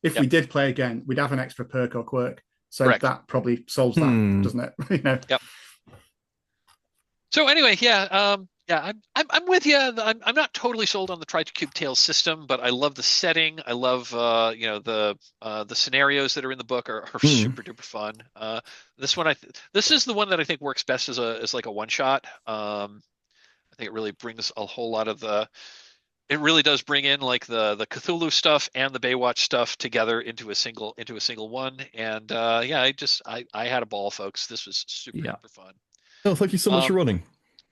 [SPEAKER 5] if we did play again, we'd have an extra perk or quirk. So that probably solves that, doesn't it?
[SPEAKER 1] Yep. So anyway, I'm with you. I'm not totally sold on the Tricube Tales system, but I love the setting. I love the scenarios that are in the book are super duper fun. This is the one that I think works best as like a one shot. I think it really brings a whole lot of it really does bring in like the Cthulhu stuff and the Baywatch stuff together into a single one. And I had a ball, folks. This was super fun.
[SPEAKER 4] Oh, thank you so much for running.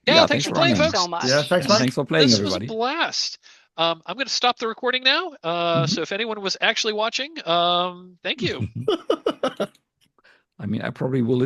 [SPEAKER 1] Yeah, thanks for playing, folks.
[SPEAKER 2] So much.
[SPEAKER 5] Yeah, thanks, Mike.
[SPEAKER 3] Thanks for playing,
[SPEAKER 1] this
[SPEAKER 3] everybody.
[SPEAKER 1] This was a blast. I'm going to stop the recording now. So if anyone was actually watching, thank you.
[SPEAKER 3] I mean, I probably will listen